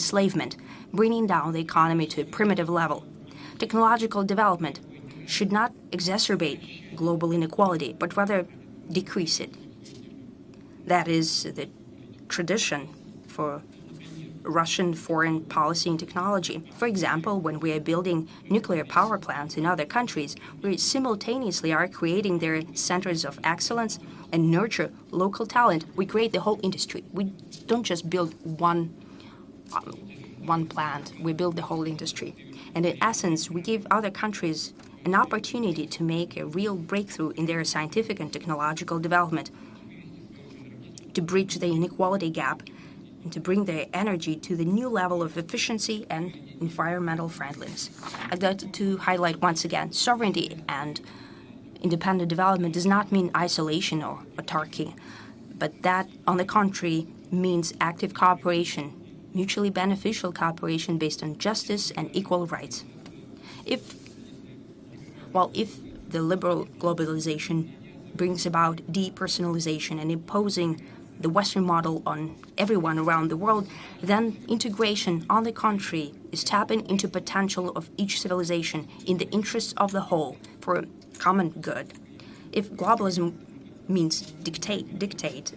enslavement, bringing down the economy to a primitive level. Technological development should not exacerbate global inequality, but rather decrease it. That is the tradition for Russian foreign policy and technology. For example, when we are building nuclear power plants in other countries, we simultaneously are creating their centers of excellence and nurture local talent. We create the whole industry. We don't just build one plant, we build the whole industry. And in essence, we give other countries an opportunity to make a real breakthrough in their scientific and technological development, to bridge the inequality gap, and to bring their energy to the new level of efficiency and environmental friendliness. I'd like to highlight once again, sovereignty and independent development does not mean isolation or autarky, but that, on the contrary, means active cooperation, mutually beneficial cooperation based on justice and equal rights. If the liberal globalization brings about depersonalization and imposing the Western model on everyone around the world, then integration, on the contrary, is tapping into potential of each civilization in the interests of the whole for common good. If globalism means dictate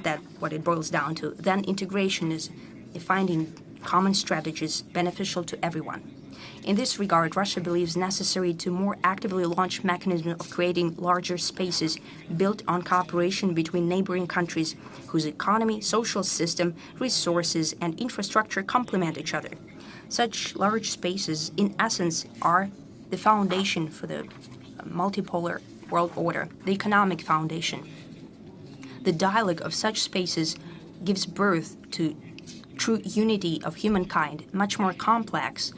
that what it boils down to, then integration is finding common strategies beneficial to everyone. In this regard, Russia believes necessary to more actively launch mechanisms of creating larger spaces built on cooperation between neighboring countries whose economy, social system, resources, and infrastructure complement each other. Such large spaces, in essence, are the foundation for the multipolar world order, the economic foundation. The dialogue of such spaces gives birth to true unity of humankind, much more complex,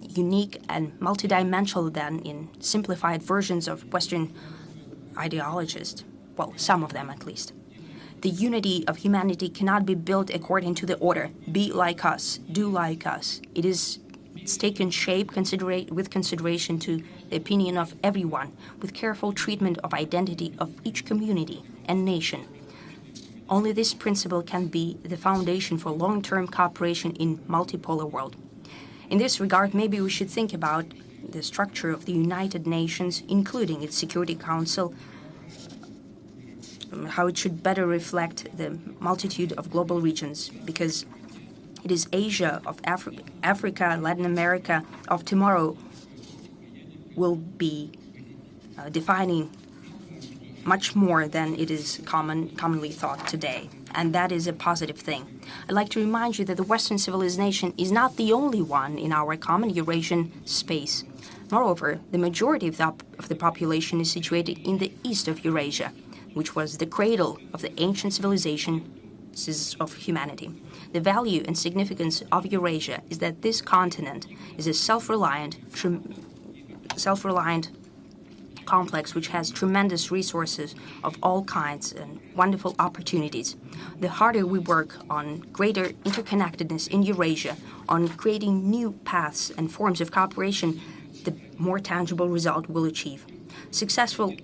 unique and multidimensional than in simplified versions of Western ideologists, well, some of them at least. The unity of humanity cannot be built according to the order, be like us, do like us. It's taken shape with consideration to the opinion of everyone, with careful treatment of identity of each community and nation. Only this principle can be the foundation for long-term cooperation in multipolar world. In this regard, maybe we should think about the structure of the United Nations, including its Security Council, how it should better reflect the multitude of global regions, because it is Asia, of Africa, Latin America of tomorrow will be defining much more than it is commonly thought today. And that is a positive thing. I'd like to remind you that the Western civilization is not the only one in our common Eurasian space. Moreover, the majority of the population is situated in the east of Eurasia, which was the cradle of the ancient civilizations of humanity. The value and significance of Eurasia is that this continent is a self-reliant complex which has tremendous resources of all kinds and wonderful opportunities. The harder we work on greater interconnectedness in Eurasia, on creating new paths and forms of cooperation, the more tangible result we'll achieve. Successful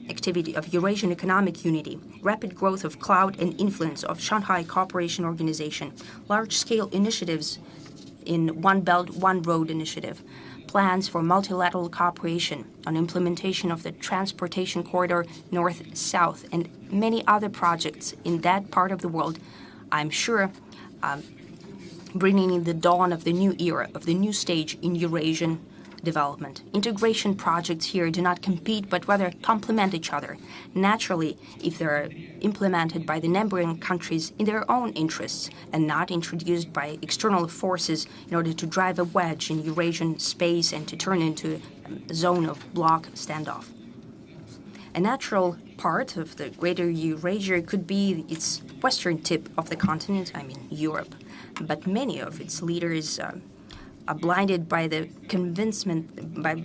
activity of Eurasian economic unity, rapid growth of clout and influence of Shanghai Cooperation Organization, large-scale initiatives in One Belt, One Road initiative, plans for multilateral cooperation on implementation of the transportation corridor north-south, and many other projects in that part of the world, I'm sure, bringing in the dawn of the new era, of the new stage in Eurasian development. Integration projects here do not compete, but rather complement each other. Naturally, if they are implemented by the neighboring countries in their own interests and not introduced by external forces in order to drive a wedge in Eurasian space and to turn into a zone of bloc standoff. A natural part of the greater Eurasia could be its western tip of the continent, I mean Europe, but many of its leaders are blinded by the convincement, by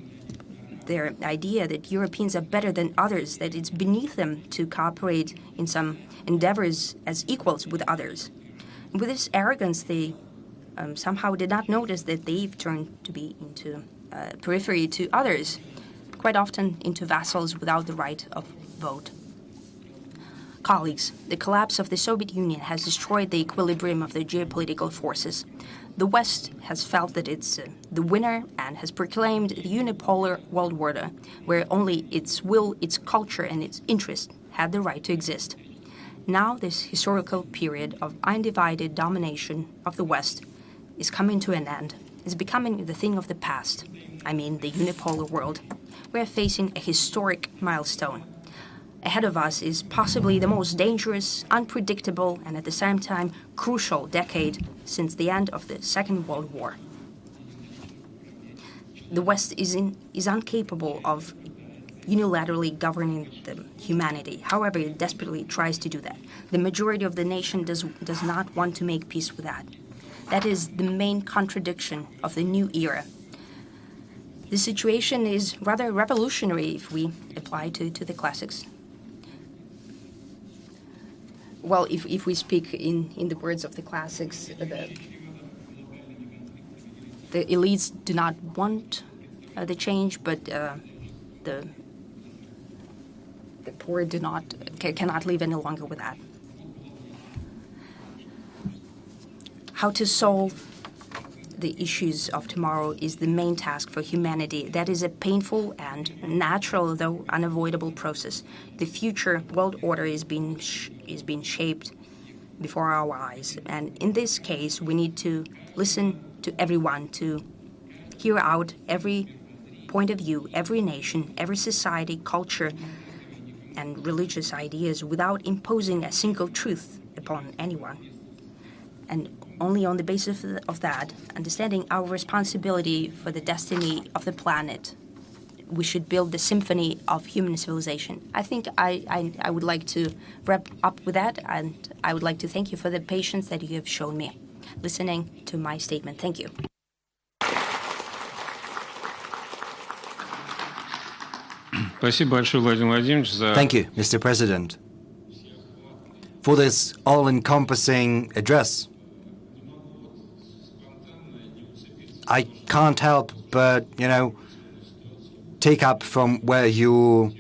their idea that Europeans are better than others, that it's beneath them to cooperate in some endeavors as equals with others. With this arrogance, they somehow did not notice that they've turned to be into periphery to others, quite often into vassals without the right of vote. Colleagues, the collapse of the Soviet Union has destroyed the equilibrium of the geopolitical forces. The West has felt that it's the winner and has proclaimed the unipolar world order, where only its will, its culture, and its interest had the right to exist. Now, this historical period of undivided domination of the West is coming to an end. It's becoming the thing of the past. I mean, the unipolar world. We're facing a historic milestone. Ahead of us is possibly the most dangerous, unpredictable, and at the same time crucial decade since the end of the Second World War. The West is incapable of unilaterally governing the humanity. However, it desperately tries to do that. The majority of the nation does not want to make peace with that. That is the main contradiction of the new era. The situation is rather revolutionary if we apply to the classics. Well, if we speak in the words of the classics, the elites do not want the change, but the poor cannot live any longer with that. How to solve the issues of tomorrow is the main task for humanity. That is a painful and natural, though unavoidable process. The future world order is being shaped before our eyes. And in this case, we need to listen to everyone, to hear out every point of view, every nation, every society, culture, and religious ideas without imposing a single truth upon anyone. And only on the basis of that, understanding our responsibility for the destiny of the planet, we should build the symphony of human civilization. I think I would like to wrap up with that, and I would like to thank you for the patience that you have shown me listening to my statement. Thank you. Thank you, Mr. President, for this all-encompassing address. I can't help but, take up from where you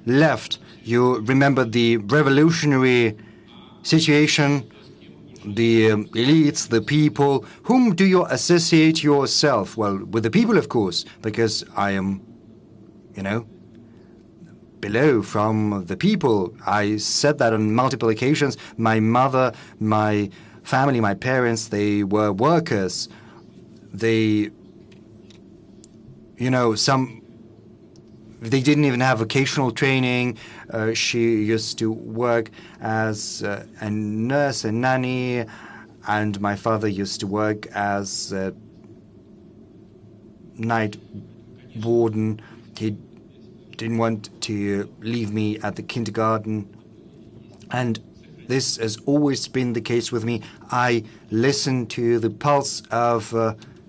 left. You remember the revolutionary situation, the elites, the people. Whom do you associate yourself? Well, with the people, of course, because I am, below from the people. I said that on multiple occasions. My mother, my family, my parents, they were workers. They didn't even have vocational training. She used to work as a nurse, a nanny, and my father used to work as a night warden. He didn't want to leave me at the kindergarten. And this has always been the case with me. I listen to the pulse of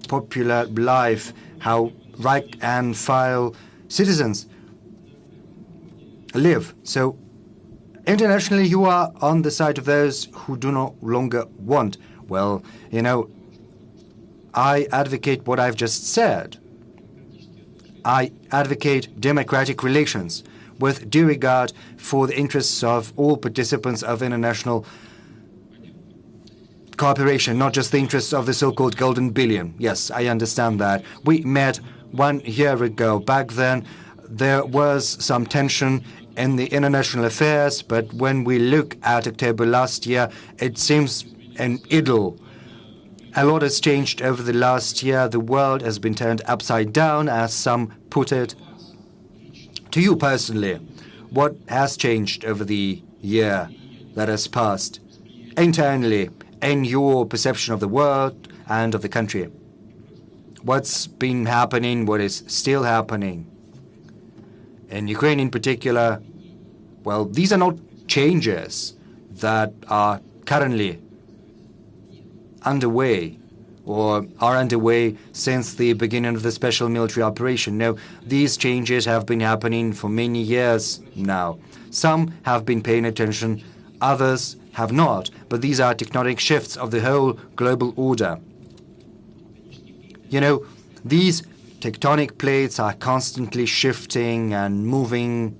popular life, how rank and file citizens live. So internationally, you are on the side of those who do no longer want. Well, I advocate what I've just said. I advocate democratic relations with due regard for the interests of all participants of international cooperation, not just the interests of the so-called golden billion. Yes, I understand that. We met 1 year ago. Back then, there was some tension in the international affairs, but when we look at October last year, it seems an idyll. A lot has changed over the last year. The world has been turned upside down, as some put it. To you personally, what has changed over the year that has passed internally in your perception of the world and of the country? What's been happening, what is still happening? In Ukraine in particular, well, these are not changes that are currently underway or are underway since the beginning of the special military operation. No, these changes have been happening for many years now. Some have been paying attention, others have not, but these are tectonic shifts of the whole global order. These tectonic plates are constantly shifting and moving,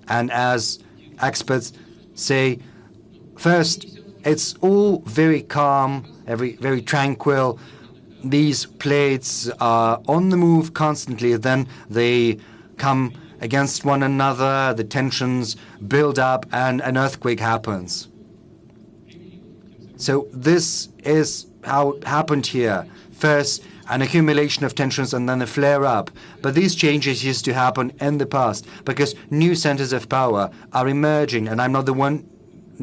and as experts say, first, it's all very calm, very tranquil. These plates are on the move constantly. Then they come against one another, the tensions build up, and an earthquake happens. So this is how it happened here. First, an accumulation of tensions and then a flare-up. But these changes used to happen in the past because new centers of power are emerging, and I'm not the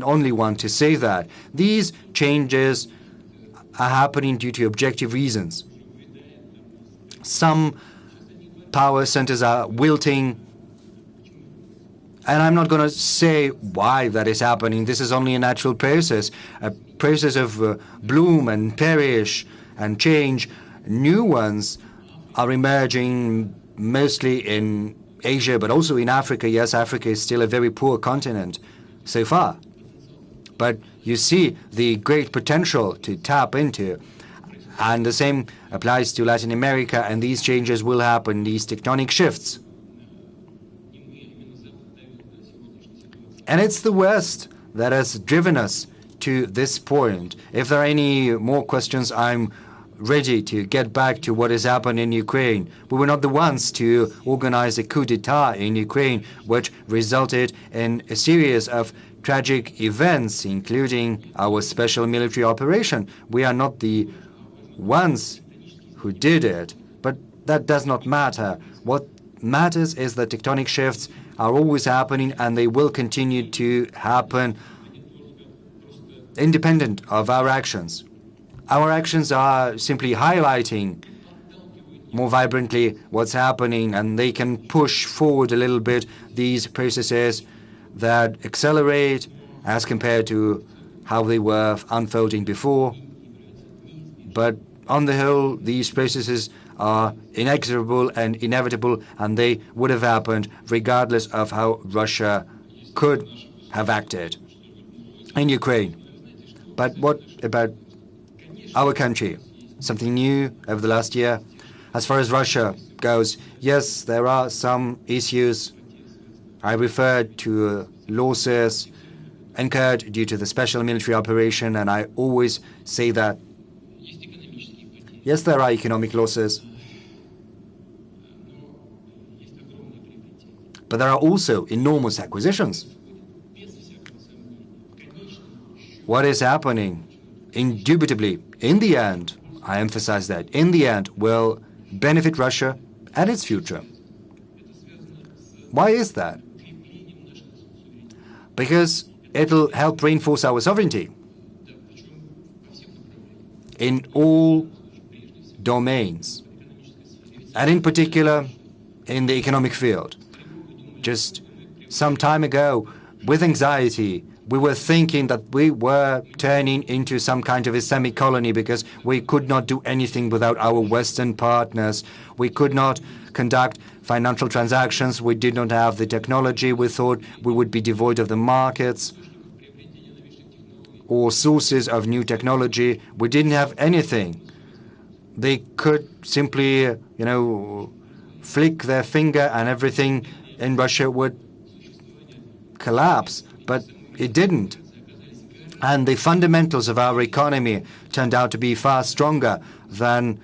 only one to say that. These changes are happening due to objective reasons. Some power centers are wilting, and I'm not going to say why that is happening. This is only a natural process of bloom and perish and change. New ones are emerging mostly in Asia, but also in Africa. Yes, Africa is still a very poor continent so far. But you see the great potential to tap into. And the same applies to Latin America, and these changes will happen, these tectonic shifts. And it's the West that has driven us to this point. If there are any more questions, I'm ready to get back to what has happened in Ukraine. We were not the ones to organize a coup d'etat in Ukraine, which resulted in a series of tragic events, including our special military operation. We are not the ones who did it, but that does not matter. What matters is that tectonic shifts are always happening, and they will continue to happen independent of our actions. Our actions are simply highlighting more vibrantly what's happening, and they can push forward a little bit these processes that accelerate as compared to how they were unfolding before. But on the whole, these processes are inexorable and inevitable, and they would have happened regardless of how Russia could have acted in Ukraine. But what about our country? Something new over the last year? As far as Russia goes, yes, there are some issues. I referred to losses incurred due to the special military operation, and I always say that yes, there are economic losses, but there are also enormous acquisitions. What is happening, indubitably, in the end, I emphasize that, in the end, will benefit Russia and its future. Why is that? Because it'll help reinforce our sovereignty in all domains, and in particular in the economic field. Just some time ago, with anxiety, we were thinking that we were turning into some kind of a semi-colony because we could not do anything without our Western partners. We could not conduct financial transactions. We did not have the technology. We thought we would be devoid of the markets or sources of new technology. We didn't have anything. They could simply, flick their finger and everything in Russia would collapse. But it didn't. And the fundamentals of our economy turned out to be far stronger than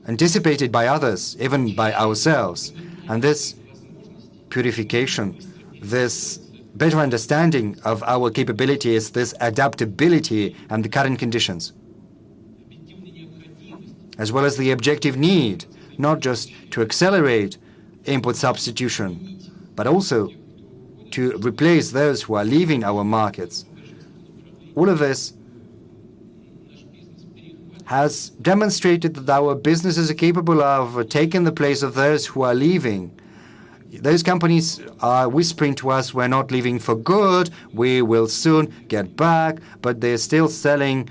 anticipated by others, even by ourselves. And this purification, this better understanding of our capabilities, this adaptability and the current conditions, as well as the objective need, not just to accelerate import substitution, but also to replace those who are leaving our markets. All of this has demonstrated that our businesses are capable of taking the place of those who are leaving. Those companies are whispering to us, we're not leaving for good, we will soon get back, but they're still selling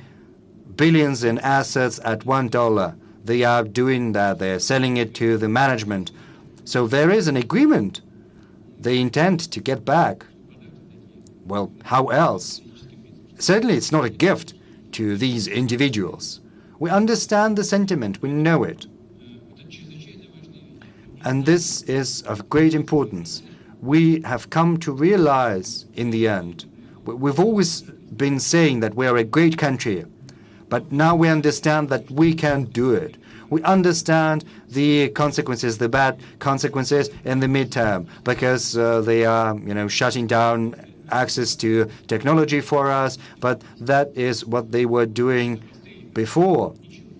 billions in assets at $1. They are doing that, they're selling it to the management. So there is an agreement. They intend to get back. Well, how else? Certainly it's not a gift to these individuals. We understand the sentiment, we know it. And this is of great importance. we have come to realize in the end. We've always been saying that we are a great country, but now we understand that we can't do it. We understand the consequences, the bad consequences in the midterm, because they are, shutting down access to technology for us, but that is what they were doing before.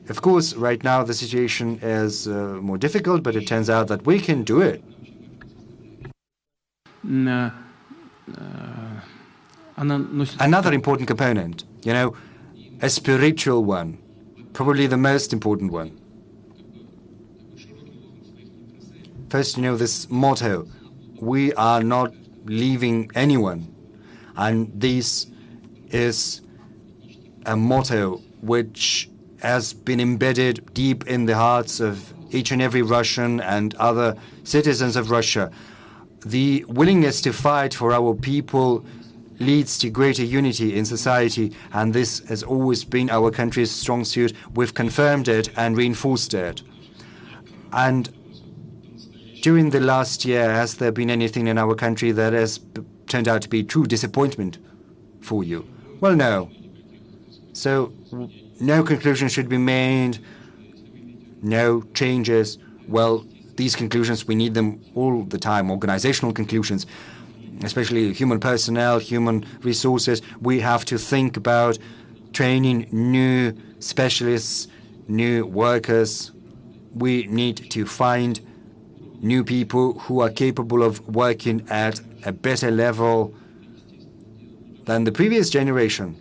Of course, right now the situation is more difficult, but it turns out that we can do it. Another important component, a spiritual one, probably the most important one. First, this motto, we are not leaving anyone. And this is a motto which has been embedded deep in the hearts of each and every Russian and other citizens of Russia. The willingness to fight for our people leads to greater unity in society, and this has always been our country's strong suit. We've confirmed it and reinforced it. And during the last year, has there been anything in our country that has turned out to be true disappointment for you? Well, no. So no conclusion should be made, no changes. Well, these conclusions, we need them all the time, organizational conclusions, especially human personnel, human resources. We have to think about training new specialists, new workers. We need to find new people who are capable of working at a better level than the previous generation.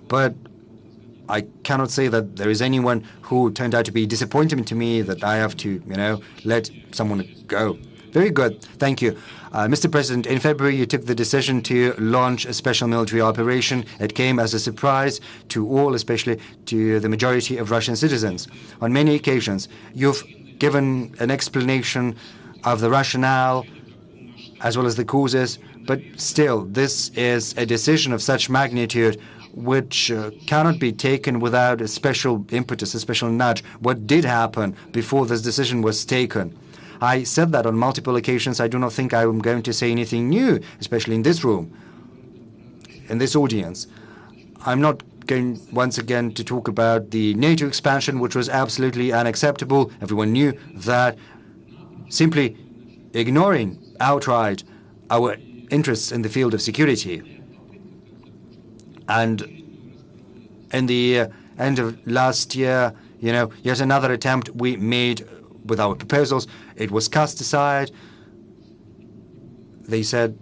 But I cannot say that there is anyone who turned out to be disappointing to me that I have to, let someone go. Very good. Thank you. Mr. President, in February, you took the decision to launch a special military operation. It came as a surprise to all, especially to the majority of Russian citizens. On many occasions, you've given an explanation of the rationale as well as the causes, but still, this is a decision of such magnitude which cannot be taken without a special impetus, a special nudge. What did happen before this decision was taken? I said that on multiple occasions. I do not think I am going to say anything new, especially in this room, in this audience. I'm not going once again to talk about the NATO expansion, which was absolutely unacceptable. Everyone knew that. Simply ignoring outright our interests in the field of security. And in the end of last year, yet another attempt we made with our proposals. It was cast aside. They said,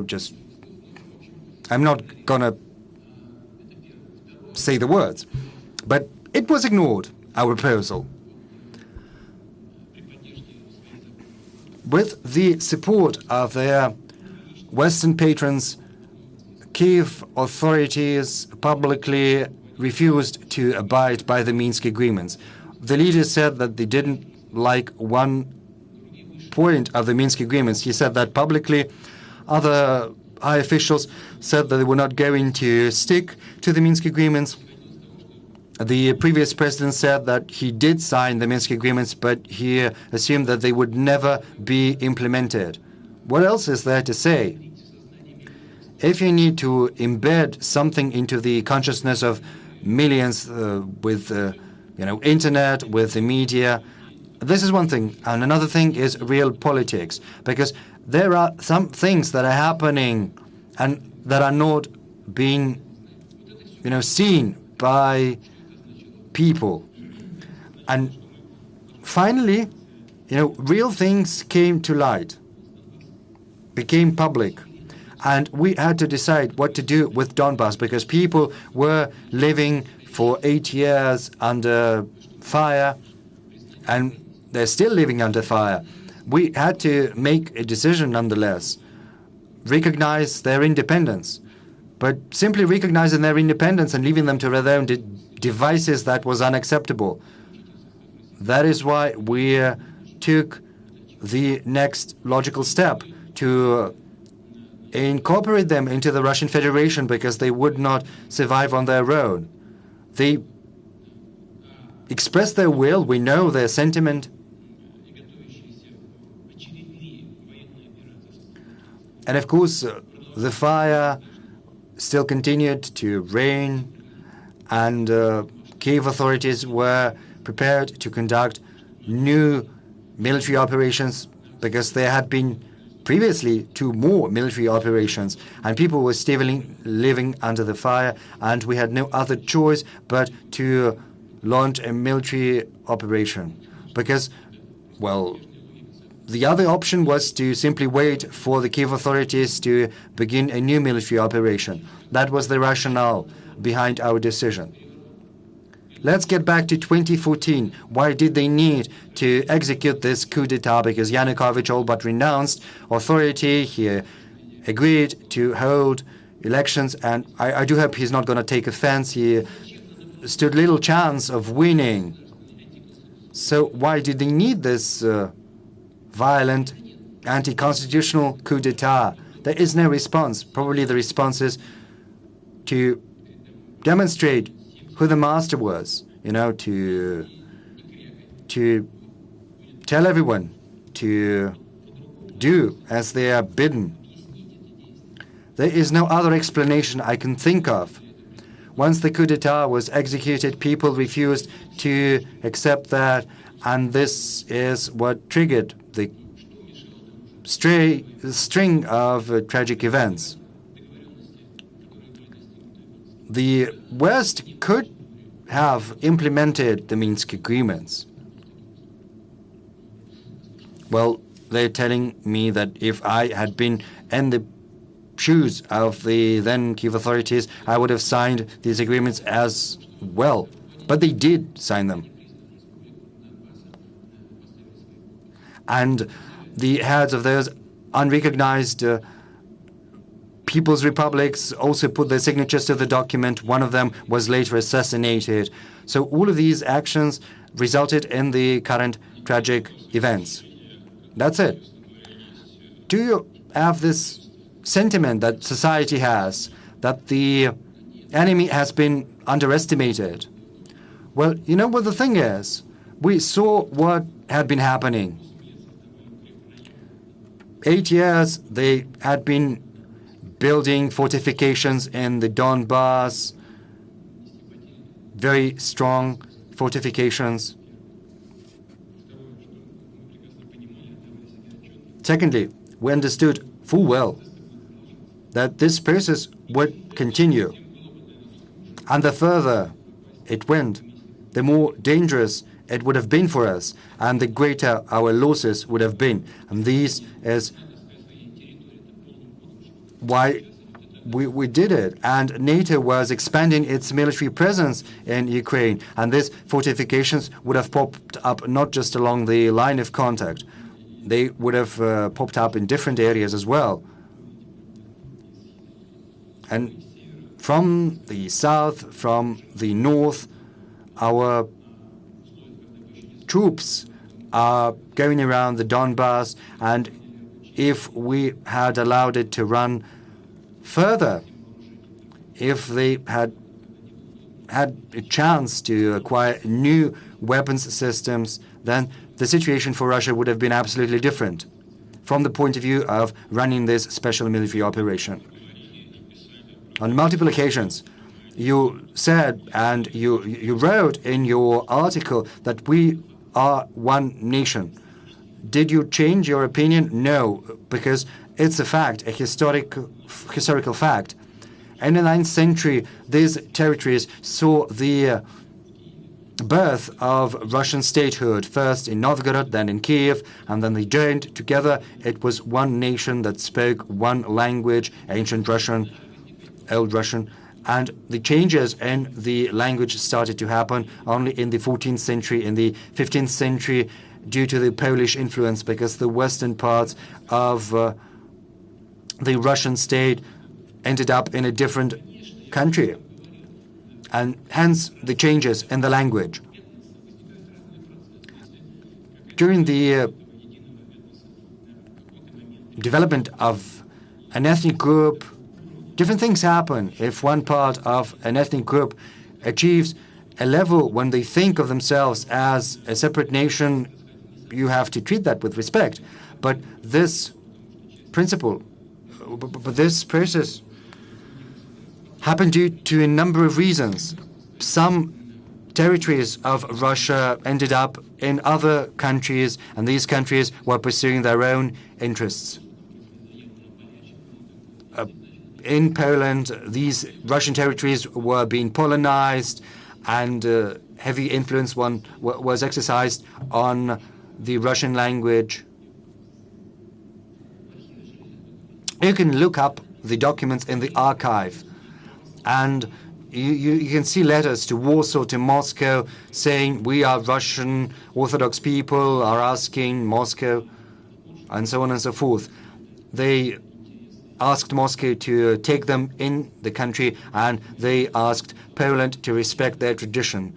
just, I'm not going to say the words. But it was ignored, our proposal. With the support of their Western patrons, Kiev authorities publicly refused to abide by the Minsk agreements. The leader said that they didn't like one point of the Minsk agreements. He said that publicly. Other high officials said that they were not going to stick to the Minsk agreements. The previous president said that he did sign the Minsk agreements, but he assumed that they would never be implemented. What else is there to say? If you need to embed something into the consciousness of millions with internet, with the media, this is one thing. And another thing is real politics, because there are some things that are happening and that are not being, seen by people. And finally, real things came to light, became public. And we had to decide what to do with Donbass, because people were living for 8 years under fire, and they're still living under fire. We had to make a decision nonetheless, recognize their independence. But simply recognizing their independence and leaving them to their own devices, that was unacceptable. That is why we took the next logical step to incorporate them into the Russian Federation, because they would not survive on their own. They expressed their will, we know their sentiment. And of course, the fire still continued to reign, and Kiev authorities were prepared to conduct new military operations because there had been previously 2 more military operations, and people were still living under the fire, and we had no other choice but to launch a military operation. Because, well, the other option was to simply wait for the Kiev authorities to begin a new military operation. That was the rationale behind our decision. Let's get back to 2014. Why did they need to execute this coup d'etat? Because Yanukovych all but renounced authority. He agreed to hold elections, and I do hope he's not going to take offense. He stood little chance of winning. So why did they need this violent, anti-constitutional coup d'etat? There is no response. Probably the response is to demonstrate who the master was, to tell everyone to do as they are bidden. There is no other explanation I can think of. Once the coup d'etat was executed, people refused to accept that, and this is what triggered the string of tragic events. The West could have implemented the Minsk agreements. Well, they're telling me that if I had been in the shoes of the then Kiev authorities, I would have signed these agreements as well. But they did sign them. And the heads of those unrecognized People's Republics also put their signatures to the document. One of them was later assassinated. So all of these actions resulted in the current tragic events. That's it. Do you have this sentiment that society has, that the enemy has been underestimated? Well, you know what the thing is? We saw what had been happening. 8 years they had been building fortifications in the Donbass, very strong fortifications. Secondly, we understood full well that this process would continue. And the further it went, the more dangerous it would have been for us, and the greater our losses would have been. And this is why we did it. And NATO was expanding its military presence in Ukraine, and these fortifications would have popped up not just along the line of contact. They would have popped up in different areas as well. And from the south, from the north, our troops are going around the Donbass, and if we had allowed it to run further, if they had a chance to acquire new weapons systems, then the situation for Russia would have been absolutely different from the point of view of running this special military operation. On multiple occasions, you said and you wrote in your article that we are one nation. Did you change your opinion? No, because it's a fact, a historical fact. In the 9th century, these territories saw the birth of Russian statehood, first in Novgorod, then in Kiev, and then they joined together. It was one nation that spoke one language, ancient Russian, Old Russian, and the changes in the language started to happen only in the 14th century, in the 15th century, due to the Polish influence, because the western parts of the Russian state ended up in a different country, and hence the changes in the language. During the development of an ethnic group, different things happen. If one part of an ethnic group achieves a level when they think of themselves as a separate nation, you have to treat that with respect. But this principle But this process happened due to a number of reasons. Some territories of Russia ended up in other countries, and these countries were pursuing their own interests. In Poland, these Russian territories were being Polonized, and heavy influence was exercised on the Russian language. You can look up the documents in the archive, and you can see letters to Warsaw, to Moscow, saying we are Russian Orthodox people, are asking Moscow, and so on and so forth. They asked Moscow to take them in the country, and they asked Poland to respect their tradition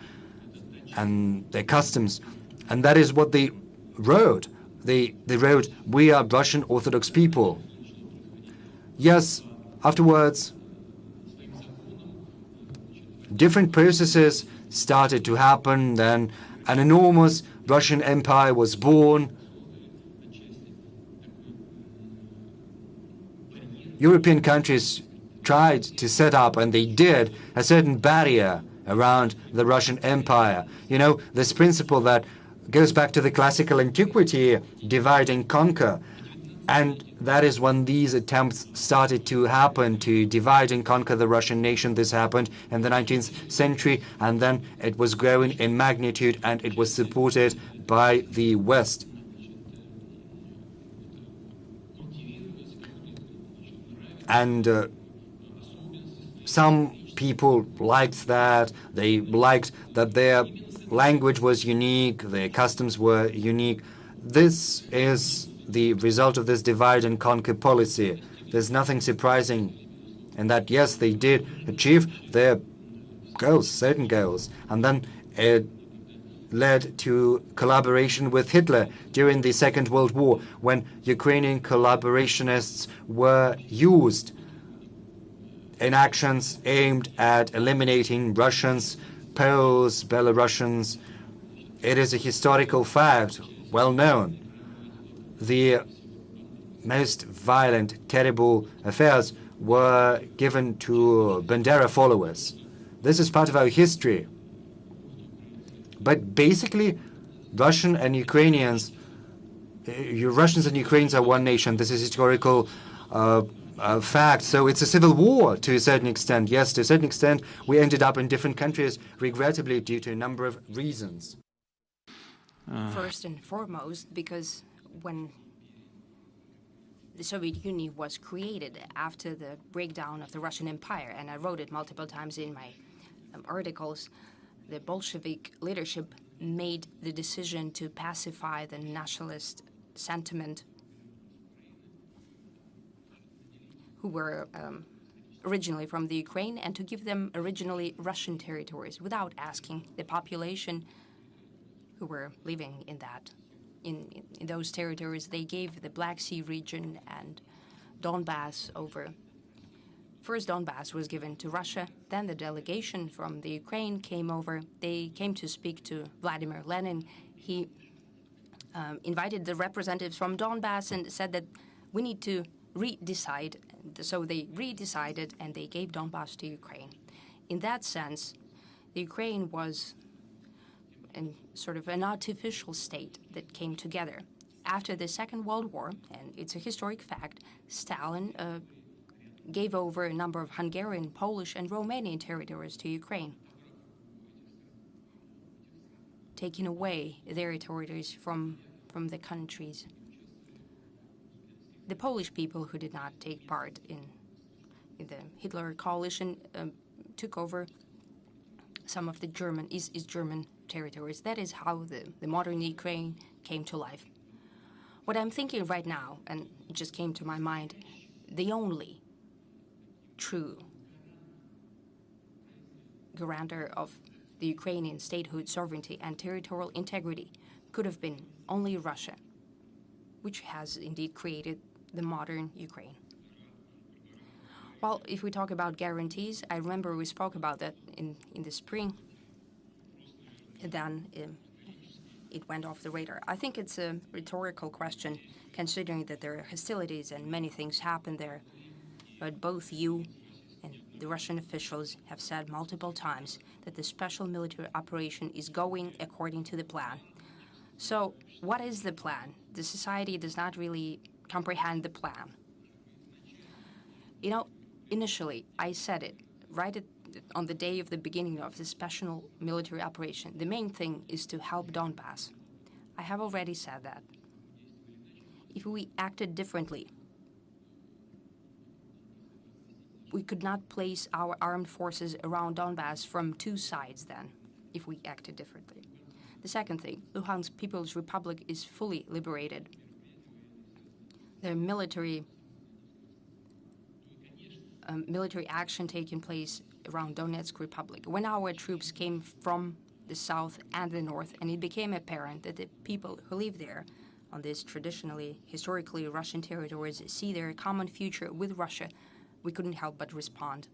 and their customs. And that is what they wrote. They wrote, we are Russian Orthodox people. Yes, afterwards, different processes started to happen. Then an enormous Russian Empire was born. European countries tried to set up, and they did, a certain barrier around the Russian Empire. You know, this principle that goes back to the classical antiquity, divide and conquer. And that is when these attempts started to happen, to divide and conquer the Russian nation. This happened in the 19th century, and then it was growing in magnitude, and it was supported by the West. And some people liked that. They liked that their language was unique, their customs were unique. This is the result of this divide and conquer policy. There's nothing surprising in that. Yes, they did achieve their goals, certain goals, and then it led to collaboration with Hitler during the Second World War, when Ukrainian collaborationists were used in actions aimed at eliminating Russians, Poles, Belarusians. It is a historical fact, well known. The most violent, terrible affairs were given to Bandera followers. This is part of our history. But basically, Russians and Ukrainians are one nation. This is historical fact. So it's a civil war to a certain extent. Yes, to a certain extent, we ended up in different countries, regrettably, due to a number of reasons. First and foremost, because when the Soviet Union was created after the breakdown of the Russian Empire, and I wrote it multiple times in my articles, the Bolshevik leadership made the decision to pacify the nationalist sentiment, who were originally from the Ukraine, and to give them originally Russian territories without asking the population who were living in those territories. They gave the Black Sea region and Donbass over. First, Donbass was given to Russia. Then the delegation from the Ukraine came over. They came to speak to Vladimir Lenin. He invited the representatives from Donbass and said that we need to redecide. So they redecided, and they gave Donbass to Ukraine. In that sense, the Ukraine was in sort of an artificial state that came together. After the Second World War, and it's a historic fact, Stalin gave over a number of Hungarian, Polish, and Romanian territories to Ukraine, taking away their territories from the countries. The Polish people who did not take part in the Hitler coalition took over some of the East German territories. That is how the modern Ukraine came to life. What I'm thinking right now, and it just came to my mind, the only true guarantor of the Ukrainian statehood, sovereignty, and territorial integrity could have been only Russia, which has indeed created the modern Ukraine. Well, if we talk about guarantees, I remember we spoke about that in the spring. Then it went off the radar. I think it's a rhetorical question, considering that there are hostilities and many things happen there. But both you and the Russian officials have said multiple times that the special military operation is going according to the plan. So, what is the plan? The society does not really comprehend the plan. You know, initially, I said it on the day of the beginning of the special military operation. The main thing is to help Donbass. I have already said that. If we acted differently, we could not place our armed forces around Donbass from two sides then, if we acted differently. The second thing, Luhansk People's Republic is fully liberated. There are military action taking place around Donetsk Republic. When our troops came from the south and the north, and it became apparent that the people who live there on these traditionally, historically Russian territories see their common future with Russia, we couldn't help but respond.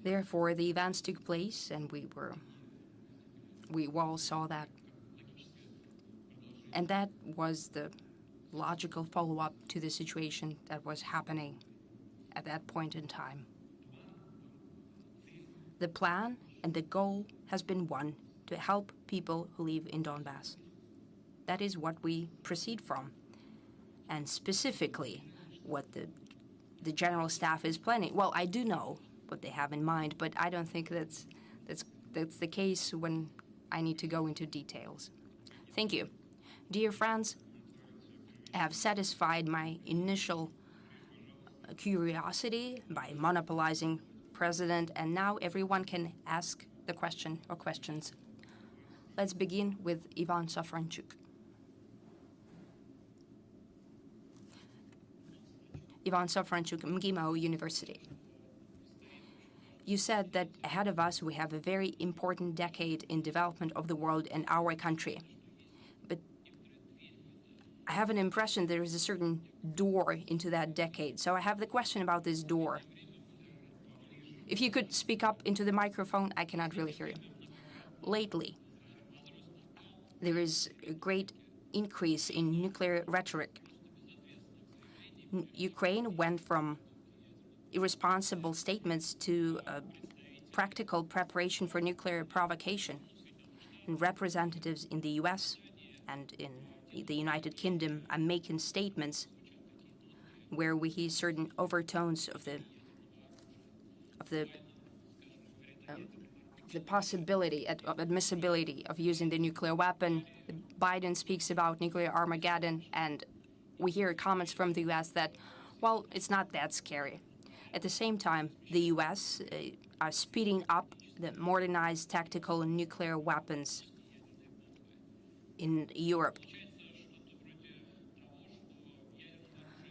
Therefore, the events took place, and we all saw that. And that was the logical follow-up to the situation that was happening at that point in time. The plan and the goal has been one, to help people who live in Donbass. That is what we proceed from. And specifically, what the General Staff is planning. Well, I do know what they have in mind, but I don't think that's the case when I need to go into details. Thank you. Dear friends, I have satisfied my initial curiosity by monopolizing President, and now everyone can ask the question or questions. Let's begin with Ivan Safranchuk. Ivan Safranchuk, MGIMO University. You said that ahead of us we have a very important decade in development of the world and our country. But I have an impression there is a certain door into that decade. So I have the question about this door. If you could speak up into the microphone, I cannot really hear you. Lately, there is a great increase in nuclear rhetoric. Ukraine went from irresponsible statements to practical preparation for nuclear provocation. And representatives in the US and in the United Kingdom are making statements where we hear certain overtones of the possibility of admissibility of using the nuclear weapon. Biden speaks about nuclear Armageddon, and we hear comments from the US that, well, it's not that scary. At the same time, the US are speeding up the modernized tactical nuclear weapons in Europe.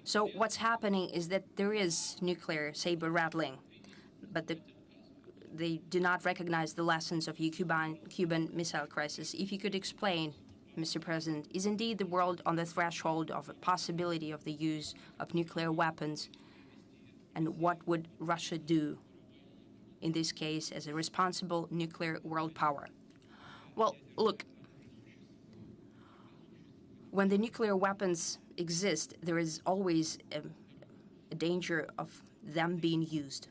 So what's happening is that there is nuclear saber rattling, but they do not recognize the lessons of the Cuban Missile Crisis. If you could explain, Mr. President, is indeed the world on the threshold of a possibility of the use of nuclear weapons? And what would Russia do in this case as a responsible nuclear world power? Well, look, when the nuclear weapons exist, there is always a danger of them being used.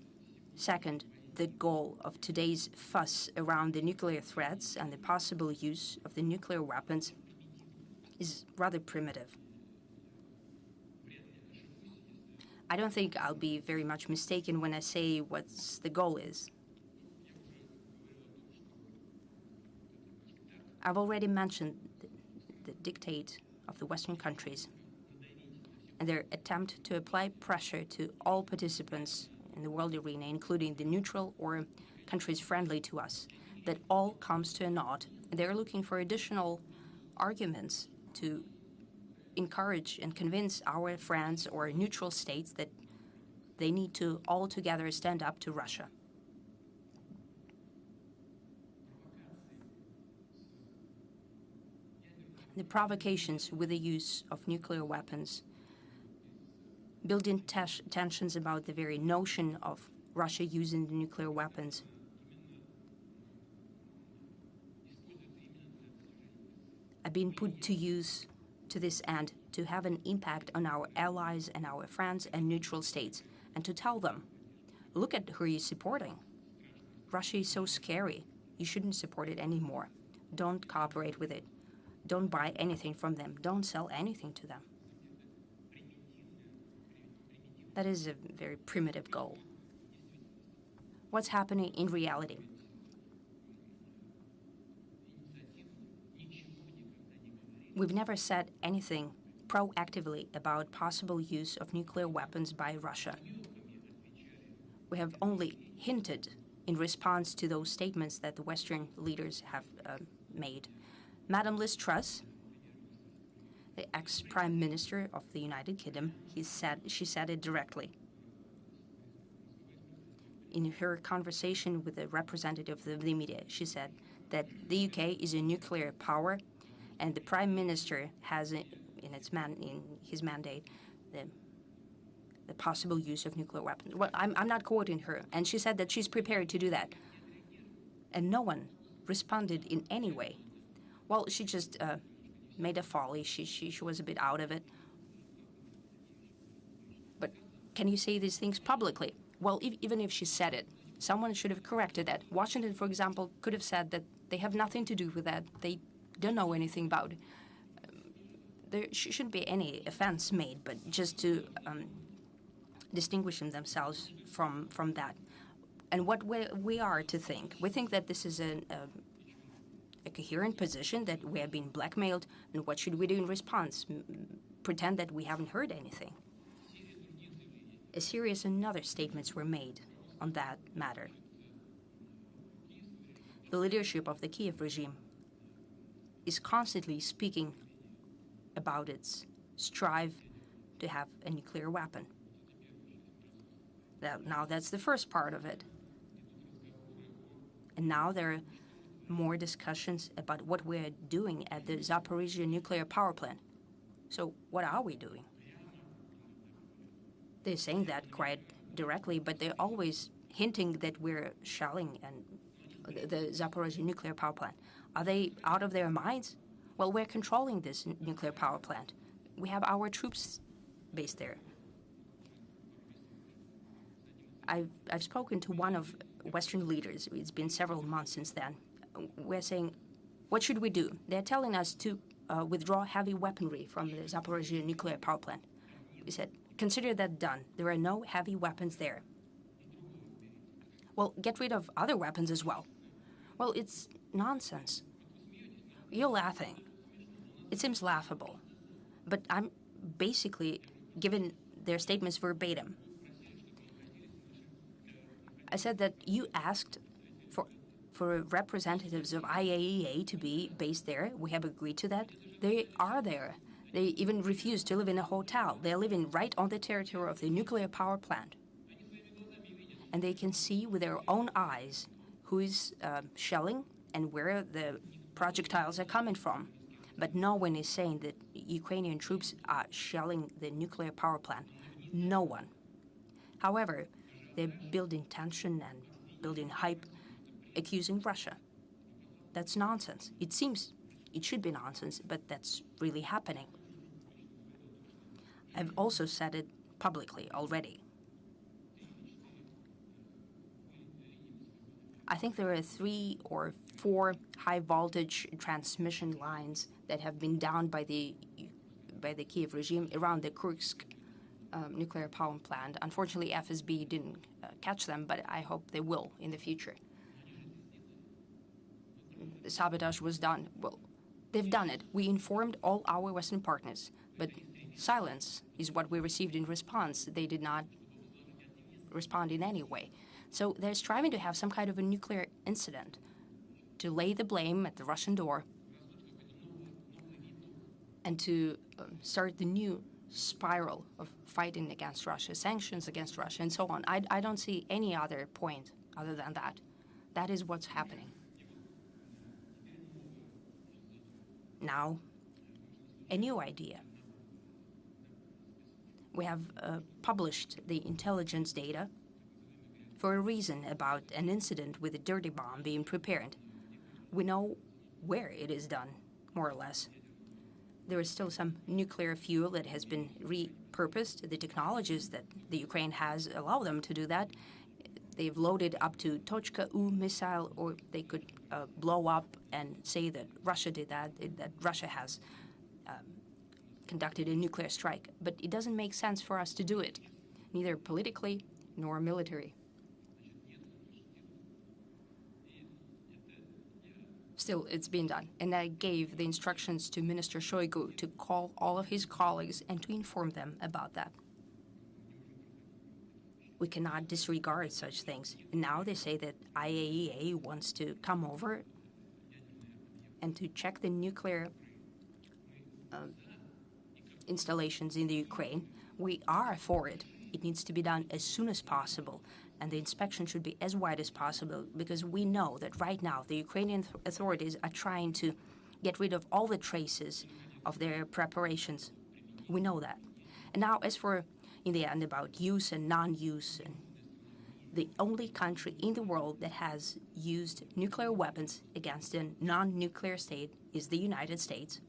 Second, the goal of today's fuss around the nuclear threats and the possible use of the nuclear weapons is rather primitive. I don't think I'll be very much mistaken when I say what the goal is. I've already mentioned the dictate of the Western countries and their attempt to apply pressure to all participants in the world arena, including the neutral or countries friendly to us, that all comes to a naught. They're looking for additional arguments to encourage and convince our friends or neutral states that they need to all together stand up to Russia. The provocations with the use of nuclear weapons build in tensions about the very notion of Russia using the nuclear weapons. Are being put to use to this end to have an impact on our allies and our friends and neutral states, and to tell them, look at who you're supporting. Russia is so scary. You shouldn't support it anymore. Don't cooperate with it. Don't buy anything from them. Don't sell anything to them. That is a very primitive goal. What's happening in reality? We've never said anything proactively about possible use of nuclear weapons by Russia. We have only hinted in response to those statements that the Western leaders have made. Madame Liz Truss, the ex-Prime Minister of the United Kingdom, she said it directly. In her conversation with a representative of the media, she said that the UK is a nuclear power, and the Prime Minister has in his mandate the possible use of nuclear weapons. Well, I'm not quoting her, and she said that she's prepared to do that. And no one responded in any way. Well, she just made a folly. She was a bit out of it. But can you say these things publicly? Well, even if she said it, someone should have corrected that. Washington, for example, could have said that they have nothing to do with that. They don't know anything about it. There shouldn't be any offense made, but just to distinguishing themselves from that. And what we are to think, we think that this is a coherent position, that we have been blackmailed, and what should we do in response? Pretend that we haven't heard anything? A series of other statements were made on that matter. The leadership of the Kiev regime is constantly speaking about its strive to have a nuclear weapon. Now that's the first part of it. And now there are more discussions about what we're doing at the Zaporizhzhia nuclear power plant. So what are we doing? They're saying that quite directly, but they're always hinting that we're shelling and the Zaporizhzhia nuclear power plant. Are they out of their minds? Well, we're controlling this nuclear power plant. We have our troops based there. I've spoken to one of Western leaders. It's been several months since then. We're saying, what should we do? They're telling us to withdraw heavy weaponry from the Zaporizhzhia nuclear power plant. We said, consider that done. There are no heavy weapons there. Well, get rid of other weapons as well. Well, it's nonsense. You're laughing. It seems laughable. But I'm basically giving their statements verbatim. I said that you asked for representatives of IAEA to be based there. We have agreed to that. They are there. They even refuse to live in a hotel. They're living right on the territory of the nuclear power plant. And they can see with their own eyes who is shelling and where the projectiles are coming from. But no one is saying that Ukrainian troops are shelling the nuclear power plant. No one. However, they're building tension and building hype, accusing Russia. That's nonsense. It seems it should be nonsense, but that's really happening. I've also said it publicly already. I think there are 3 or 4 high-voltage transmission lines that have been down by the Kiev regime around the Kursk nuclear power plant. Unfortunately, FSB didn't catch them, but I hope they will in the future. The sabotage was done. Well, they've done it. We informed all our Western partners, but silence is what we received in response. They did not respond in any way. So they're striving to have some kind of a nuclear incident to lay the blame at the Russian door and to start the new spiral of fighting against Russia, sanctions against Russia, and so on. I don't see any other point other than that. That is what's happening. Now, a new idea. We have published the intelligence data for a reason about an incident with a dirty bomb being prepared. We know where it is done, more or less. there is still some nuclear fuel that has been repurposed. The technologies that the Ukraine has allow them to do that. They've loaded up to Tochka U missile, or they could blow up and say that Russia did that Russia has conducted a nuclear strike. But it doesn't make sense for us to do it, neither politically nor military. Still, it's been done. And I gave the instructions to Minister Shoigu to call all of his colleagues and to inform them about that. We cannot disregard such things. And now they say that IAEA wants to come over and to check the nuclear installations in the Ukraine. We are for it. It needs to be done as soon as possible, and the inspection should be as wide as possible, because we know that right now the Ukrainian authorities are trying to get rid of all the traces of their preparations. We know that. And now, as for, in the end, about use and non-use, the only country in the world that has used nuclear weapons against a non-nuclear state is the United States.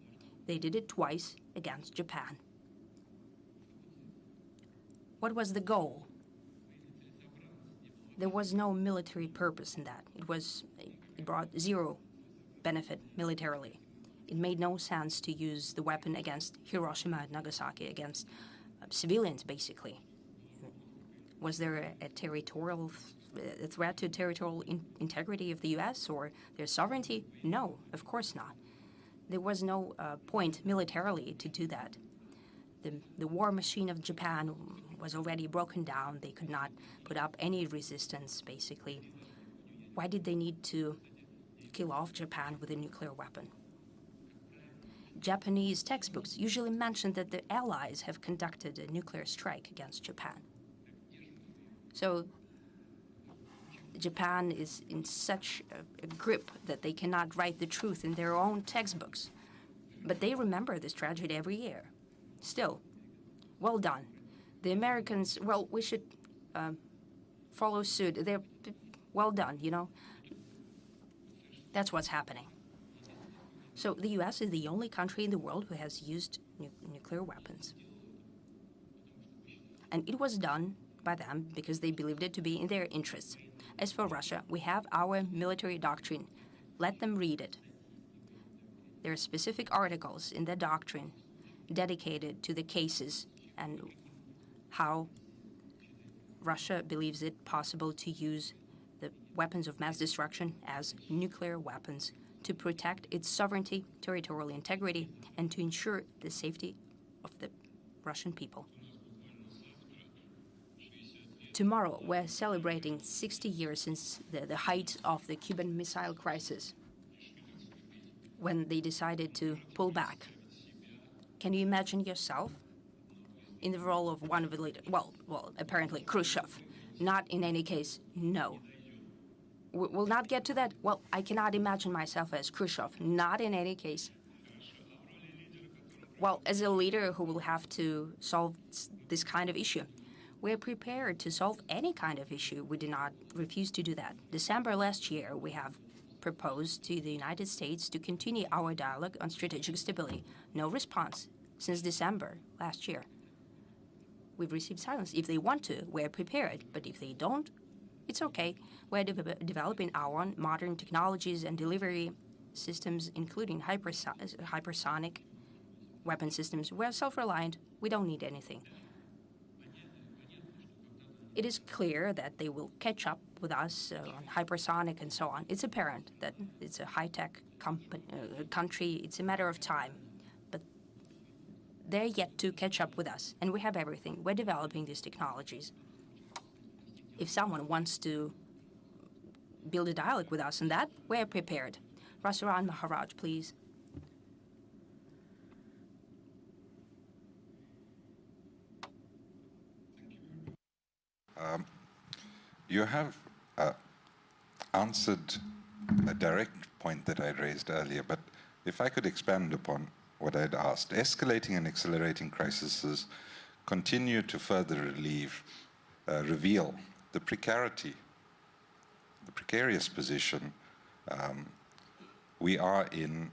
They did it twice against Japan. What was the goal? There was no military purpose in that. It brought zero benefit militarily. It made no sense to use the weapon against Hiroshima and Nagasaki, against civilians, basically. Was there a territorial threat to territorial integrity of the U.S. or their sovereignty? No, of course not. There was no point militarily to do that. The war machine of Japan was already broken down. They could not put up any resistance, basically. Why did they need to kill off Japan with a nuclear weapon? Japanese textbooks usually mention that the Allies have conducted a nuclear strike against Japan. So Japan is in such a grip that they cannot write the truth in their own textbooks. But they remember this tragedy every year. Still, well done. The Americans, well, we should follow suit. They're well done, you know. That's what's happening. So the U.S. is the only country in the world who has used nuclear weapons. And it was done by them because they believed it to be in their interests. As for Russia, we have our military doctrine. Let them read it. There are specific articles in the doctrine dedicated to the cases and how Russia believes it possible to use the weapons of mass destruction as nuclear weapons to protect its sovereignty, territorial integrity, and to ensure the safety of the Russian people. Tomorrow, we're celebrating 60 years since the height of the Cuban Missile Crisis, when they decided to pull back. Can you imagine yourself in the role of one of the leaders? Well, apparently Khrushchev. Not in any case, no. We'll not get to that. Well, I cannot imagine myself as Khrushchev. Not in any case. Well, as a leader who will have to solve this kind of issue, we're prepared to solve any kind of issue. We do not refuse to do that. December last year, we have proposed to the United States to continue our dialogue on strategic stability. No response since December last year. We've received silence. If they want to, we're prepared. But if they don't, it's okay. We're developing our own modern technologies and delivery systems, including hypersonic weapon systems. We're self-reliant. We don't need anything. It is clear that they will catch up with us on hypersonic and so on. It's apparent that it's a high-tech country. It's a matter of time. But they're yet to catch up with us, and we have everything. We're developing these technologies. If someone wants to build a dialogue with us on that, we're prepared. Rasuran Maharaj, please. You have answered a direct point that I raised earlier, but if I could expand upon what I'd asked. Escalating and accelerating crises continue to further reveal the precarity, the precarious position we are in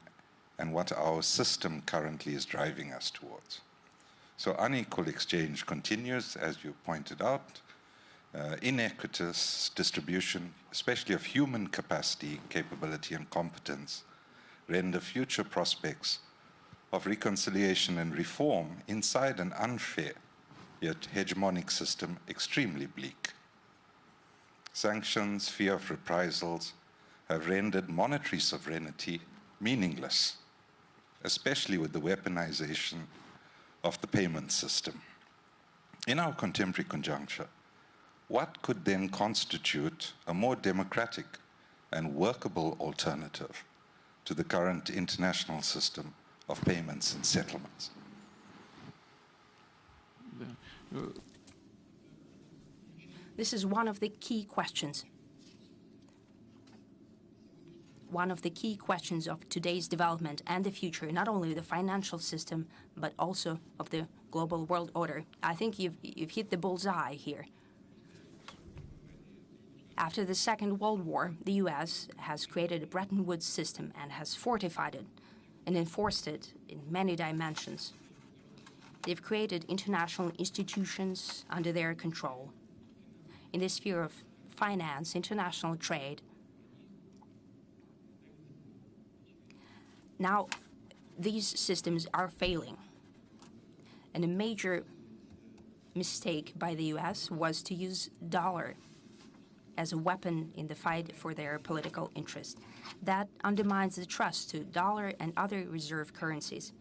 and what our system currently is driving us towards. So unequal exchange continues, as you pointed out. Inequitous distribution, especially of human capacity, capability, and competence, render future prospects of reconciliation and reform inside an unfair yet hegemonic system extremely bleak. Sanctions, fear of reprisals, have rendered monetary sovereignty meaningless, especially with the weaponization of the payment system. In our contemporary conjuncture, what could then constitute a more democratic and workable alternative to the current international system of payments and settlements? This is one of the key questions. One of the key questions of today's development and the future, not only the financial system, but also of the global world order. I think you've hit the bullseye here. After the Second World War, the US has created a Bretton Woods system and has fortified it and enforced it in many dimensions. They've created international institutions under their control in the sphere of finance, international trade. Now, these systems are failing. And a major mistake by the US was to use dollar as a weapon in the fight for their political interest. That undermines the trust to dollar and other reserve currencies.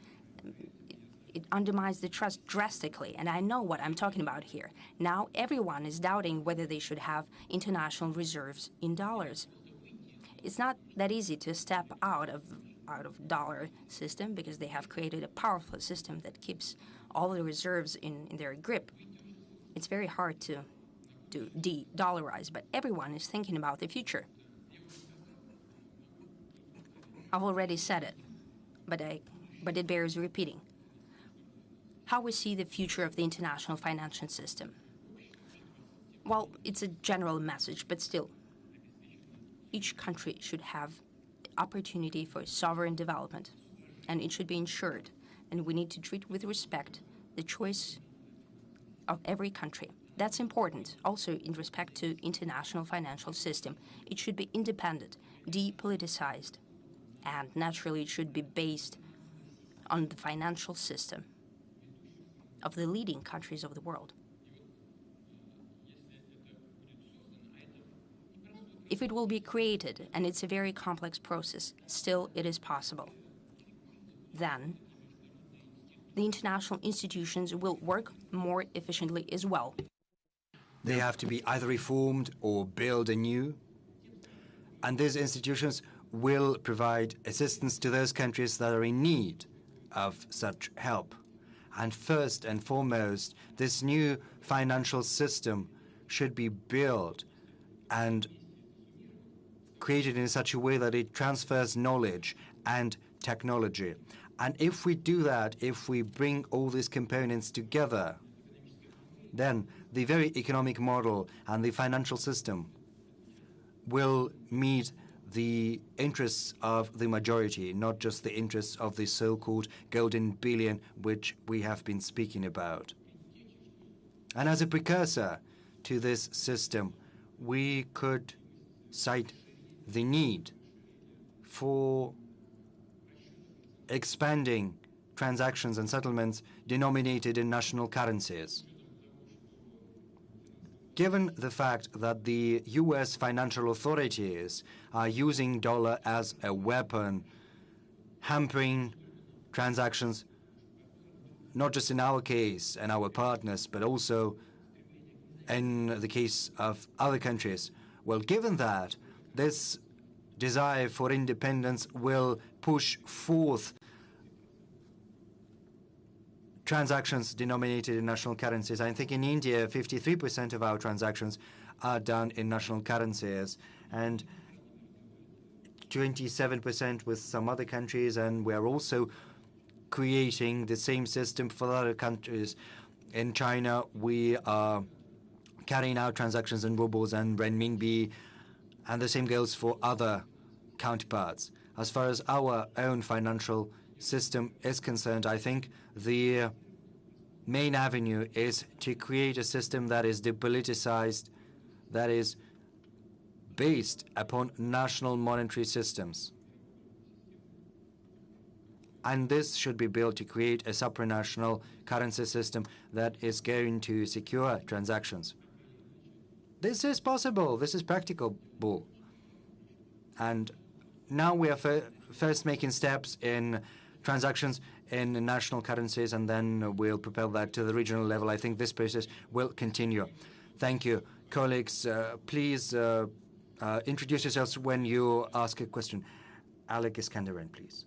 It undermines the trust drastically, and I know what I'm talking about here. Now everyone is doubting whether they should have international reserves in dollars. It's not that easy to step out of dollar system because they have created a powerful system that keeps all the reserves in their grip. It's very hard to de-dollarize, but everyone is thinking about the future. I've already said it, but it bears repeating. How we see the future of the international financial system. Well, it's a general message, but still, each country should have the opportunity for sovereign development, and it should be ensured, and we need to treat with respect the choice of every country. That's important, also in respect to international financial system. It should be independent, depoliticized, and naturally it should be based on the financial system of the leading countries of the world. If it will be created, and it's a very complex process, still it is possible, then the international institutions will work more efficiently as well. They have to be either reformed or built anew. And these institutions will provide assistance to those countries that are in need of such help. And first and foremost, this new financial system should be built and created in such a way that it transfers knowledge and technology. And if we do that, if we bring all these components together, then the very economic model and the financial system will meet the interests of the majority, not just the interests of the so-called golden billion, which we have been speaking about. And as a precursor to this system, we could cite the need for expanding transactions and settlements denominated in national currencies. Given the fact that the US financial authorities are using dollar as a weapon, hampering transactions, not just in our case and our partners, but also in the case of other countries, well, given that, this desire for independence will push forth transactions denominated in national currencies. I think in India, 53% of our transactions are done in national currencies, and 27% with some other countries, and we are also creating the same system for other countries. In China, we are carrying out transactions in rubles and renminbi, and the same goes for other counterparts. As far as our own financial system is concerned, I think the main avenue is to create a system that is depoliticized, that is based upon national monetary systems. And this should be built to create a supranational currency system that is going to secure transactions. This is possible. This is practicable. And now we are first making steps in transactions in national currencies, and then we'll propel that to the regional level. I think this process will continue. Thank you. Colleagues, please introduce yourselves when you ask a question. Alec Iskandaran, please.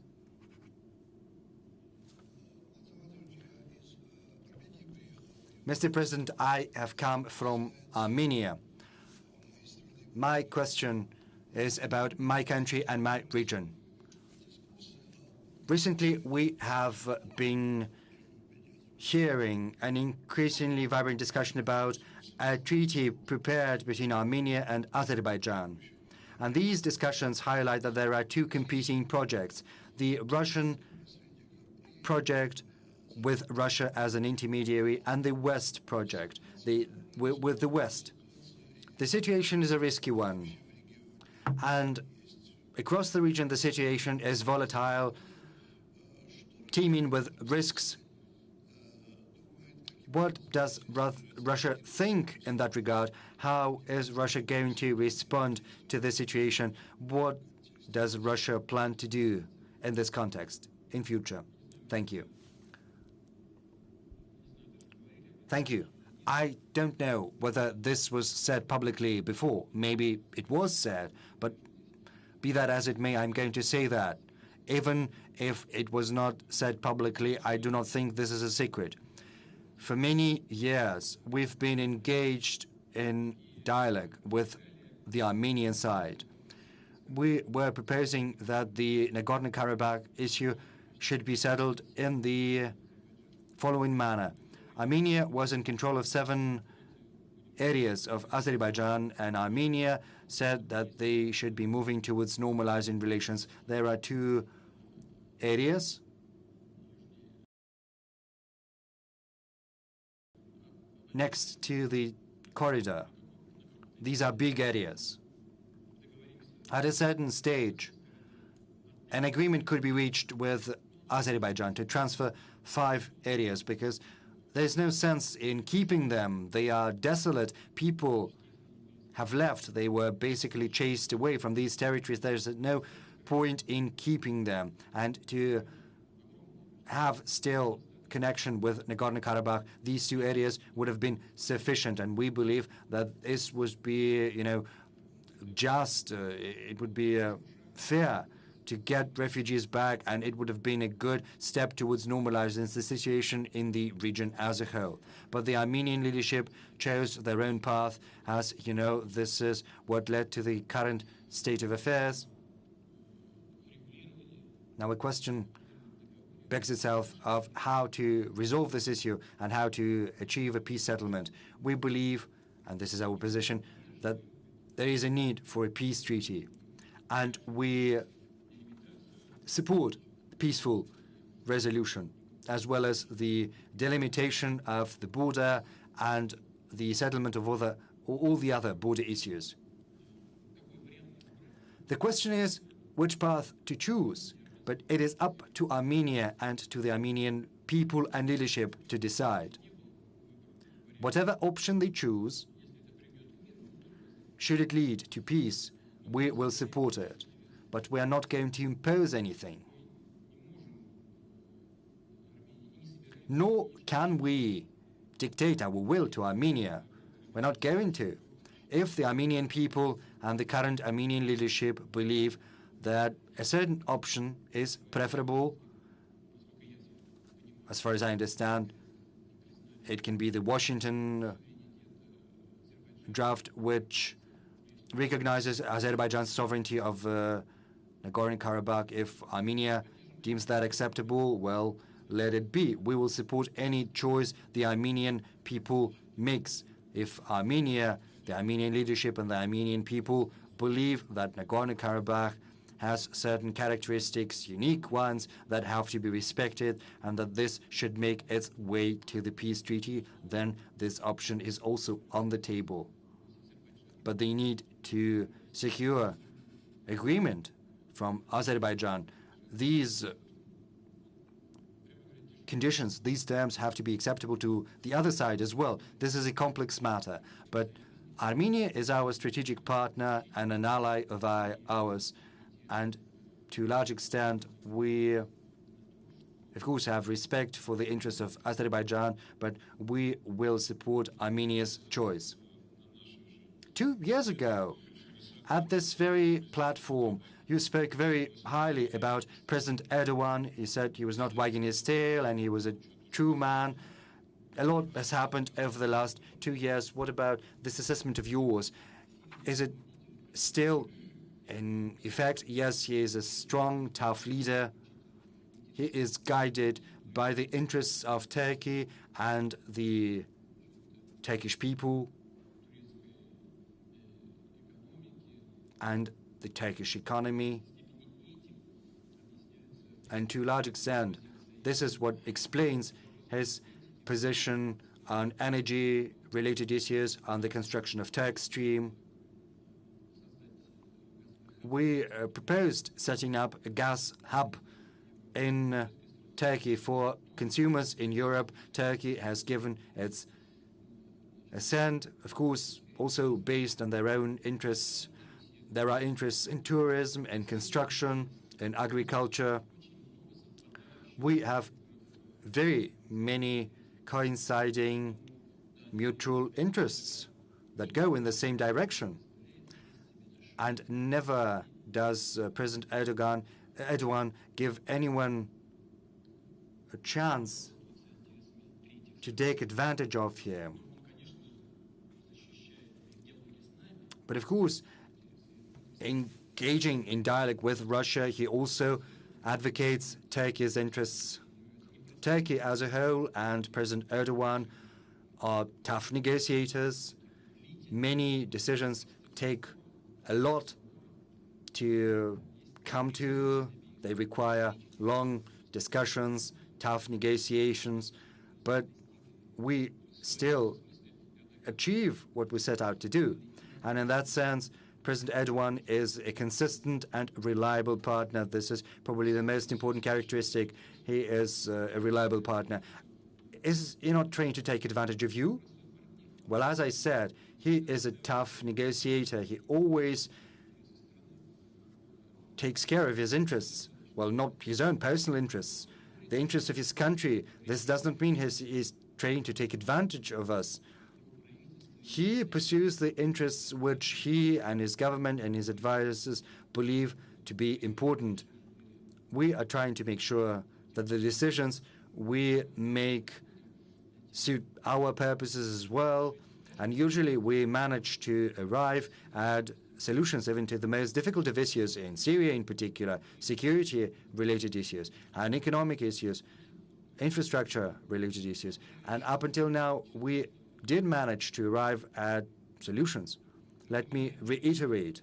Mr. President, I have come from Armenia. My question is about my country and my region. Recently, we have been hearing an increasingly vibrant discussion about a treaty prepared between Armenia and Azerbaijan. And these discussions highlight that there are two competing projects: the Russian project with Russia as an intermediary, and the West project with the West. The situation is a risky one. And across the region, the situation is volatile, teeming with risks. What does Russia think in that regard? How is Russia going to respond to this situation? What does Russia plan to do in this context in future? Thank you. Thank you. I don't know whether this was said publicly before. Maybe it was said, but be that as it may, I'm going to say that. Even if it was not said publicly, I do not think this is a secret. For many years, we've been engaged in dialogue with the Armenian side. We were proposing that the Nagorno-Karabakh issue should be settled in the following manner. Armenia was in control of 7 areas of Azerbaijan, and Armenia said that they should be moving towards normalizing relations. There are 2 areas next to the corridor. These are big areas. At a certain stage, an agreement could be reached with Azerbaijan to transfer 5 areas because there's no sense in keeping them. They are desolate. People have left. They were basically chased away from these territories. There's no point in keeping them. And to have still connection with Nagorno-Karabakh, these 2 areas would have been sufficient. And we believe that this would be, just, it would be fair to get refugees back, and it would have been a good step towards normalizing the situation in the region as a whole. But the Armenian leadership chose their own path. As you know, this is what led to the current state of affairs. Now a question begs itself of how to resolve this issue and how to achieve a peace settlement. We believe, and this is our position, that there is a need for a peace treaty, and we support peaceful resolution, as well as the delimitation of the border and the settlement of all the other border issues. The question is which path to choose, but it is up to Armenia and to the Armenian people and leadership to decide. Whatever option they choose, should it lead to peace, we will support it. But we are not going to impose anything. Nor can we dictate our will to Armenia. We're not going to. If the Armenian people and the current Armenian leadership believe that a certain option is preferable, as far as I understand, it can be the Washington draft, which recognizes Azerbaijan's sovereignty of Nagorno-Karabakh. If Armenia deems that acceptable, well, let it be. We will support any choice the Armenian people makes. If Armenia, the Armenian leadership and the Armenian people believe that Nagorno-Karabakh has certain characteristics, unique ones, that have to be respected, and that this should make its way to the peace treaty, then this option is also on the table. But they need to secure agreement from Azerbaijan. These conditions, these terms have to be acceptable to the other side as well. This is a complex matter, but Armenia is our strategic partner and an ally of ours, and to a large extent we, of course, have respect for the interests of Azerbaijan, but we will support Armenia's choice. 2 years ago, at this very platform, you spoke very highly about President Erdogan. You said he was not wagging his tail and he was a true man. A lot has happened over the last 2 years. What about this assessment of yours? Is it still in effect? Yes, he is a strong, tough leader. He is guided by the interests of Turkey and the Turkish people and the Turkish economy. And to a large extent, this is what explains his position on energy-related issues, on the construction of Turk Stream. We proposed setting up a gas hub in Turkey for consumers in Europe. Turkey has given its assent, of course, also based on their own interests. There are interests in tourism, in construction, in agriculture. We have very many coinciding mutual interests that go in the same direction. And never does President Erdogan give anyone a chance to take advantage of him. But of course, engaging in dialogue with Russia, he also advocates Turkey's interests. Turkey as a whole and President Erdogan are tough negotiators. Many decisions take a lot to come to. They require long discussions, tough negotiations, but we still achieve what we set out to do. And in that sense, President Erdogan is a consistent and reliable partner. This is probably the most important characteristic. He is a reliable partner. Is he not trying to take advantage of you? Well, as I said, he is a tough negotiator. He always takes care of his interests. Well, not his own personal interests, the interests of his country. This doesn't mean he's trying to take advantage of us. He pursues the interests which he and his government and his advisors believe to be important. We are trying to make sure that the decisions we make suit our purposes as well, and usually we manage to arrive at solutions even to the most difficult of issues in Syria in particular, security-related issues and economic issues, infrastructure-related issues. And up until now, we did manage to arrive at solutions. Let me reiterate.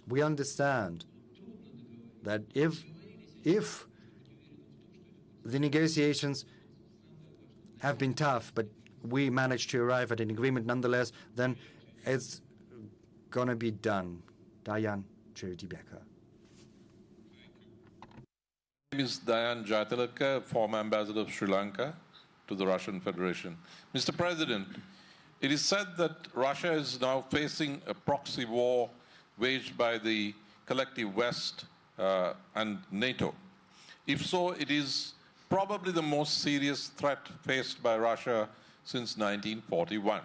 We understand that if the negotiations have been tough, but we managed to arrive at an agreement nonetheless, then it's going to be done. Dayan Charity-Becker. My name is Dayan Jaitilaka, former ambassador of Sri Lanka to the Russian Federation. Mr. President, it is said that Russia is now facing a proxy war waged by the collective West and NATO. If so, it is probably the most serious threat faced by Russia since 1941.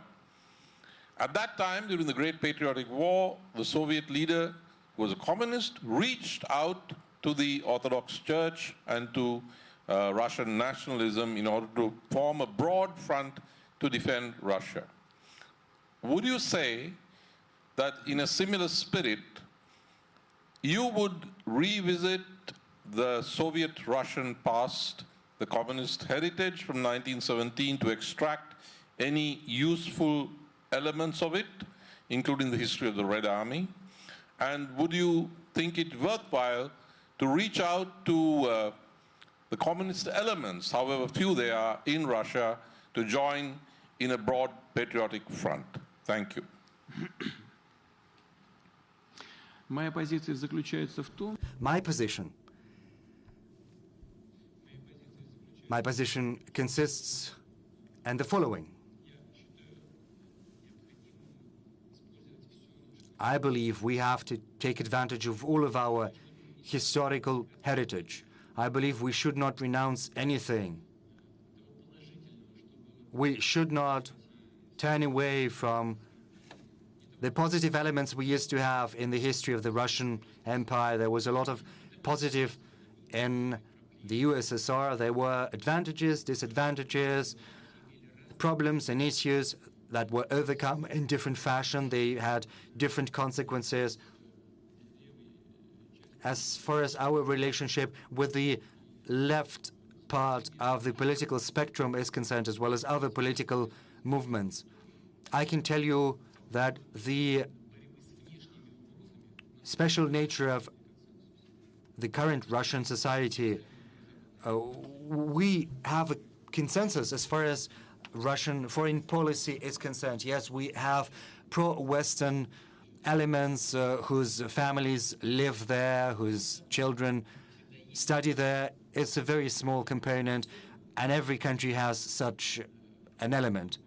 At that time, during the Great Patriotic War, the Soviet leader, who was a communist, reached out to the Orthodox Church and to Russian nationalism in order to form a broad front to defend Russia. Would you say that in a similar spirit, you would revisit the Soviet-Russian past, the communist heritage from 1917, to extract any useful elements of it, including the history of the Red Army? And would you think it worthwhile to reach out to the communist elements, however few they are in Russia, to join in a broad patriotic front? Thank you. Моя позиция заключается в том, My position consists in the following. I believe we have to take advantage of all of our historical heritage. I believe we should not renounce anything. We should not turn away from the positive elements we used to have in the history of the Russian Empire. There was a lot of positive in the USSR. There were advantages, disadvantages, problems and issues that were overcome in different fashion. They had different consequences. As far as our relationship with the left part of the political spectrum is concerned, as well as other political movements, I can tell you that the special nature of the current Russian society, we have a consensus as far as Russian foreign policy is concerned. Yes, we have pro-Western elements whose families live there, whose children study there. It's a very small component, and every country has such an element.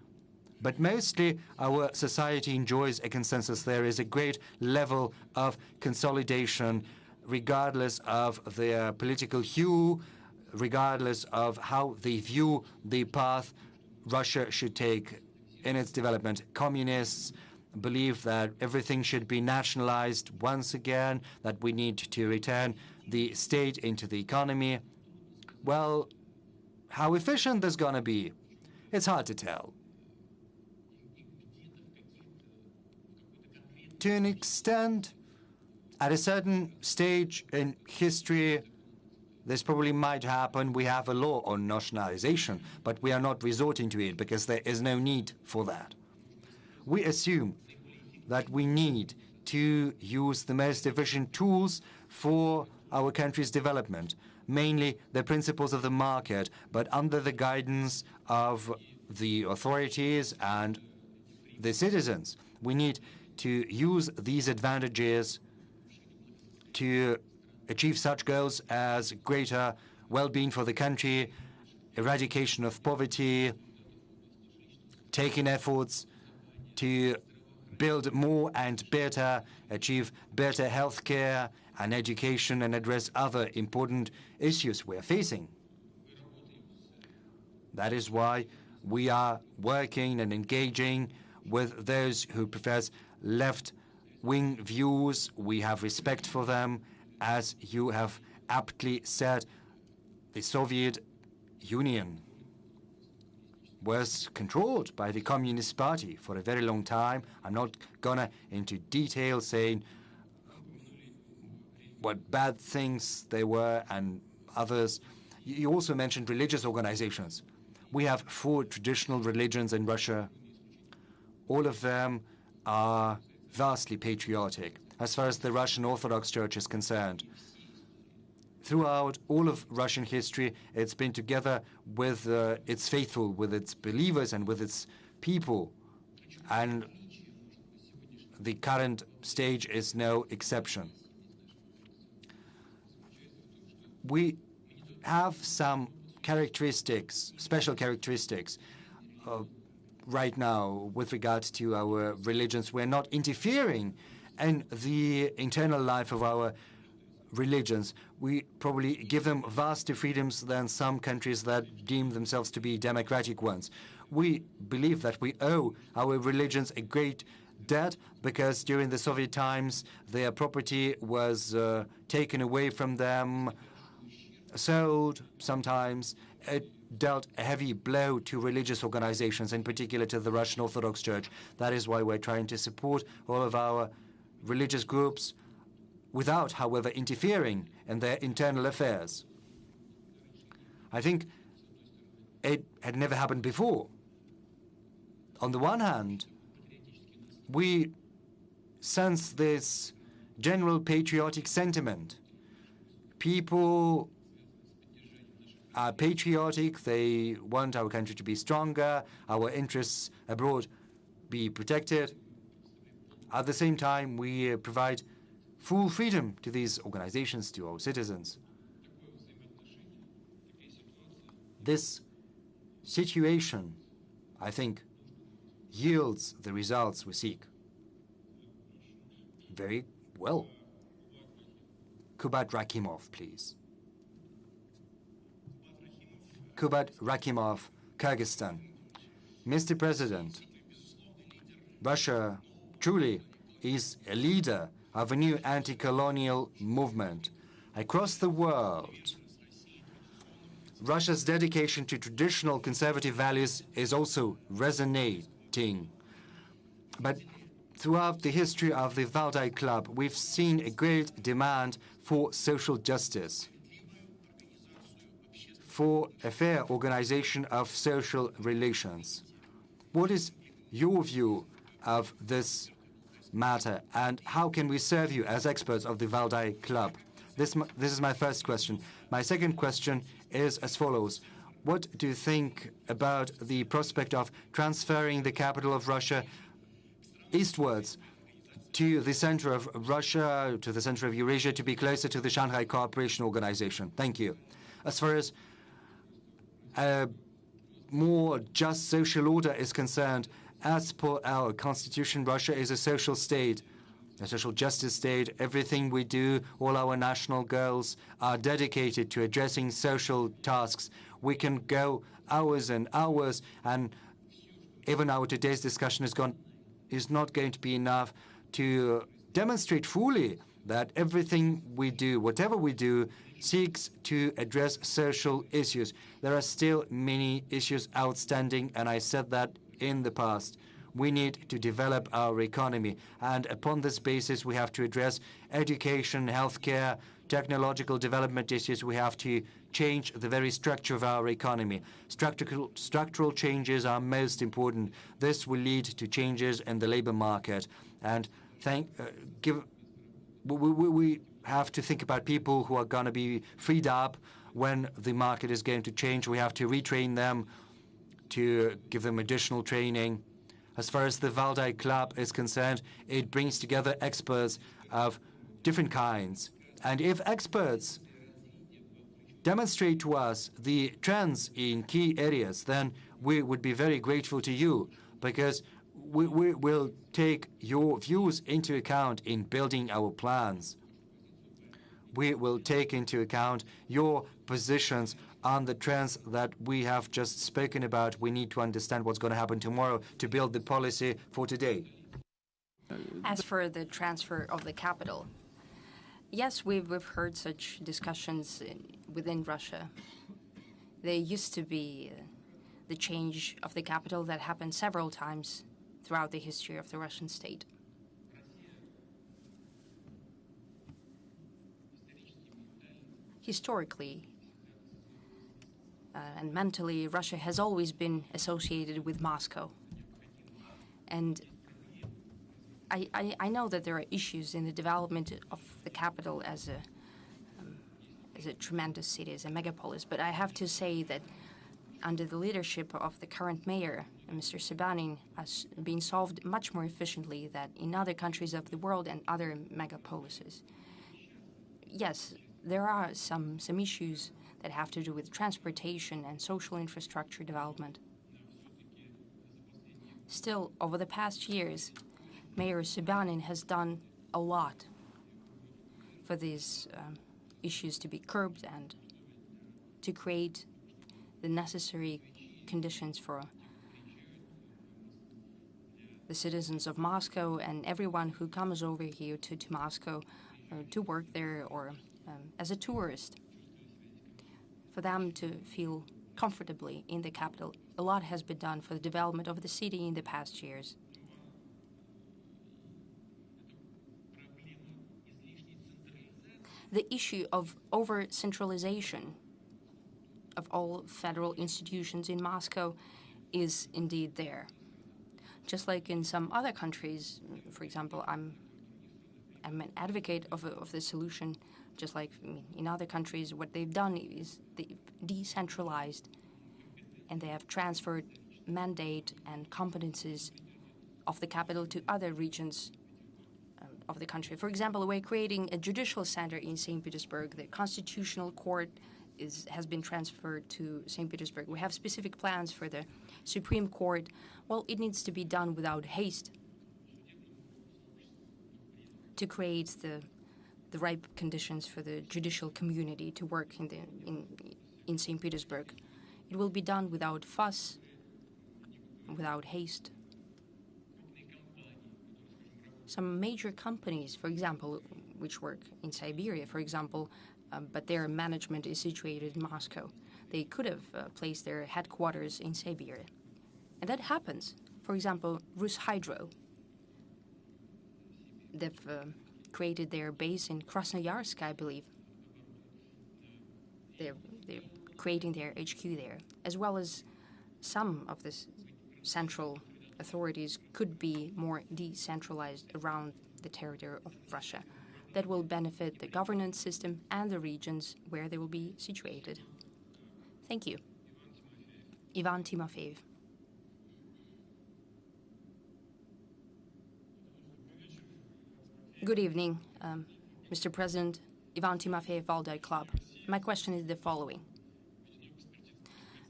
But mostly our society enjoys a consensus. There is a great level of consolidation, regardless of their political hue, regardless of how they view the path Russia should take in its development. Communists believe that everything should be nationalized once again, that we need to return the state into the economy. Well, how efficient this is going to be, it's hard to tell. To an extent, at a certain stage in history, this probably might happen. We have a law on nationalization, but we are not resorting to it because there is no need for that. We assume that we need to use the most efficient tools for our country's development, mainly the principles of the market, but under the guidance of the authorities and the citizens. We need to use these advantages to achieve such goals as greater well-being for the country, eradication of poverty, taking efforts to build more and better, achieve better health care and education, and address other important issues we're facing. That is why we are working and engaging with those who profess left-wing views. We have respect for them. As you have aptly said, the Soviet Union was controlled by the Communist Party for a very long time. I'm not gonna into detail saying what bad things they were and others. You also mentioned religious organizations. We have 4 traditional religions in Russia. All of them are vastly patriotic. As far as the Russian Orthodox Church is concerned, throughout all of Russian history, it's been together with its faithful, with its believers, and with its people. And the current stage is no exception. We have some characteristics, special characteristics, right now with regard to our religions. We're not interfering in the internal life of our religions. We probably give them vaster freedoms than some countries that deem themselves to be democratic ones. We believe that we owe our religions a great debt because during the Soviet times their property was taken away from them, sold sometimes. It dealt a heavy blow to religious organizations, in particular to the Russian Orthodox Church. That is why we're trying to support all of our religious groups without, however, interfering in their internal affairs. I think it had never happened before. On the one hand, we sense this general patriotic sentiment. People are patriotic, they want our country to be stronger, our interests abroad be protected. At the same time, we provide full freedom to these organizations, to our citizens. This situation, I think, yields the results we seek. Very well. Kubat Rakimov, please. Kubat Rakimov, Kyrgyzstan. Mr. President, Russia truly is a leader of a new anti-colonial movement across the world. Russia's dedication to traditional conservative values is also resonating. But throughout the history of the Valdai Club, we've seen a great demand for social justice, for a fair organization of social relations. What is your view of this matter, and how can we serve you as experts of the Valdai Club? This is my first question. My second question is as follows. What do you think about the prospect of transferring the capital of Russia eastwards to the center of Russia, to the center of Eurasia, to be closer to the Shanghai Cooperation Organization? Thank you. As far as a more just social order is concerned, as per our constitution, Russia is a social state, a social justice state. Everything we do, all our national goals are dedicated to addressing social tasks. We can go hours and hours, and even our today's discussion is not going to be enough to demonstrate fully that everything we do, whatever we do, seeks to address social issues. There are still many issues outstanding, and I said that in the past. We need to develop our economy, and upon this basis, we have to address education, healthcare, technological development issues. We have to change the very structure of our economy. Structural changes are most important. This will lead to changes in the labor market. And we have to think about people who are going to be freed up when the market is going to change. We have to retrain them, to give them additional training. As far as the Valdai Club is concerned, it brings together experts of different kinds. And if experts demonstrate to us the trends in key areas, then we would be very grateful to you, because we will take your views into account in building our plans. We will take into account your positions on the trends that we have just spoken about. We need to understand what's going to happen tomorrow to build the policy for today. As for the transfer of the capital, yes, we've heard such discussions within Russia. There used to be the change of the capital that happened several times throughout the history of the Russian state. Historically and mentally, Russia has always been associated with Moscow. And I know that there are issues in the development of the capital as a tremendous city, as a megapolis, but I have to say that under the leadership of the current mayor, Mr. Sobyanin, has been solved much more efficiently than in other countries of the world and other megapolises. Yes, there are some issues that have to do with transportation and social infrastructure development. Still, over the past years, Mayor Sobyanin has done a lot for these issues to be curbed and to create the necessary conditions for the citizens of Moscow and everyone who comes over here to Moscow to work there or as a tourist, for them to feel comfortably in the capital. A lot has been done for the development of the city in the past years. The issue of over-centralization of all federal institutions in Moscow is indeed there. Just like in some other countries, for example, I'm an advocate of the solution, just like in other countries. What they've done is they've decentralized and they have transferred mandate and competences of the capital to other regions of the country. For example, we're creating a judicial center in St. Petersburg. The Constitutional Court has been transferred to St. Petersburg. We have specific plans for the Supreme Court. Well, it needs to be done without haste to create the right conditions for the judicial community to work in St. Petersburg. It will be done without fuss, without haste. Some major companies, for example, which work in Siberia, for example, but their management is situated in Moscow. They could have placed their headquarters in Siberia. And that happens. For example, Rushydro. They've created their base in Krasnoyarsk, I believe. They're creating their HQ there, as well as some of the central authorities could be more decentralized around the territory of Russia. That will benefit the governance system and the regions where they will be situated. Thank you. Ivan Timofeyev. Good evening, Mr. President. Ivan Timofeyev, Valdai Club. My question is the following.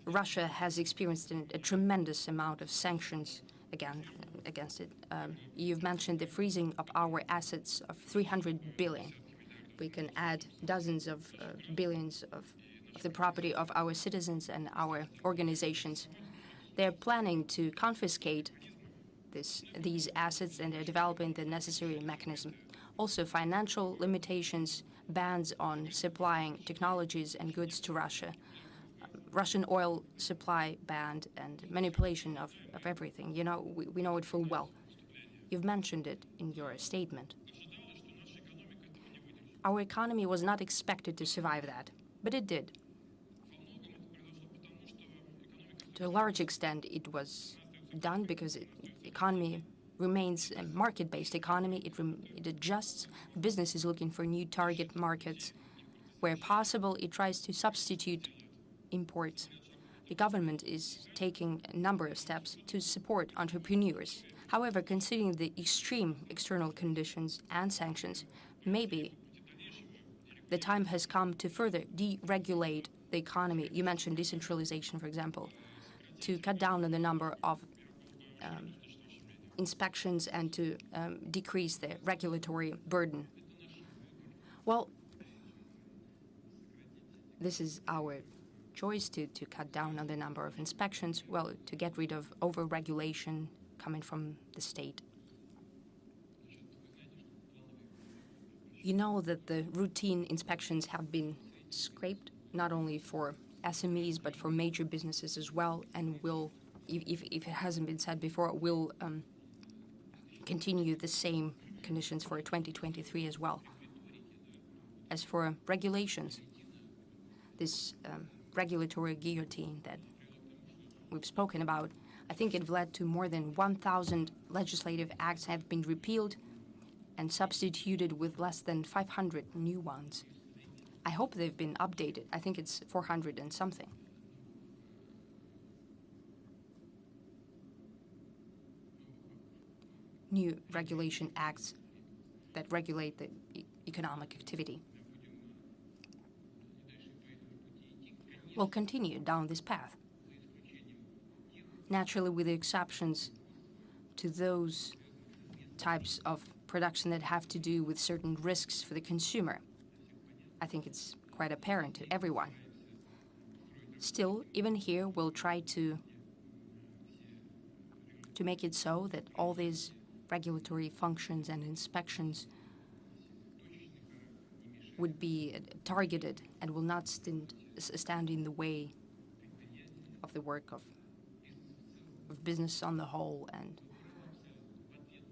Russia has experienced a tremendous amount of sanctions against it. You've mentioned the freezing of our assets of 300 billion. We can add dozens of billions of the property of our citizens and our organizations. They're planning to confiscate these assets, and they're developing the necessary mechanism. Also, financial limitations, bans on supplying technologies and goods to Russia, Russian oil supply banned, and manipulation of everything. You know, we know it full well. You've mentioned it in your statement. Our economy was not expected to survive that, but it did. To a large extent, it was done because the economy remains a market-based economy. It adjusts. Business is looking for new target markets. Where possible, it tries to substitute imports. The government is taking a number of steps to support entrepreneurs. However, considering the extreme external conditions and sanctions, maybe the time has come to further deregulate the economy. You mentioned decentralization, for example, to cut down on the number of inspections and to decrease the regulatory burden. Well, this is our choice to cut down on the number of inspections, well, to get rid of over-regulation coming from the state. You know that the routine inspections have been scraped, not only for SMEs, but for major businesses as well, and will, if it hasn't been said before, will continue the same conditions for 2023 as well. As for regulations, this regulatory guillotine that we've spoken about, I think it led to more than 1,000 legislative acts have been repealed and substituted with less than 500 new ones. I hope they've been updated. I think it's 400 and something. New regulation acts that regulate the economic activity. We'll continue down this path. Naturally, with the exceptions to those types of production that have to do with certain risks for the consumer. I think it's quite apparent to everyone. Still, even here, we'll try to make it so that all these regulatory functions and inspections would be targeted and will not stand in the way of the work of business on the whole and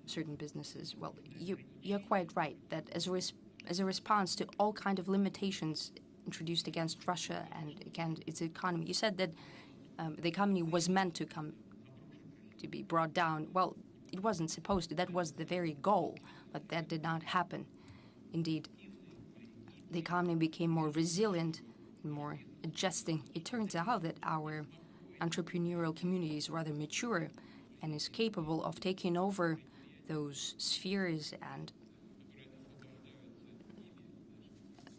certain businesses. Well, you're quite right that as a response to all kind of limitations introduced against Russia and against its economy, you said that the economy was meant to be brought down. Well, it wasn't supposed to. That was the very goal. but that did not happen. Indeed, the economy became more resilient and more adjusting. It turns out that our entrepreneurial community is rather mature and is capable of taking over those spheres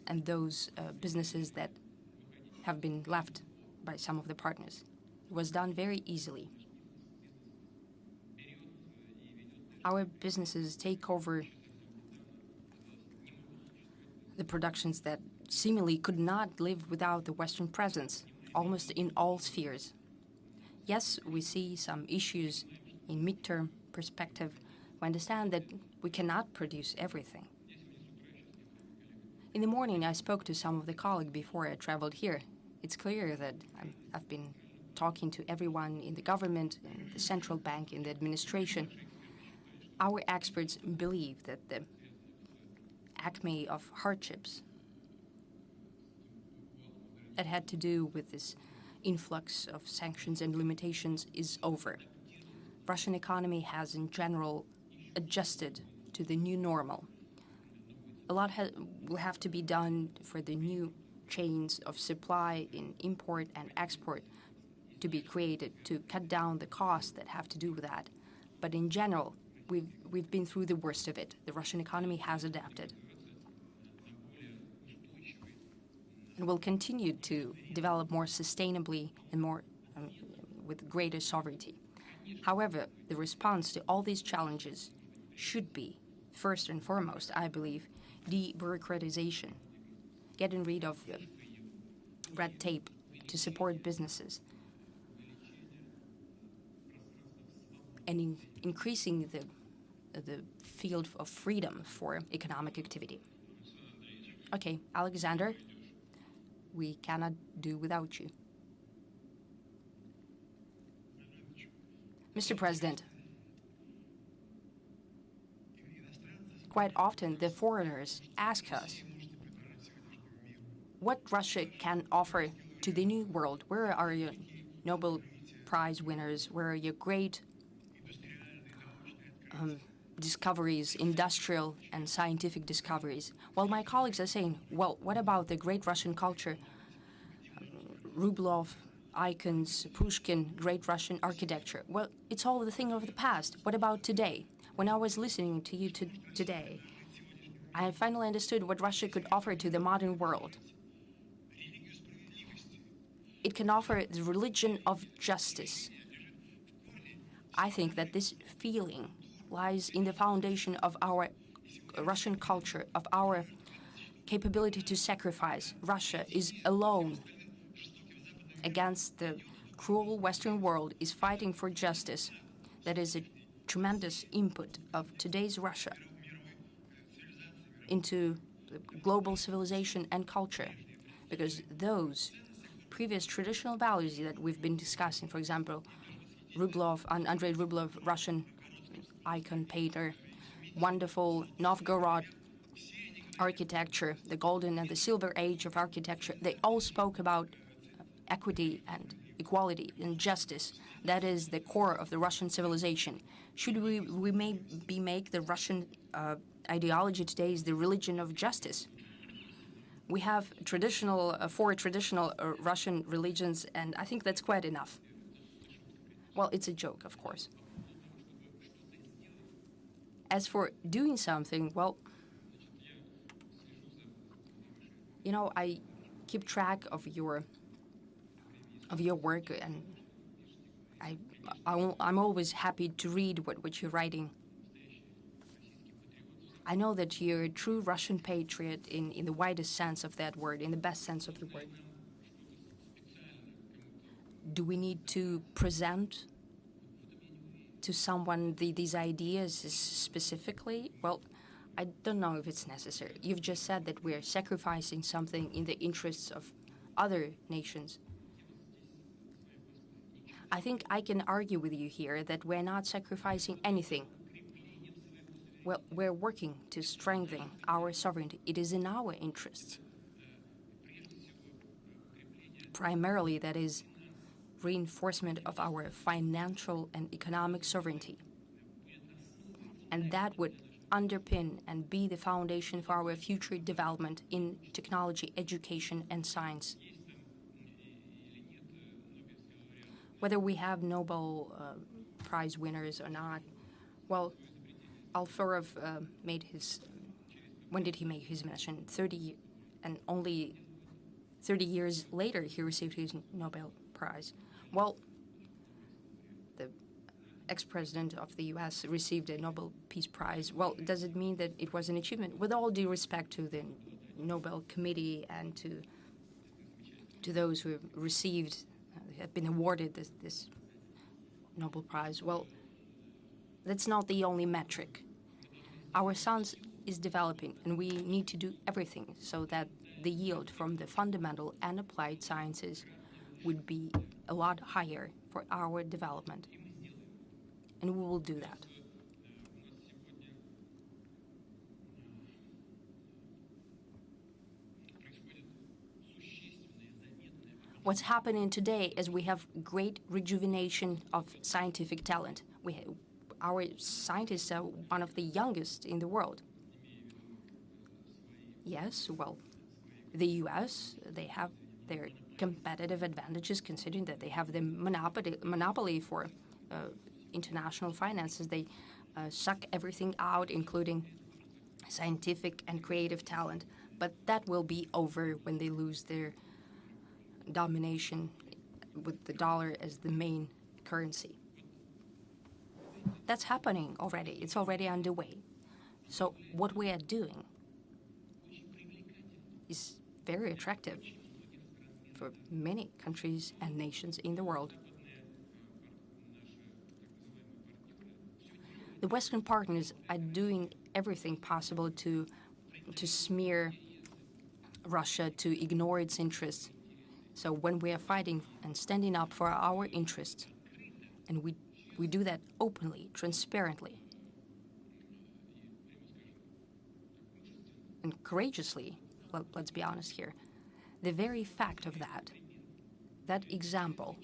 and those businesses that have been left by some of the partners. It was done very easily. Our businesses take over the productions that seemingly could not live without the Western presence, almost in all spheres. Yes, we see some issues in midterm perspective. We understand that we cannot produce everything. In the morning, I spoke to some of the colleagues before I traveled here. It's clear that I've been talking to everyone in the government, in the central bank, in the administration. Our experts believe that the acme of hardships that had to do with this influx of sanctions and limitations is over. Russian economy has, in general, adjusted to the new normal. A lot will have to be done for the new chains of supply in import and export to be created to cut down the costs that have to do with that. But in general, we've been through the worst of it. The Russian economy has adapted and will continue to develop more sustainably and more with greater sovereignty. However, the response to all these challenges should be, first and foremost, I believe, de-bureaucratization, getting rid of the red tape to support businesses, and increasing the field of freedom for economic activity. Okay, Alexander, we cannot do without you. Mr. President, quite often the foreigners ask us what Russia can offer to the new world. Where are your Nobel Prize winners? Where are your great discoveries, industrial and scientific discoveries? Well, my colleagues are saying, well, what about the great Russian culture? Rublev, icons, Pushkin, great Russian architecture. Well, it's all the thing of the past. What about today? When I was listening to you today, I finally understood what Russia could offer to the modern world. It can offer the religion of justice. I think that this feeling lies in the foundation of our Russian culture, of our capability to sacrifice. Russia is alone against the cruel Western world, is fighting for justice. That is a tremendous input of today's Russia into global civilization and culture, because those previous traditional values that we've been discussing, for example, Andrei Rublev, Russian icon painter, wonderful Novgorod architecture, the golden and the silver age of architecture, they all spoke about equity and equality and justice. That is the core of the Russian civilization. Should we maybe make the Russian ideology today is the religion of justice? We have four traditional Russian religions, and I think that's quite enough. Well, it's a joke, of course. As for doing something, well, I keep track of your work, and I'm always happy to read what you're writing. I know that you're a true Russian patriot in the widest sense of that word, in the best sense of the word. Do we need to present to someone these ideas specifically? Well, I don't know if it's necessary. You've just said that we're sacrificing something in the interests of other nations. I think I can argue with you here that we're not sacrificing anything. Well, we're working to strengthen our sovereignty. It is in our interests. Primarily, that is reinforcement of our financial and economic sovereignty. And that would underpin and be the foundation for our future development in technology, education, and science. Whether we have Nobel Prize winners or not, well, Alfurov made his. When did he make his mission? 30, and only 30 years later he received his Nobel Prize. Well, the ex-president of the U.S. received a Nobel Peace Prize. Well, does it mean that it was an achievement? With all due respect to the Nobel Committee and to those who have received, have been awarded this Nobel Prize, well, that's not the only metric. Our science is developing, and we need to do everything so that the yield from the fundamental and applied sciences would be a lot higher for our development. And we will do that. What's happening today is we have great rejuvenation of scientific talent. Our scientists are one of the youngest in the world. Yes, well, the U.S., they have their competitive advantages considering that they have the monopoly for international finances. They suck everything out, including scientific and creative talent. But that will be over when they lose their domination with the dollar as the main currency. That's happening already. It's already underway. So what we are doing is very attractive for many countries and nations in the world. The Western partners are doing everything possible to smear Russia, to ignore its interests. So when we are fighting and standing up for our interests, and we do that openly, transparently, and courageously, well, let's be honest here, the very fact of that example,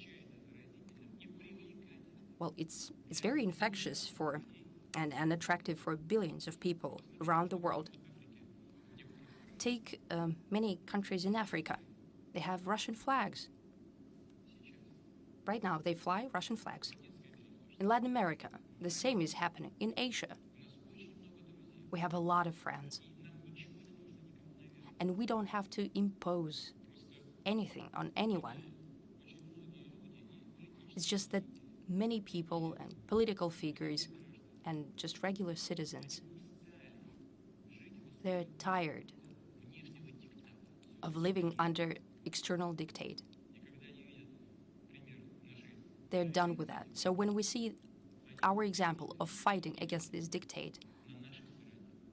well, it's very infectious for and attractive for billions of people around the world. Take many countries in Africa. They have Russian flags. Right now, they fly Russian flags. In Latin America, the same is happening. In Asia, we have a lot of friends. And we don't have to impose anything on anyone. It's just that many people and political figures and just regular citizens, they're tired of living under external dictate. They're done with that. So when we see our example of fighting against this dictate,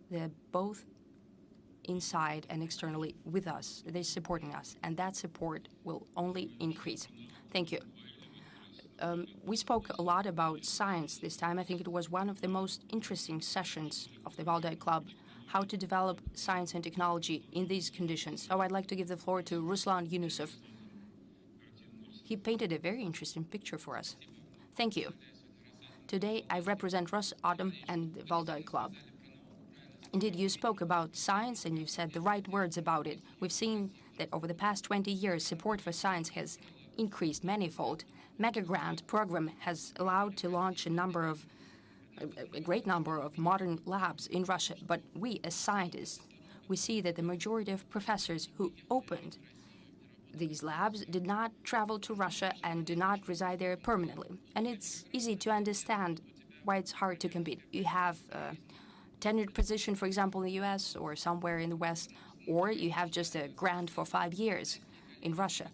they're both inside and externally with us. They're supporting us, and that support will only increase. Thank you. We spoke a lot about science this time. I think it was one of the most interesting sessions of the Valdai Club, how to develop science and technology in these conditions. So I'd like to give the floor to Ruslan Yunusov. He painted a very interesting picture for us. Thank you. Today, I represent Rosatom and the Valdai Club. Indeed, you spoke about science and you said the right words about it. We've seen that over the past 20 years, support for science has increased manifold. Mega Grant program has allowed to launch a great number of modern labs in Russia. But we, as scientists, we see that the majority of professors who opened these labs did not travel to Russia and do not reside there permanently. And it's easy to understand why it's hard to compete. You have a tenured position, for example, in the US or somewhere in the West, or you have just a grant for 5 years in Russia.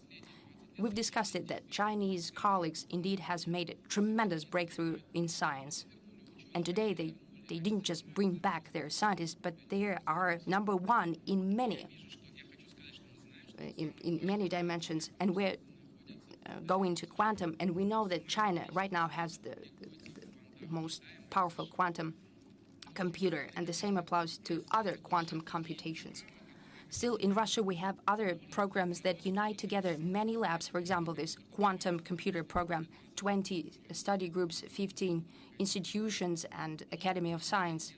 We've discussed it that Chinese colleagues indeed has made a tremendous breakthrough in science. And today they didn't just bring back their scientists, but they are number one in many dimensions. And we're going to quantum, and we know that China right now has the most powerful quantum computer, and the same applies to other quantum computations. Still, in Russia, we have other programs that unite together many labs. For example, this quantum computer program, 20 study groups, 15 institutions, and Academy of Science.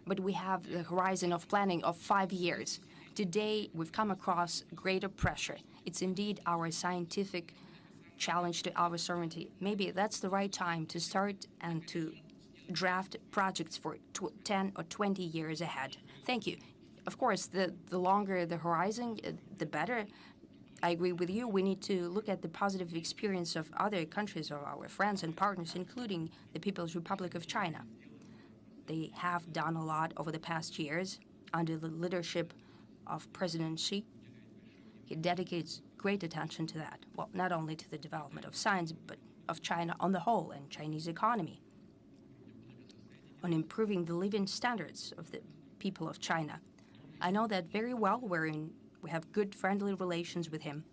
but we have the horizon of planning of 5 years. Today, we've come across greater pressure. It's indeed our scientific challenge to our sovereignty. Maybe that's the right time to start and to draft projects for 10 or 20 years ahead. Thank you. Of course, the longer the horizon, the better. I agree with you. We need to look at the positive experience of other countries, of our friends and partners, including the People's Republic of China. They have done a lot over the past years under the leadership of President Xi. He dedicates great attention to that. Well, not only to the development of science, but of China on the whole and Chinese economy, on improving the living standards of the people of China. I know that very well. We have good friendly relations with him.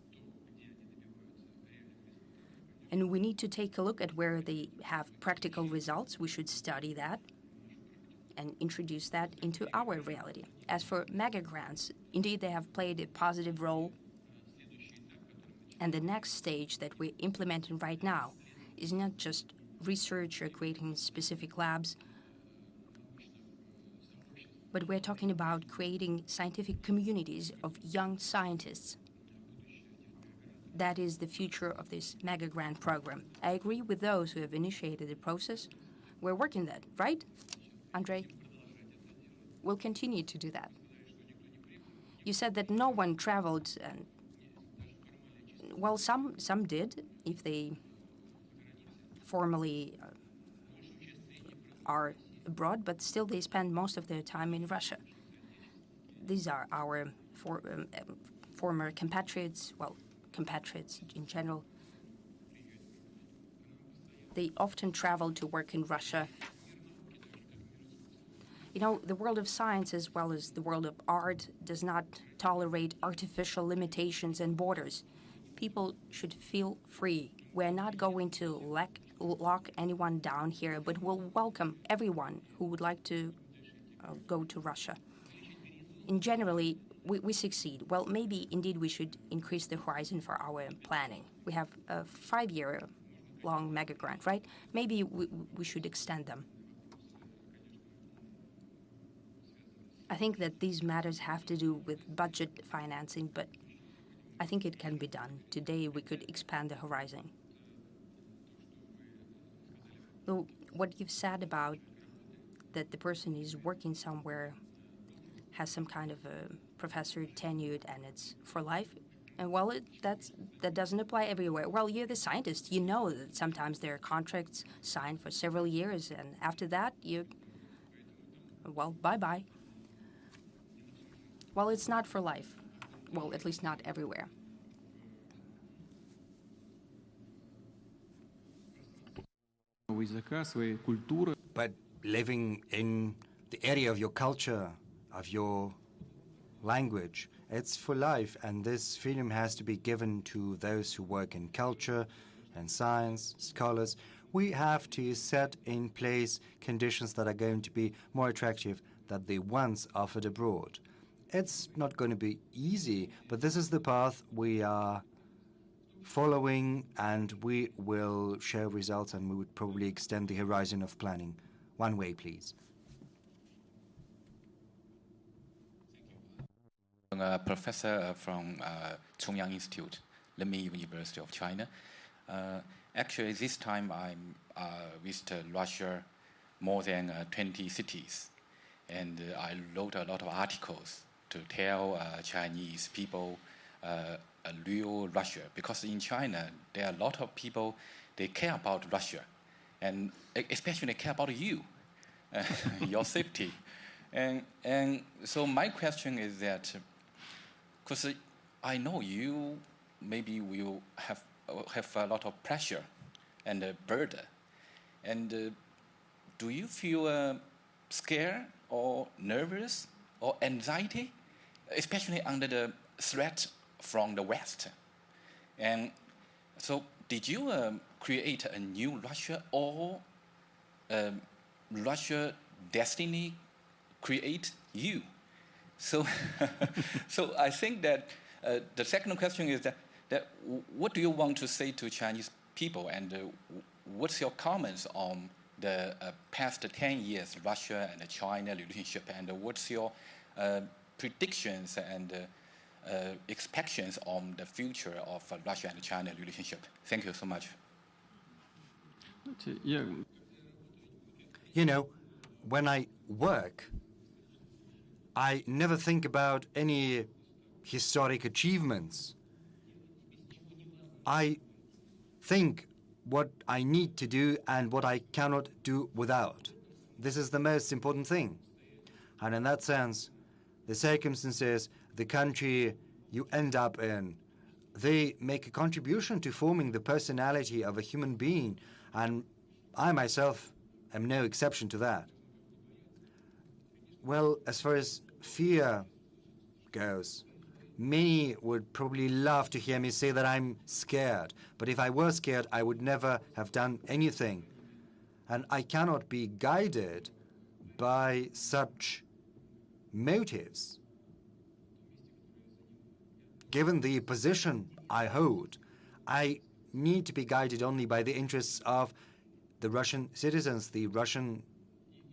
And we need to take a look at where they have practical results. We should study that and introduce that into our reality. As for mega grants, indeed they have played a positive role. And the next stage that we're implementing right now is not just research or creating specific labs, but we're talking about creating scientific communities of young scientists. That is the future of this mega grant program. I agree with those who have initiated the process. We're working that, right, Andrei? We'll continue to do that. You said that no one traveled, and well, some did, if they formally are abroad, but still they spend most of their time in Russia. These are our former compatriots, well, compatriots in general. They often travel to work in Russia. You know, the world of science, as well as the world of art, does not tolerate artificial limitations and borders. People should feel free. We're not going to lock anyone down here, but we'll welcome everyone who would like to go to Russia. In generally, we succeed. Well, maybe indeed we should increase the horizon for our planning. We have a 5-year-long mega grant, right? Maybe we should extend them. I think that these matters have to do with budget financing, but I think it can be done. Today we could expand the horizon. So what you've said about that the person is working somewhere, has some kind of a professor tenured, and it's for life, and well, that doesn't apply everywhere. Well, you're the scientist. You know that sometimes there are contracts signed for several years, and after that, well, bye-bye. Well, it's not for life. Well, at least not everywhere. But living in the area of your culture, of your language, it's for life, and this freedom has to be given to those who work in culture and science, scholars. We have to set in place conditions that are going to be more attractive than the ones offered abroad. It's not going to be easy, but this is the path we are following, and we will share results, and we would probably extend the horizon of planning. One way, please. A professor from Chongyang Institute, Lemay University of China. Actually, this time I visited Russia more than 20 cities, and I wrote a lot of articles to tell Chinese people a real Russia, because in China there are a lot of people, they care about Russia, and especially care about you, your safety, and so my question is that, because I know you maybe will have a lot of pressure and burden, and do you feel scared or nervous or anxiety, especially under the threat from the West? And so did you create a new Russia, or Russia destiny create you? So, so I think that the second question is that what do you want to say to Chinese people, and what's your comments on the past 10 years Russia and China relationship, and what's your predictions and expectations on the future of Russia and China relationship? Thank you so much. You know, when I work, I never think about any historic achievements. I think what I need to do and what I cannot do without. This is the most important thing. And in that sense, the circumstances, the country you end up in, they make a contribution to forming the personality of a human being. And I myself am no exception to that. Well, as far as fear goes, many would probably love to hear me say that I'm scared. But if I were scared, I would never have done anything. And I cannot be guided by such motives. Given the position I hold, I need to be guided only by the interests of the Russian citizens, the Russian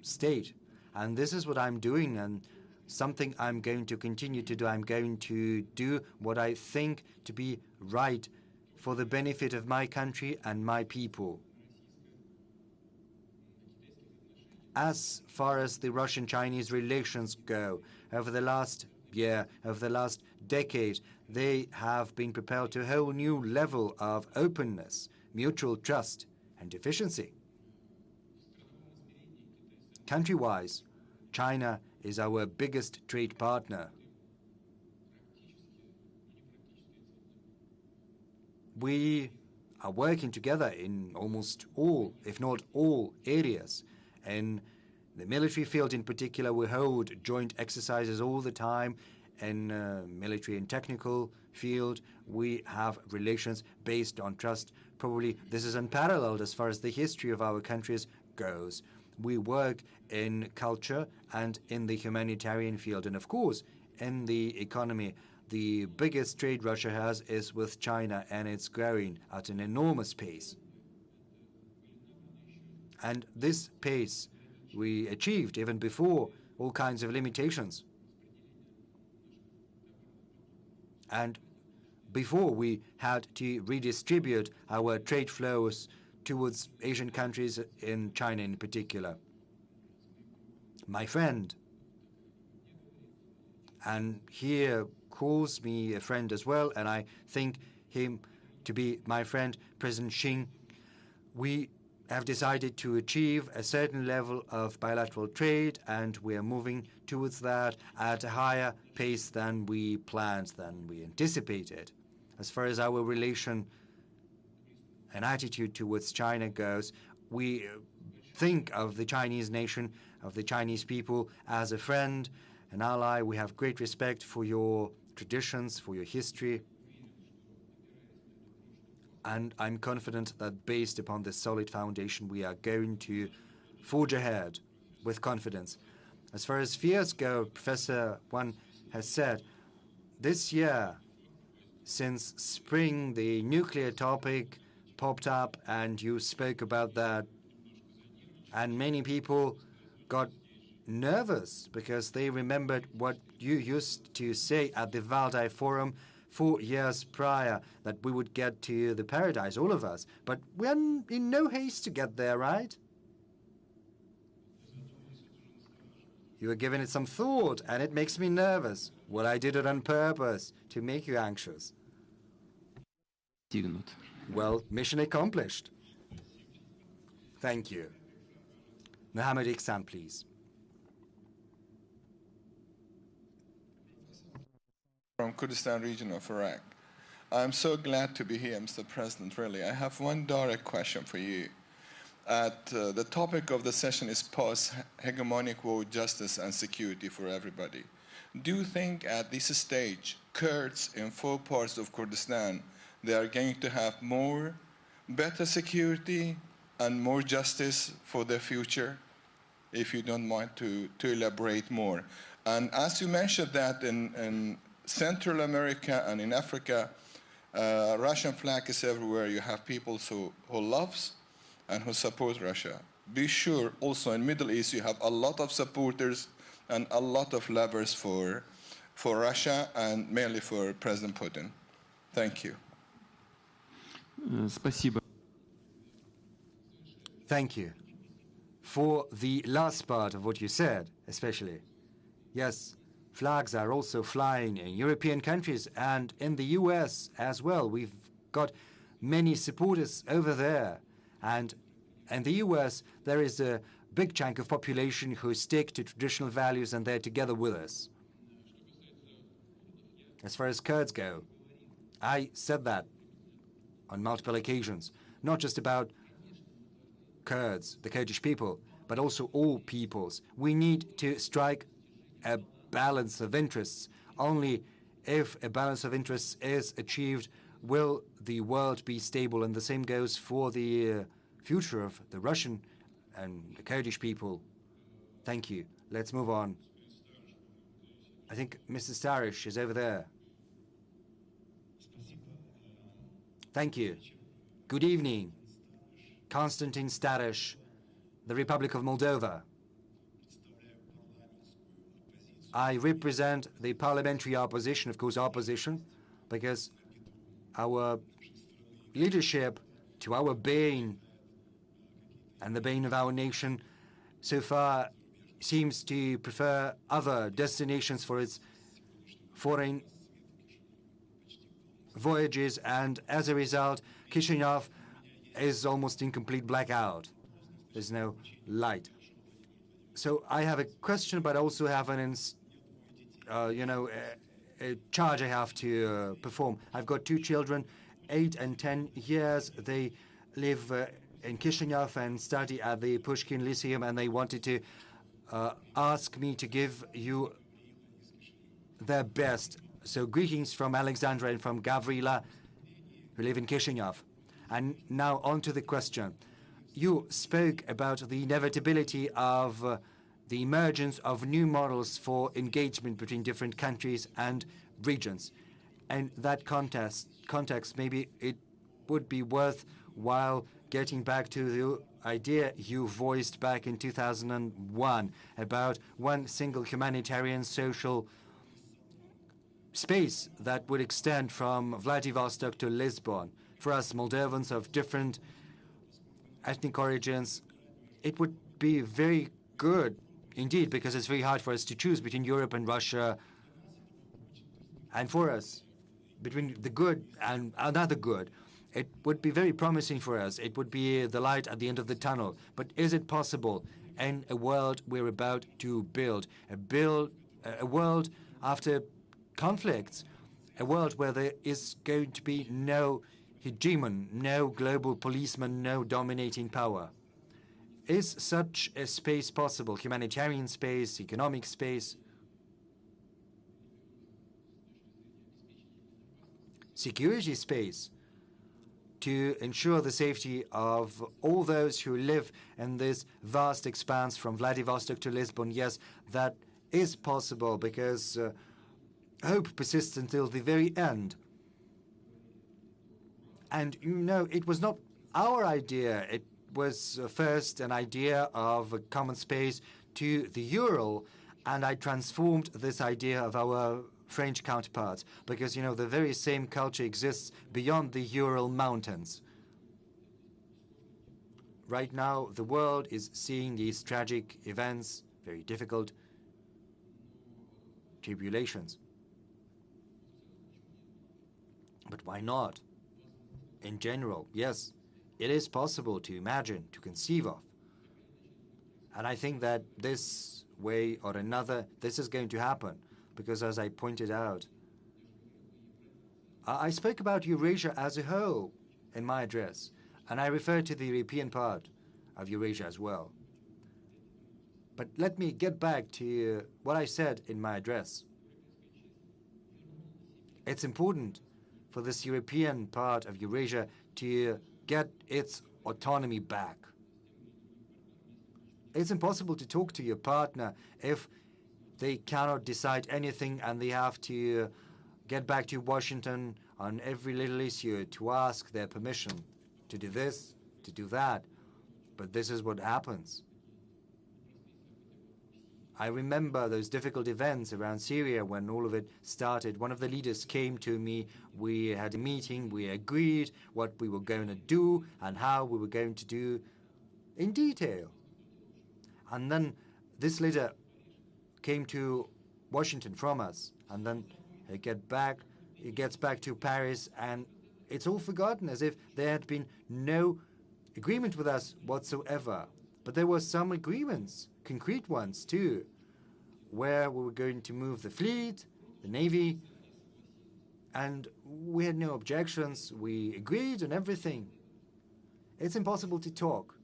state. And this is what I'm doing, and something I'm going to continue to do. I'm going to do what I think to be right for the benefit of my country and my people. As far as the Russian-Chinese relations go, over the last year, over the last decade, they have been propelled to a whole new level of openness, mutual trust, and efficiency. Country-wise, China is our biggest trade partner. We are working together in almost all, if not all, areas. In the military field in particular, we hold joint exercises all the time. In military and technical field, we have relations based on trust. Probably this is unparalleled as far as the history of our countries goes. We work in culture and in the humanitarian field. And of course, in the economy, the biggest trade Russia has is with China, and it's growing at an enormous pace. And this pace we achieved even before all kinds of limitations. And before we had to redistribute our trade flows towards Asian countries, in China in particular. My friend, and here calls me a friend as well, and I think him to be my friend, President Xi, we have decided to achieve a certain level of bilateral trade, and we are moving towards that at a higher pace than we planned, than we anticipated. As far as our relation and attitude towards China goes, we think of the Chinese nation, of the Chinese people, as a friend, an ally. We have great respect for your traditions, for your history. And I'm confident that based upon this solid foundation, we are going to forge ahead with confidence. As far as fears go, Professor Wan has said, this year, since spring, the nuclear topic popped up, and you spoke about that. And many people got nervous because they remembered what you used to say at the Valdai Forum 4 years prior, that we would get to the paradise, all of us. But we're in no haste to get there, right? You were giving it some thought, and it makes me nervous. Well, I did it on purpose, to make you anxious. Well, mission accomplished. Thank you. Mohammed Iksan, please. From Kurdistan region of Iraq. I'm so glad to be here, Mr. President, really. I have one direct question for you. The topic of the session is post-hegemonic world justice and security for everybody. Do you think at this stage, Kurds in 4 parts of Kurdistan, they are going to have better security and more justice for their future? If you don't mind to elaborate more. And as you mentioned that in Central America and in Africa, Russian flag is everywhere. You have people who loves and who support Russia. be sure also in Middle East you have a lot of supporters and a lot of lovers for Russia and mainly for President Putin. Thank you. Спасибо. Thank you. For the last part of what you said, especially, yes, flags are also flying in European countries and in the US as well. We've got many supporters over there. And in the US, there is a big chunk of population who stick to traditional values and they're together with us. As far as Kurds go, I said that on multiple occasions, not just about Kurds, the Kurdish people, but also all peoples. We need to strike a balance of interests. Only if a balance of interests is achieved will the world be stable, and the same goes for the future of the Russian and the Kurdish people. Thank you. Let's move on. I think Mrs. Starish is over there. Thank you. Good evening. Konstantin Starish, the Republic of Moldova. I represent the parliamentary opposition, of course, opposition, because our leadership, to our bane and the bane of our nation, so far seems to prefer other destinations for its foreign voyages, and as a result, Chisinau is almost in complete blackout. There's no light. So I have a question, but also have an a charge I have to perform. I've got two children, 8 and 10 years. They live in Chisinau and study at the Pushkin Lyceum, and they wanted to ask me to give you their best. So greetings from Alexandra and from Gavrila, who live in Chisinau. And now on to the question. You spoke about the inevitability of the emergence of new models for engagement between different countries and regions. And that context, maybe it would be worthwhile getting back to the idea you voiced back in 2001 about one single humanitarian social space that would extend from Vladivostok to Lisbon. For us Moldovans of different ethnic origins, it would be very good indeed, because it's very hard for us to choose between Europe and Russia, and for us, between the good and another good. It would be very promising for us. It would be the light at the end of the tunnel. But is it possible in a world we're about to build, a world after conflicts, a world where there is going to be no hegemon, no global policeman, no dominating power? Is such a space possible? Humanitarian space, economic space, security space, to ensure the safety of all those who live in this vast expanse from Vladivostok to Lisbon? Yes, that is possible, because hope persists until the very end. And you know, it was not our idea. It was first an idea of a common space to the Ural, and I transformed this idea of our French counterparts, because, you know, the very same culture exists beyond the Ural Mountains. Right now, the world is seeing these tragic events, very difficult tribulations. But why not? In general, yes, it is possible to imagine, to conceive of. And I think that this way or another, this is going to happen, because as I pointed out, I spoke about Eurasia as a whole in my address, and I referred to the European part of Eurasia as well. But let me get back to what I said in my address. It's important for this European part of Eurasia to get its autonomy back. It's impossible to talk to your partner if they cannot decide anything and they have to get back to Washington on every little issue to ask their permission to do this, to do that. But this is what happens. I remember those difficult events around Syria when all of it started. One of the leaders came to me. We had a meeting. We agreed what we were going to do and how we were going to do in detail. And then this leader came to Washington from us. And then he gets back to Paris, and it's all forgotten, as if there had been no agreement with us whatsoever. But there were some agreements, concrete ones too, where we were going to move the fleet, the navy, and we had no objections. We agreed on everything. It's impossible to talk.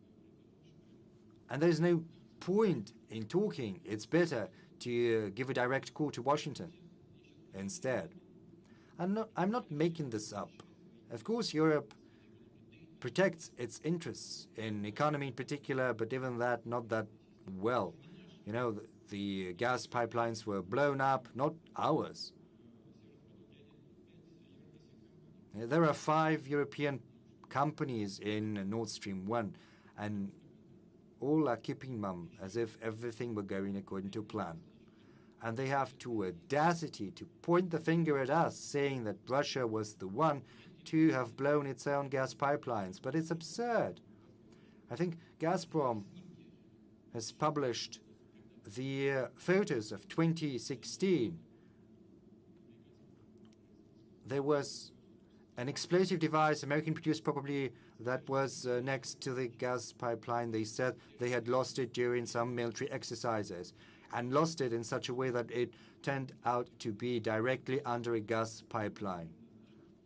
And there's no point in talking. It's better to give a direct call to Washington instead. I'm not making this up. Of course, Europe protects its interests in economy in particular, but even that, not that well. You know, the gas pipelines were blown up, not ours. There are 5 European companies in Nord Stream 1, and all are keeping mum as if everything were going according to plan. And they have the audacity to point the finger at us, saying that Russia was the one to have blown its own gas pipelines. But it's absurd. I think Gazprom has published the photos of 2016. There was an explosive device, American-produced probably, that was next to the gas pipeline. They said they had lost it during some military exercises, and lost it in such a way that it turned out to be directly under a gas pipeline.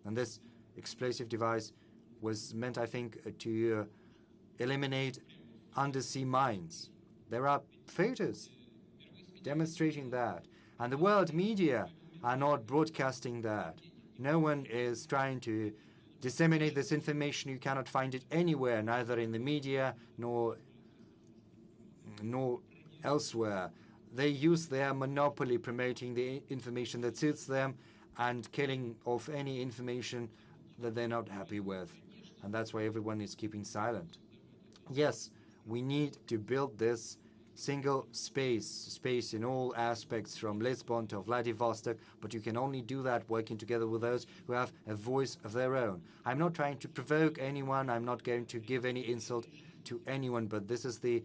And this explosive device was meant, I think, to eliminate undersea mines. There are photos demonstrating that. And the world media are not broadcasting that. No one is trying to disseminate this information. You cannot find it anywhere, neither in the media nor elsewhere. They use their monopoly promoting the information that suits them and killing off any information that they're not happy with. And that's why everyone is keeping silent. Yes, we need to build this single space in all aspects, from Lisbon to Vladivostok, but you can only do that working together with those who have a voice of their own. I'm not trying to provoke anyone. I'm not going to give any insult to anyone, but this is the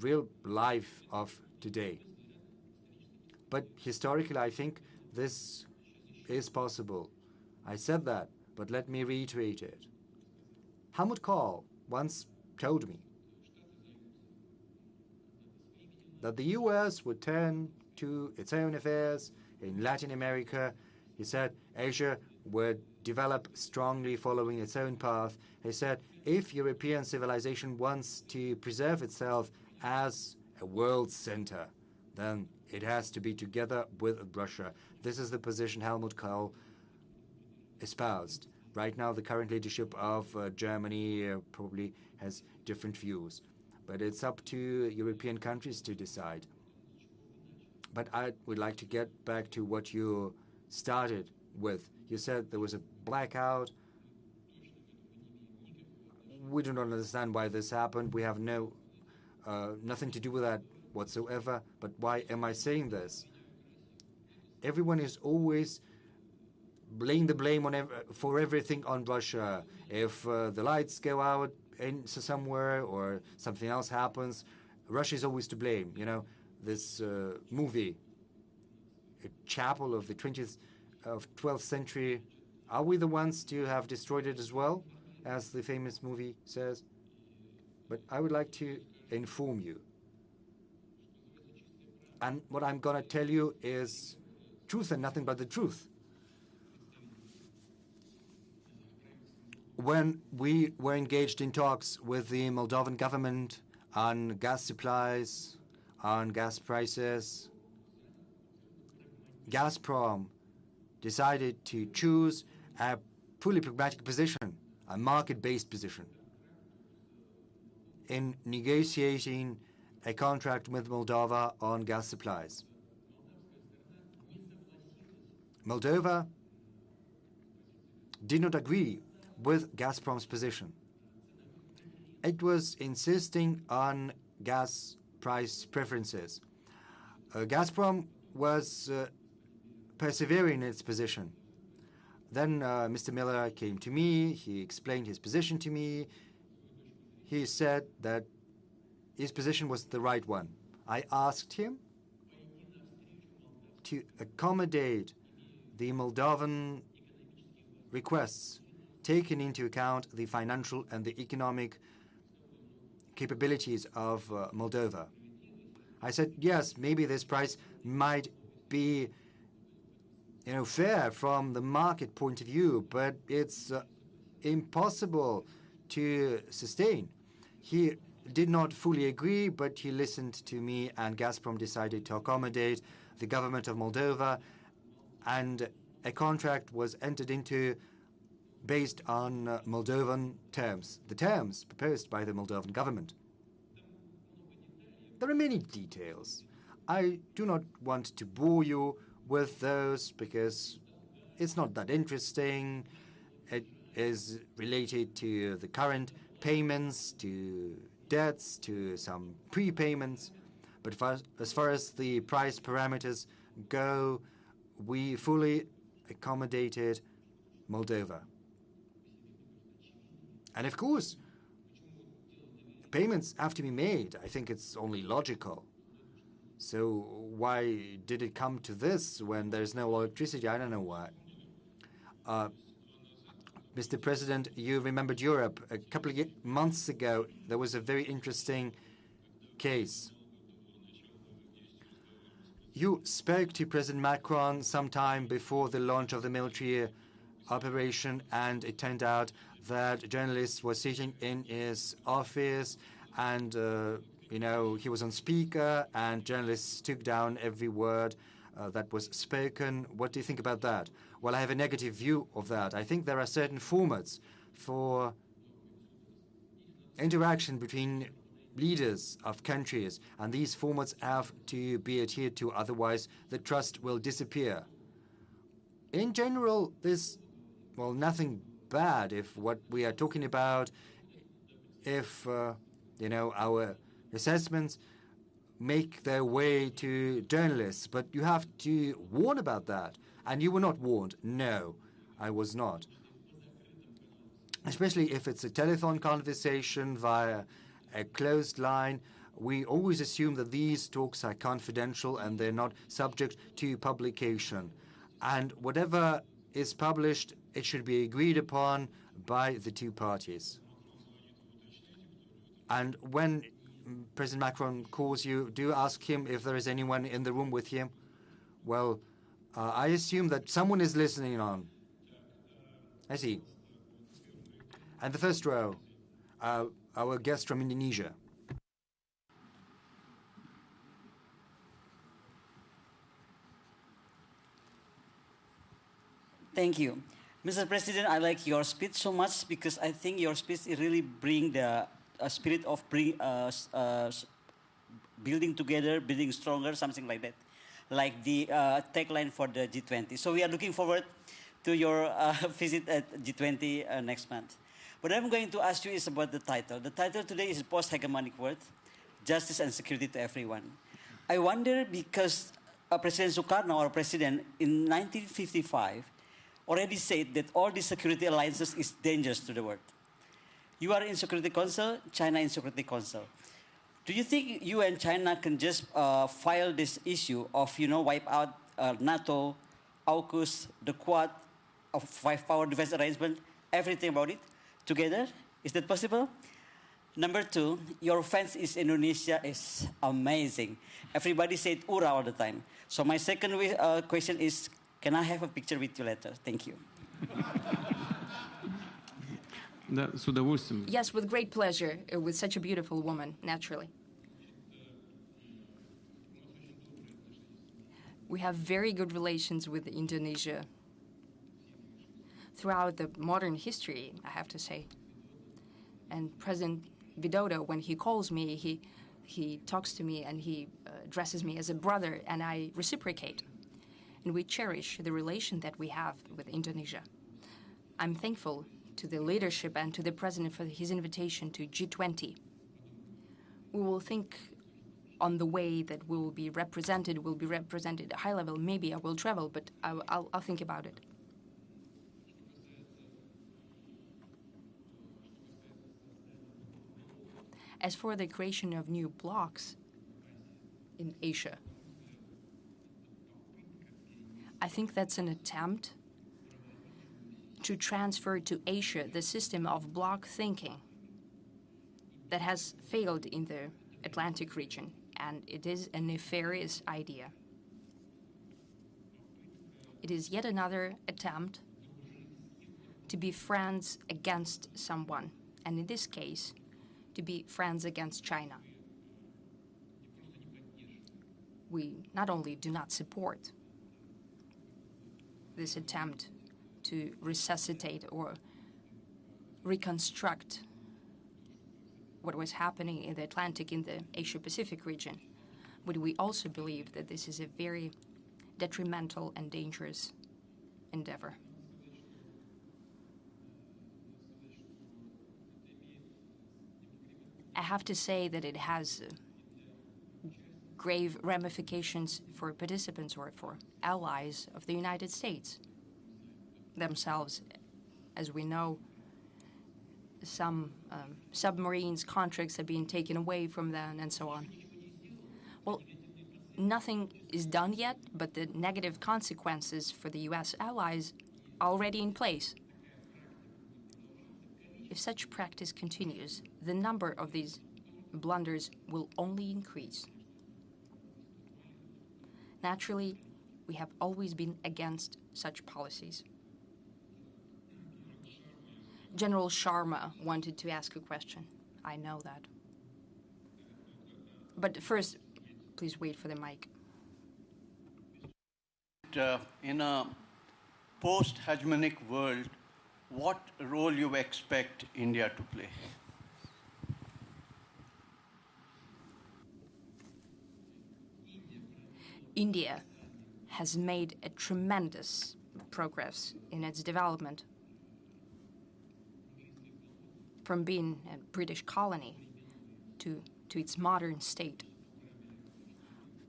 real life of today. But historically, I think this is possible. I said that, but let me reiterate it. Helmut Kohl once told me that the U.S. would turn to its own affairs in Latin America. He said Asia would develop strongly following its own path. He said if European civilization wants to preserve itself as a world center, then it has to be together with Russia. This is the position Helmut Kohl espoused. Right now, the current leadership of Germany probably has different views. But it's up to European countries to decide. But I would like to get back to what you started with. You said there was a blackout. We do not understand why this happened. We have nothing to do with that whatsoever. But why am I saying this? Everyone is always laying the blame for everything on Russia. If the lights go out somewhere or something else happens, Russia is always to blame. You know, this movie, a chapel of the 12th century, are we the ones to have destroyed it as well, as the famous movie says? But I would like to inform you. And what I'm going to tell you is truth and nothing but the truth. When we were engaged in talks with the Moldovan government on gas supplies, on gas prices, Gazprom decided to choose a fully pragmatic position, a market-based position, in negotiating a contract with Moldova on gas supplies. Moldova did not agree with Gazprom's position. it was insisting on gas price preferences. Gazprom was persevering in its position. Then Mr. Miller came to me, he explained his position to me. He said that his position was the right one. I asked him to accommodate the Moldovan requests, taking into account the financial and the economic capabilities of Moldova. I said, yes, maybe this price might be fair from the market point of view, but it's impossible to sustain. He did not fully agree, but he listened to me, and Gazprom decided to accommodate the government of Moldova, and a contract was entered into based on Moldovan terms, the terms proposed by the Moldovan government. There are many details. I do not want to bore you with those because it's not that interesting. It is related to the current payments, to debts, to some prepayments. But as far as the price parameters go, we fully accommodated Moldova. And of course, payments have to be made. I think it's only logical. So why did it come to this when there's no electricity? I don't know why. Mr. President, you remembered Europe. A couple of months ago, there was a very interesting case. You spoke to President Macron sometime before the launch of the military operation, and it turned out that journalists were sitting in his office, and he was on speaker, and journalists took down every word that was spoken. What do you think about that? Well, I have a negative view of that. I think there are certain formats for interaction between leaders of countries, and these formats have to be adhered to, otherwise the trust will disappear. In general, there's, nothing bad if what we are talking about, if, our assessments make their way to journalists, but you have to warn about that. And you were not warned. No, I was not. Especially if it's a telephone conversation via a closed line, we always assume that these talks are confidential and they're not subject to publication. And whatever is published, it should be agreed upon by the two parties. And when President Macron calls you, do ask him if there is anyone in the room with him. Well, I assume that someone is listening on. I see. And the first row, our guest from Indonesia. Thank you. Mr. President, I like your speech so much because I think your speech really bring the spirit of building together, building stronger, something like that, like the tagline for the G20. So we are looking forward to your visit at G20 next month. What I'm going to ask you is about the title. The title today is Post-Hegemonic World, Justice and Security to Everyone. I wonder because President Sukarno, our president, in 1955, already said that all these security alliances is dangerous to the world. You are in Security Council, China in Security Council. Do you think you and China can just file this issue of, wipe out NATO, AUKUS, the Quad, of five-power defense arrangement, everything about it together? Is that possible? Number two, your fans in Indonesia is amazing. Everybody said "Ura" all the time. So my second question is, can I have a picture with you later? Thank you. Yes, with great pleasure, with such a beautiful woman, naturally. We have very good relations with Indonesia throughout the modern history, I have to say. And President Widodo, when he calls me, he talks to me and he addresses me as a brother, and I reciprocate. And we cherish the relation that we have with Indonesia. I'm thankful to the leadership and to the president for his invitation to G20. We will think on the way that we will be represented at a high level. Maybe I will travel, but I'll think about it. As for the creation of new blocs in Asia, I think that's an attempt to transfer to Asia the system of bloc thinking that has failed in the Atlantic region, and it is a nefarious idea. It is yet another attempt to be friends against someone, and in this case, to be friends against China. We not only do not support this attempt to resuscitate or reconstruct what was happening in the Atlantic, in the Asia-Pacific region, but we also believe that this is a very detrimental and dangerous endeavor. I have to say that it has grave ramifications for participants or for allies of the United States themselves. As we know, some submarines contracts have been taken away from them and so on. Well, nothing is done yet, but the negative consequences for the U.S. allies are already in place. If such practice continues, the number of these blunders will only increase. Naturally, we have always been against such policies. General Sharma wanted to ask a question. I know that. But first, please wait for the mic. In a post-hegemonic world, what role you expect India to play? India has made a tremendous progress in its development. From being a British colony to its modern state.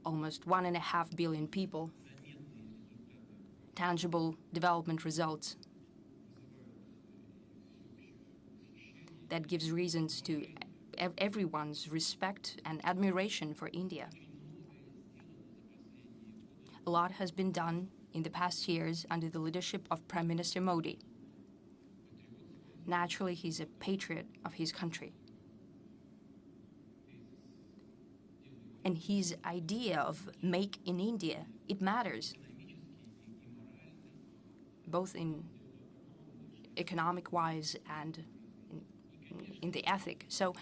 Almost 1.5 billion people, tangible development results. That gives reasons to everyone's respect and admiration for India. A lot has been done in the past years under the leadership of Prime Minister Modi. Naturally, he's a patriot of his country. And his idea of make in India, it matters. Both in economic-wise and in the ethic. So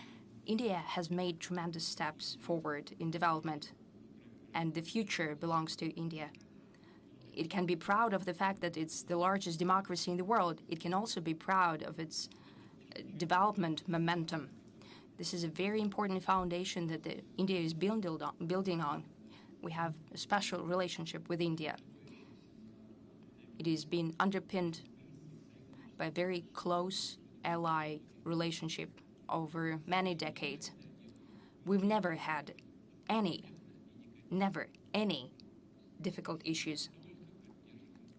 India has made tremendous steps forward in development, and the future belongs to India. It can be proud of the fact that it's the largest democracy in the world. It can also be proud of its development momentum. This is a very important foundation that India is building on. We have a special relationship with India. It has been underpinned by a very close ally relationship over many decades. We've never had any difficult issues.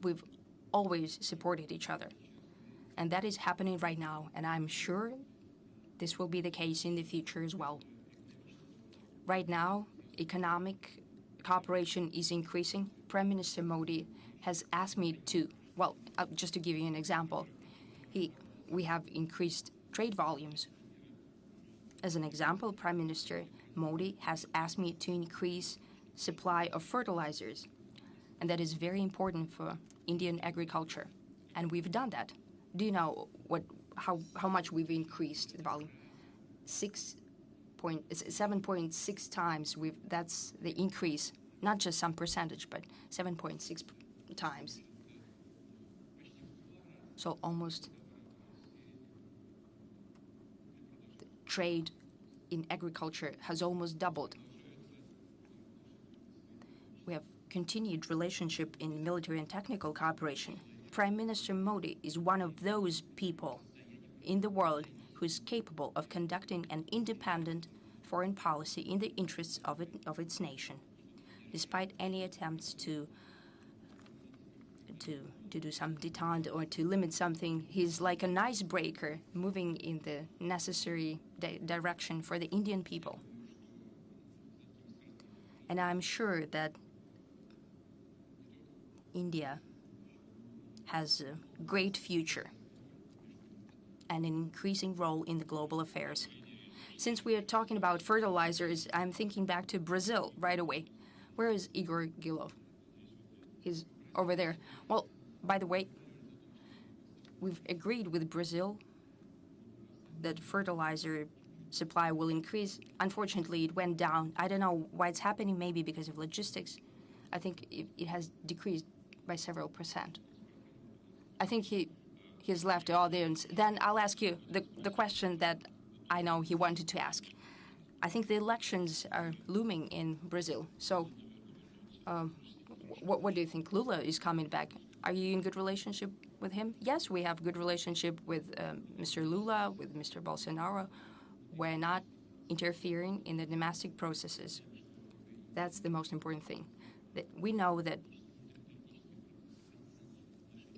We've always supported each other. And that is happening right now, and I'm sure this will be the case in the future as well. Right now, economic cooperation is increasing. Prime Minister Modi has asked me to, well, just to give you an example, we have increased trade volumes. As an example, Prime Minister Modi has asked me to increase supply of fertilizers, and that is very important for Indian agriculture, and we've done that. Do you know how much we've increased the volume? 7.6 times. That's the increase, not just some percentage, but 7.6 times. So almost the trade in agriculture has almost doubled. We have continued relationship in military and technical cooperation. Prime Minister Modi is one of those people in the world who is capable of conducting an independent foreign policy in the interests of its nation. Despite any attempts to do some detente or to limit something, he's like an icebreaker moving in the necessary direction for the Indian people. And I'm sure that India has a great future and an increasing role in the global affairs. Since we are talking about fertilizers, I'm thinking back to Brazil right away. Where is Igor Gilov? He's over there. Well, by the way, we've agreed with Brazil that fertilizer supply will increase. Unfortunately, it went down. I don't know why it's happening, maybe because of logistics. I think it has decreased by several percent. I think he's left the audience. Then I'll ask you the question that I know he wanted to ask. I think the elections are looming in Brazil. So what do you think? Lula is coming back. Are you in good relationship with him? Yes, we have good relationship with Mr. Lula, with Mr. Bolsonaro. We're not interfering in the domestic processes. That's the most important thing. That we know that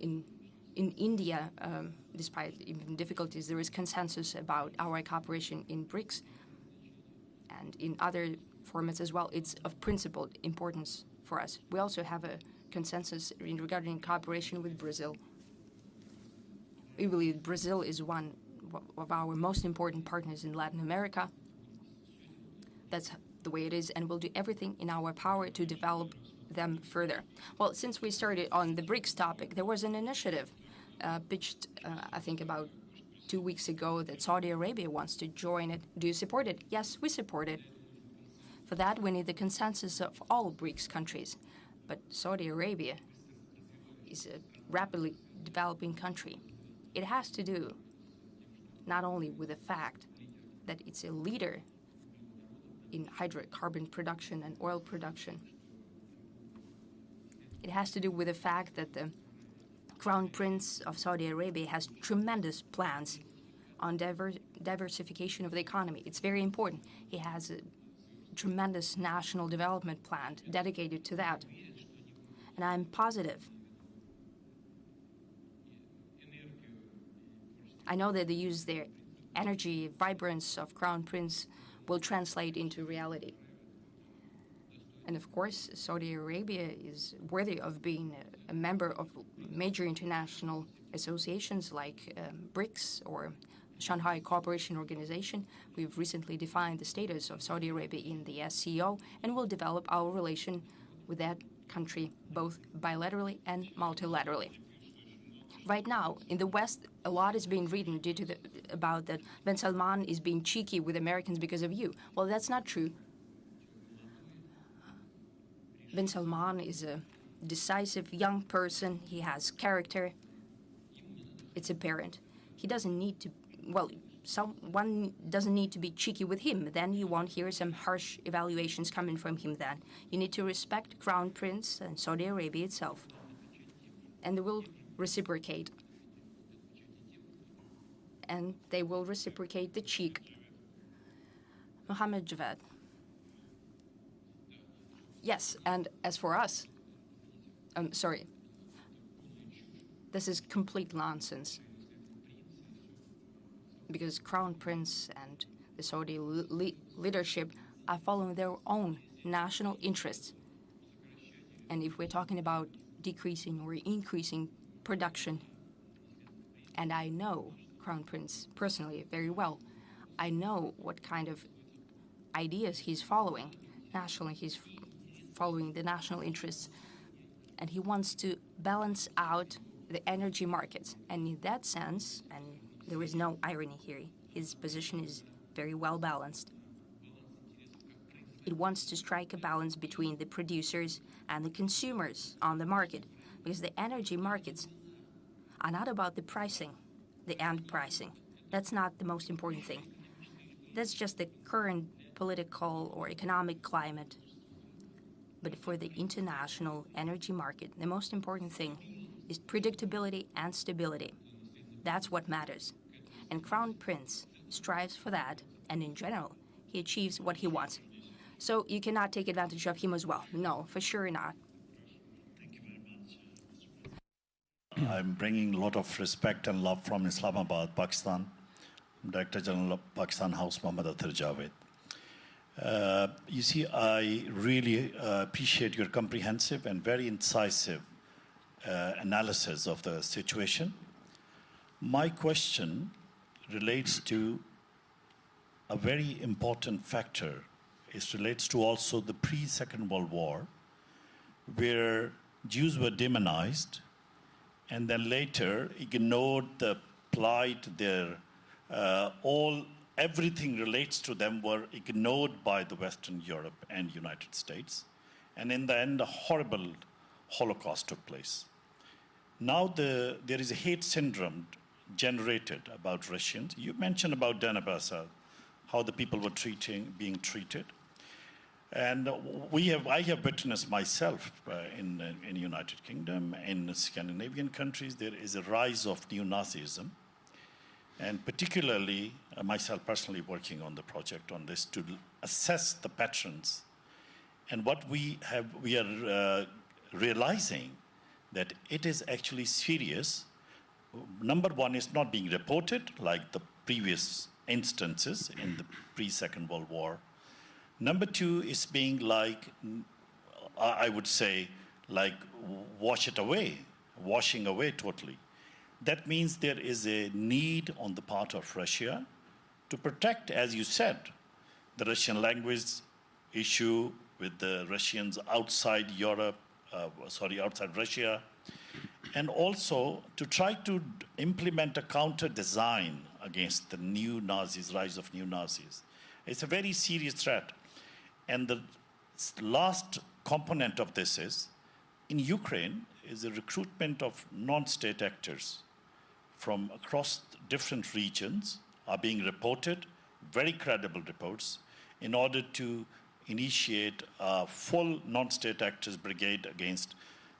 in India, despite even difficulties, there is consensus about our cooperation in BRICS and in other formats as well. It's of principled importance for us. We also have a consensus regarding cooperation with Brazil. We believe Brazil is one of our most important partners in Latin America. That's the way it is, and we'll do everything in our power to develop them further. Well, since we started on the BRICS topic, there was an initiative pitched, I think, about 2 weeks ago that Saudi Arabia wants to join it. Do you support it? Yes, we support it. For that, we need the consensus of all BRICS countries. But Saudi Arabia is a rapidly developing country. It has to do not only with the fact that it's a leader in hydrocarbon production and oil production. It has to do with the fact that the Crown Prince of Saudi Arabia has tremendous plans on diversification of the economy. It's very important. He has a tremendous national development plan dedicated to that. And I'm positive. I know that the use their energy, vibrance of Crown Prince will translate into reality. And of course, Saudi Arabia is worthy of being a member of major international associations like BRICS or Shanghai Cooperation Organization. We've recently defined the status of Saudi Arabia in the SCO, and we'll develop our relation with that country both bilaterally and multilaterally. Right now, in the West, a lot is being written about that Ben Salman is being cheeky with Americans because of you. Well, that's not true. Ben Salman is a decisive young person. He has character. It's apparent. He doesn't need to, well, someone doesn't need to be cheeky with him. Then you won't hear some harsh evaluations coming from him then. You need to respect Crown Prince and Saudi Arabia itself. And they will reciprocate. And they will reciprocate the cheek. Mohammed Javad. Yes, and as for us, sorry, this is complete nonsense. Because Crown Prince and the Saudi leadership are following their own national interests. And if we're talking about decreasing or increasing production, and I know Crown Prince personally very well, I know what kind of ideas he's following. Nationally, he's following the national interests, and he wants to balance out the energy markets. And in that sense, and there is no irony here, his position is very well balanced. It wants to strike a balance between the producers and the consumers on the market, because the energy markets are not about the pricing, the end pricing. That's not the most important thing. That's just the current political or economic climate. But for the international energy market, the most important thing is predictability and stability. That's what matters. And Crown Prince strives for that, and in general, he achieves what he wants. So you cannot take advantage of him as well. No, for sure not. I'm bringing a lot of respect and love from Islamabad, Pakistan. Director General of Pakistan House, Mohammad Athar Javed. You see, I really appreciate your comprehensive and very incisive analysis of the situation. My question relates to a very important factor. It relates to also the pre-Second World War, where Jews were demonized and then later ignored the plight, their everything relates to them were ignored by the Western Europe and United States. And in the end, a horrible Holocaust took place. Now there is a hate syndrome generated about Russians. You mentioned about Donbass, how the people were being treated. And I have witnessed myself in the United Kingdom, in Scandinavian countries, there is a rise of neo-Nazism. And particularly, myself personally working on the project on this to assess the patterns. And what we are realizing that it is actually serious. Number one, is not being reported like the previous instances in the pre-Second World War. Number two is being like, I would say, like washing away totally. That means there is a need on the part of Russia to protect, as you said, the Russian language issue with the Russians outside Europe, outside Russia, and also to try to implement a counter design against the new Nazis, rise of new Nazis. It's a very serious threat. And the last component of this is, in Ukraine, is the recruitment of non-state actors from across different regions are being reported, very credible reports, in order to initiate a full non-state actors brigade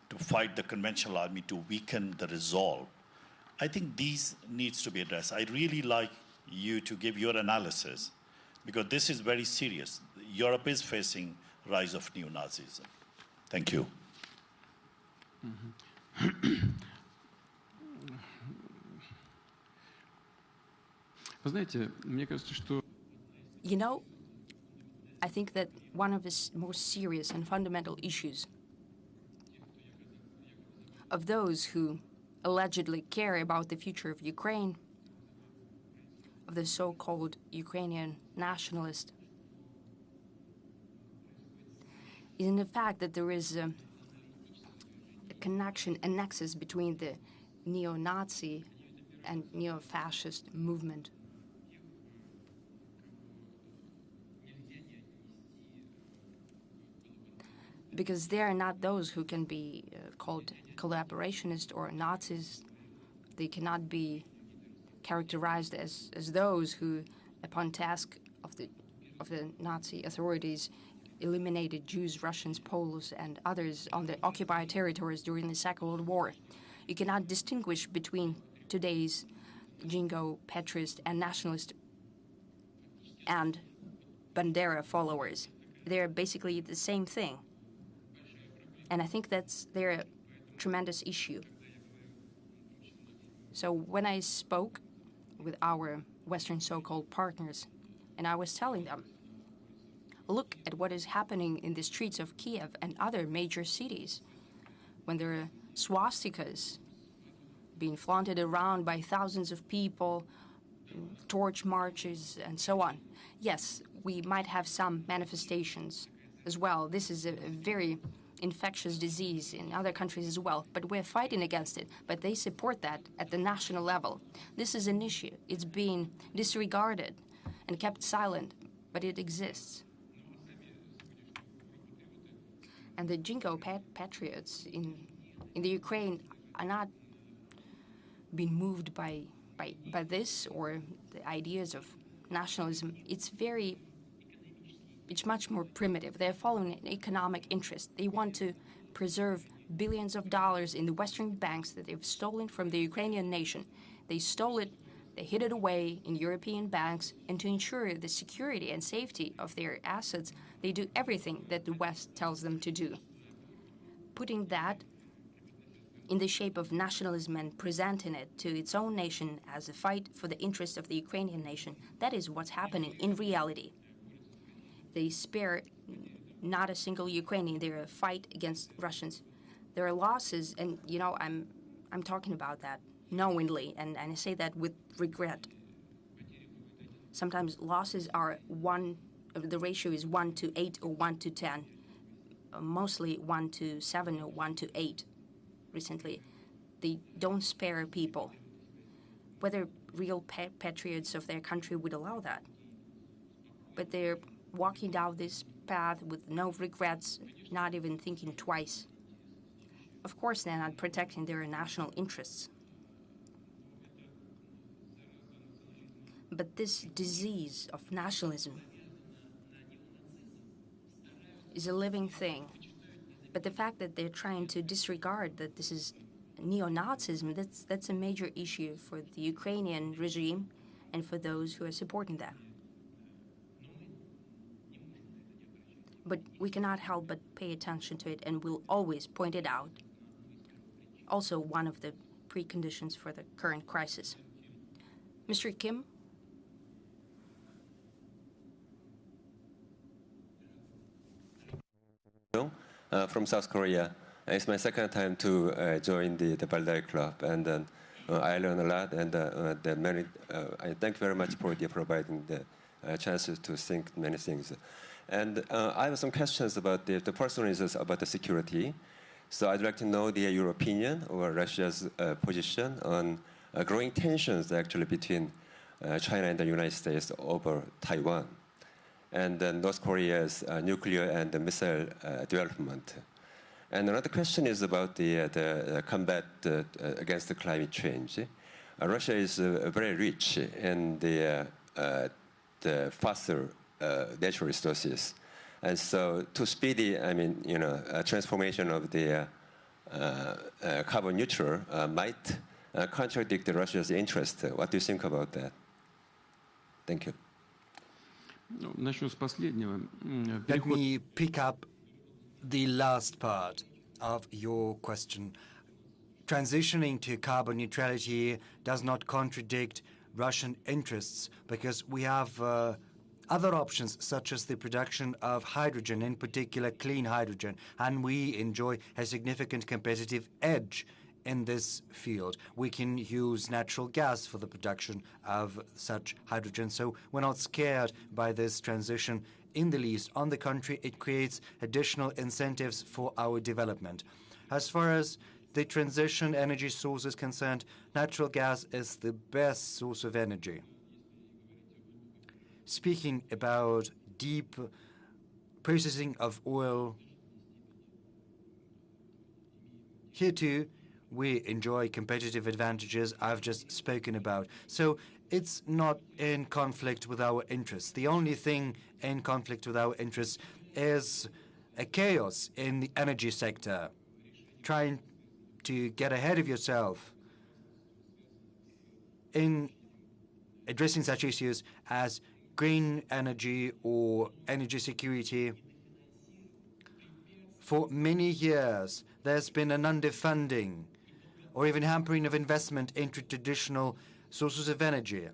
to fight the conventional army to weaken the resolve. I think these needs to be addressed. I'd really like you to give your analysis, because this is very serious. Europe is facing rise of neo-Nazism. Thank you. Вы знаете, мне кажется, что... You know, I think that one of the most serious and fundamental issues of those who allegedly care about the future of Ukraine, of the so-called Ukrainian nationalist, is in the fact that there is a connection, a nexus between the neo-Nazi and neo-fascist movement. Because they are not those who can be called collaborationists or Nazis. They cannot be characterized as those who, upon task of the Nazi authorities, eliminated Jews, Russians, Poles, and others on the occupied territories during the Second World War. You cannot distinguish between today's Jingo, Petrist, and nationalist and Bandera followers. They're basically the same thing. And I think they're a tremendous issue. So when I spoke with our Western so-called partners, and I was telling them, look at what is happening in the streets of Kiev and other major cities, when there are swastikas being flaunted around by thousands of people, torch marches, and so on. Yes, we might have some manifestations as well. This is a very infectious disease in other countries as well, but we're fighting against it. But they support that at the national level. This is an issue. It's being disregarded and kept silent, but it exists. And the Jingo patriots in the Ukraine are not being moved by this or the ideas of nationalism. It's much more primitive. They're following an economic interest. They want to preserve billions of dollars in the Western banks that they've stolen from the Ukrainian nation. They stole it They hid it away in European banks, and to ensure the security and safety of their assets, they do everything that the West tells them to do. Putting that in the shape of nationalism and presenting it to its own nation as a fight for the interest of the Ukrainian nation, that is what's happening in reality. They spare not a single Ukrainian. They're a fight against Russians. There are losses, and I'm talking about that knowingly, and I say that with regret. Sometimes losses are the ratio is 1 to 8 or 1 to 10, mostly 1 to 7 or 1 to 8 recently. They don't spare people. Whether real patriots of their country would allow that. But they're walking down this path with no regrets, not even thinking twice. Of course, they're not protecting their national interests. But this disease of nationalism is a living thing. But the fact that they're trying to disregard that this is neo-Nazism, that's a major issue for the Ukrainian regime and for those who are supporting them. But we cannot help but pay attention to it, and we'll always point it out. Also one of the preconditions for the current crisis. Mr. Kim? From South Korea. It's my second time to join the Valdai Club, and I learned a lot, and I thank very much for providing the chances to think many things. And I have some questions about the personal reasons about the security. So I'd like to know your opinion or Russia's position on growing tensions actually between China and the United States over Taiwan, and North Korea's nuclear and missile development. And another question is about the combat against the climate change. Russia is very rich in the fossil natural resources, and so to speedy, transformation of the carbon neutral might contradict Russia's interest. What do you think about that? Thank you. Начну с последнего. Let me pick up the last part of your question. Transitioning to carbon neutrality does not contradict Russian interests because we have other options such as the production of hydrogen, in particular clean hydrogen, and we enjoy a significant competitive edge in this field. We can use natural gas for the production of such hydrogen, so we're not scared by this transition in the least. On the contrary, it creates additional incentives for our development. As far as the transition energy source is concerned, natural gas is the best source of energy. Speaking about deep processing of oil, here too, we enjoy competitive advantages I've just spoken about. So it's not in conflict with our interests. The only thing in conflict with our interests is a chaos in the energy sector, trying to get ahead of yourself in addressing such issues as green energy or energy security. For many years, there's been an underfunding or even hampering of investment into traditional sources of energy.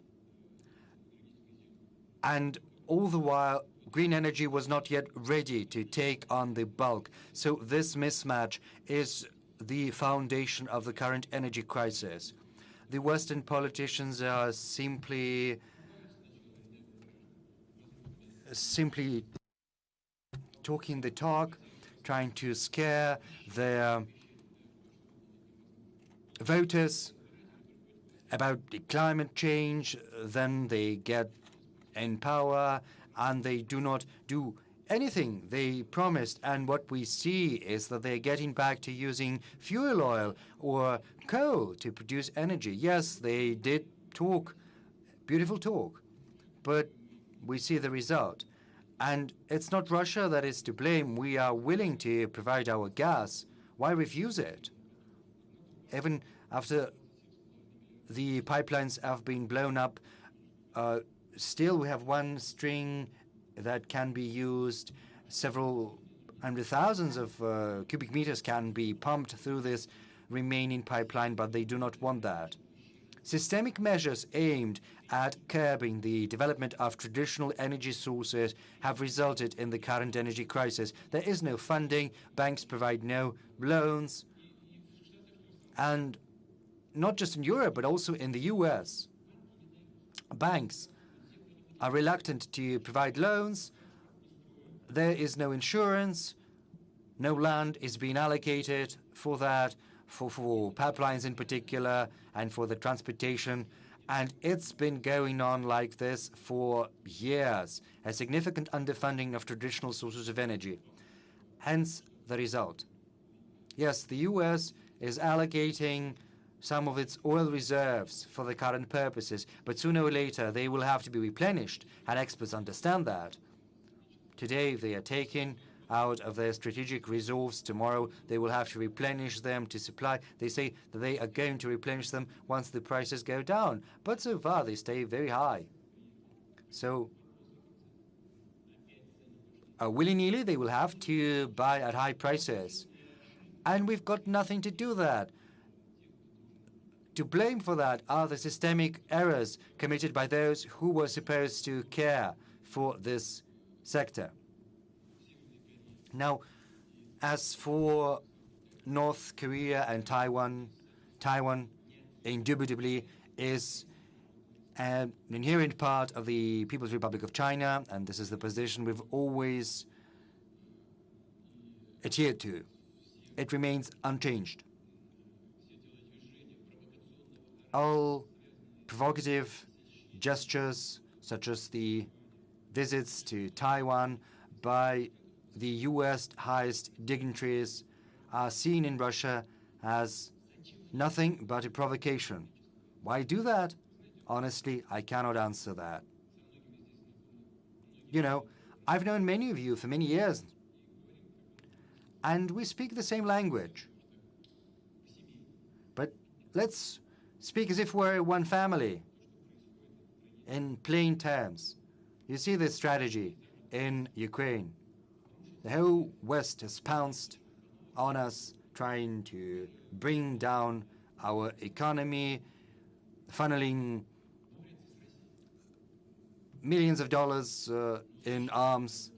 And all the while, green energy was not yet ready to take on the bulk. So this mismatch is the foundation of the current energy crisis. The Western politicians are simply talking the talk, trying to scare their voters about the climate change. Then they get in power and they do not do anything they promised. And what we see is that they're getting back to using fuel oil or coal to produce energy. Yes, they did talk, beautiful talk, but we see the result. And it's not Russia that is to blame. We are willing to provide our gas. Why refuse it? Even after the pipelines have been blown up. Still, we have one string that can be used. Several hundred thousands of cubic meters can be pumped through this remaining pipeline, but they do not want that. Systemic measures aimed at curbing the development of traditional energy sources have resulted in the current energy crisis. There is no funding, banks provide no loans, and not just in Europe, but also in the US. Banks are reluctant to provide loans. There is no insurance. No land is being allocated for that, for pipelines in particular, and for the transportation. And it's been going on like this for years, a significant underfunding of traditional sources of energy. Hence the result. Yes, the US is allocating some of its oil reserves for the current purposes, but sooner or later they will have to be replenished, and experts understand that. Today they are taking out of their strategic reserves. Tomorrow they will have to replenish them to supply. They say that they are going to replenish them once the prices go down, but so far they stay very high. So willy-nilly they will have to buy at high prices, and we've got nothing to do with that. To blame for that are the systemic errors committed by those who were supposed to care for this sector. Now, as for North Korea and Taiwan, Taiwan indubitably is an inherent part of the People's Republic of China, and this is the position we've always adhered to. It remains unchanged. All provocative gestures, such as the visits to Taiwan by the US highest dignitaries, are seen in Russia as nothing but a provocation. Why do that? Honestly, I cannot answer that. You know, I've known many of you for many years, and we speak the same language. But let's speak as if we're one family, in plain terms. You see this strategy in Ukraine. The whole West has pounced on us, trying to bring down our economy, funneling millions of dollars in arms,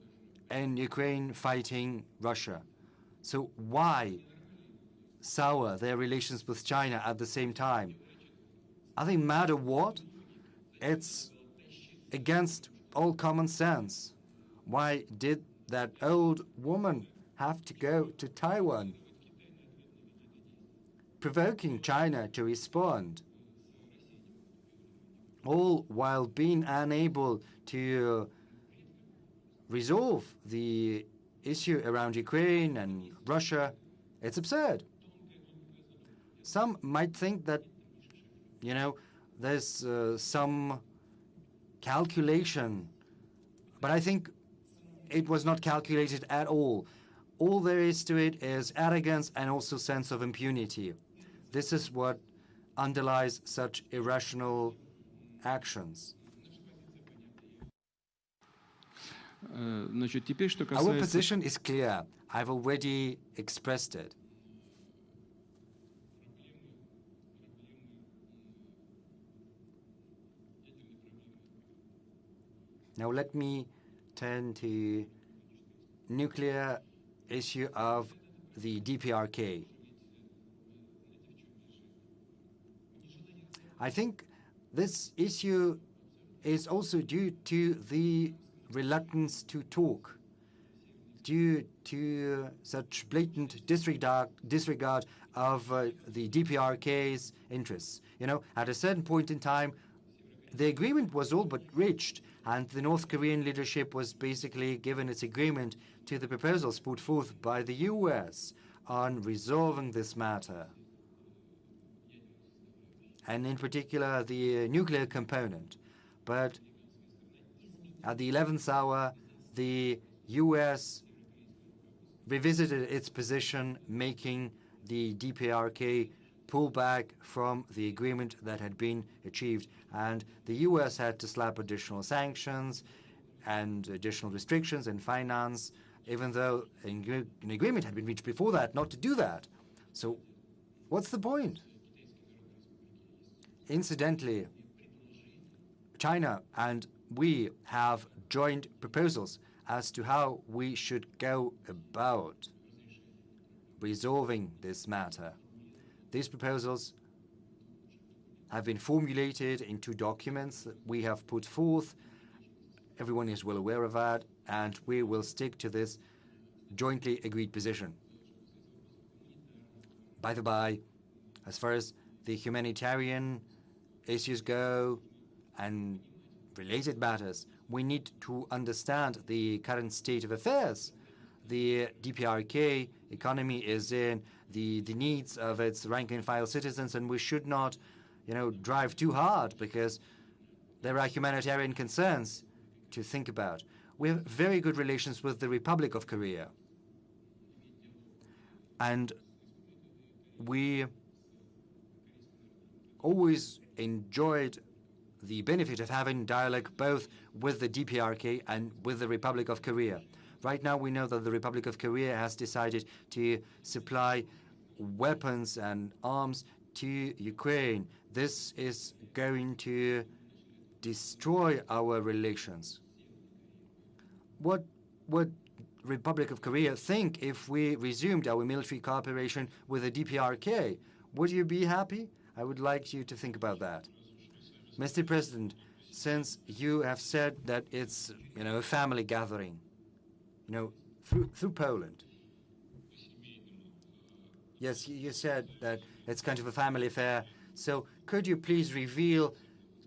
and Ukraine fighting Russia. So why sour their relations with China at the same time? Are they mad or what? It's against all common sense. Why did that old woman have to go to Taiwan, provoking China to respond, all while being unable to resolve the issue around Ukraine and Russia? It's absurd. Some might think that, you know, there's some calculation, but I think it was not calculated at all. All there is to it is arrogance and also sense of impunity. This is what underlies such irrational actions. Our position is clear. I've already expressed it. Now let me turn to nuclear issue of the DPRK. I think this issue is also due to the reluctance to talk, due to such blatant disregard of the DPRK's interests. You know, at a certain point in time, the agreement was all but reached, and the North Korean leadership was basically given its agreement to the proposals put forth by the US on resolving this matter, and in particular the nuclear component. But at the 11th hour, the US revisited its position, making the DPRK pull back from the agreement that had been achieved. And the US had to slap additional sanctions and additional restrictions in finance, even though an agreement had been reached before that not to do that. So what's the point? Incidentally, China and we have joint proposals as to how we should go about resolving this matter. These proposals have been formulated in 2 documents that we have put forth. Everyone is well aware of that, and we will stick to this jointly agreed position. By the by, as far as the humanitarian issues go and related matters, we need to understand the current state of affairs. The DPRK economy is in the needs of its rank-and-file citizens, and we should not, drive too hard because there are humanitarian concerns to think about. We have very good relations with the Republic of Korea. And we always enjoyed the benefit of having dialogue both with the DPRK and with the Republic of Korea. Right now, we know that the Republic of Korea has decided to supply weapons and arms to Ukraine. This is going to destroy our relations. What would Republic of Korea think if we resumed our military cooperation with the DPRK? Would you be happy? I would like you to think about that. Mr. President, since you have said that it's, a family gathering, through Poland. Yes, you said that it's kind of a family affair. So could you please reveal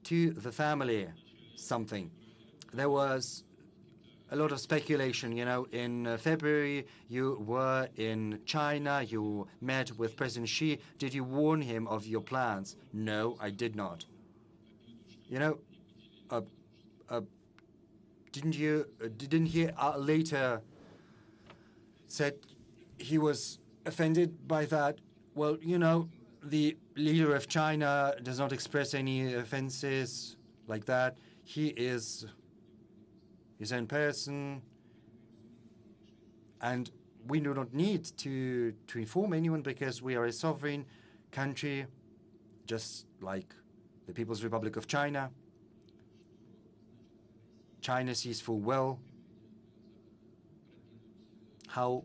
to the family something? There was a lot of speculation, In February, you were in China. You met with President Xi. Did you warn him of your plans? No, I did not. Didn't he later said he was offended by that? Well, the leader of China does not express any offenses like that. He is his own person, and we do not need to inform anyone because we are a sovereign country, just like the People's Republic of China. China sees full well how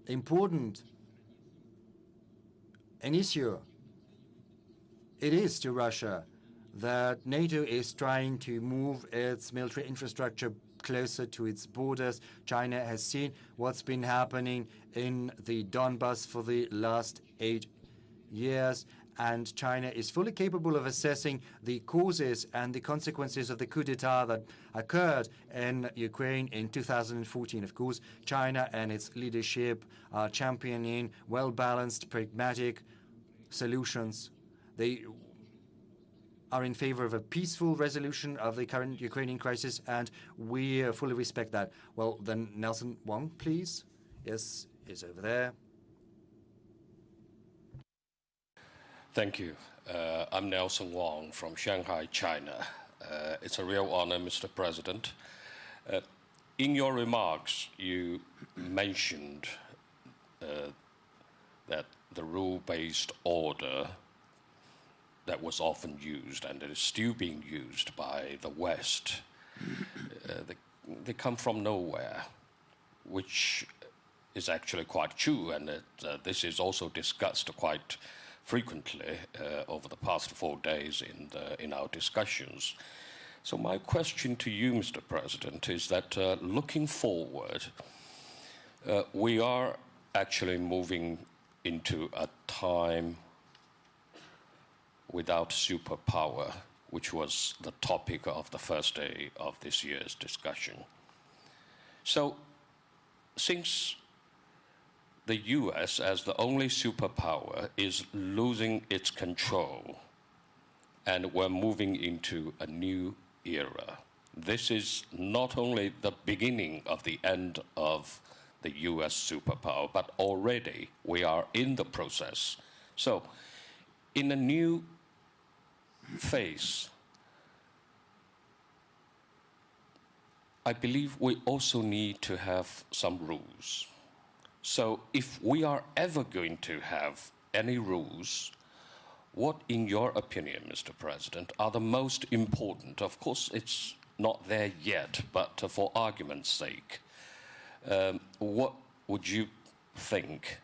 important an issue it is to Russia that NATO is trying to move its military infrastructure closer to its borders. China has seen what's been happening in the Donbas for the last 8 years, and China is fully capable of assessing the causes and the consequences of the coup d'etat that occurred in Ukraine in 2014. Of course, China and its leadership are championing well-balanced, pragmatic solutions. They are in favor of a peaceful resolution of the current Ukrainian crisis, and we fully respect that. Well, then Nelson Wong, please. Yes, is over there. Thank you. I'm Nelson Wong from Shanghai, China. It's a real honor, Mr. President. In your remarks, you mentioned that the rule-based order that was often used and that is still being used by the West, they come from nowhere, which is actually quite true, and this is also discussed quite frequently over the past 4 days in our discussions. So my question to you, Mr. President, is that looking forward, we are actually moving into a time without superpower, which was the topic of the first day of this year's discussion. So since the US, as the only superpower, is losing its control, and we're moving into a new era. This is not only the beginning of the end of the US superpower, but already we are in the process So, in a new phase, I believe we also need to have some rules. So if we are ever going to have any rules, what, in your opinion, Mr. President, are the most important? Of course, it's not there yet, but for argument's sake, what would you think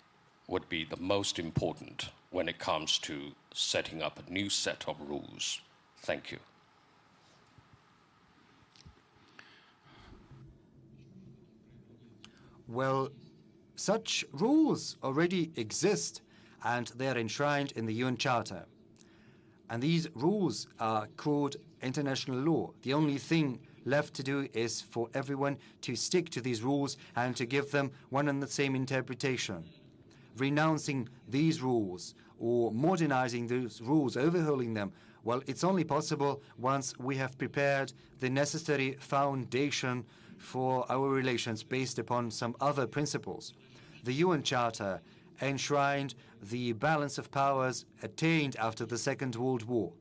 would be the most important when it comes to setting up a new set of rules? Thank you. Well, such rules already exist, and they are enshrined in the UN Charter. And these rules are called international law. The only thing left to do is for everyone to stick to these rules and to give them one and the same interpretation. Renouncing these rules or modernizing those rules, overhauling them, well, it's only possible once we have prepared the necessary foundation for our relations based upon some other principles. The UN Charter enshrined the balance of powers attained after the Second World War.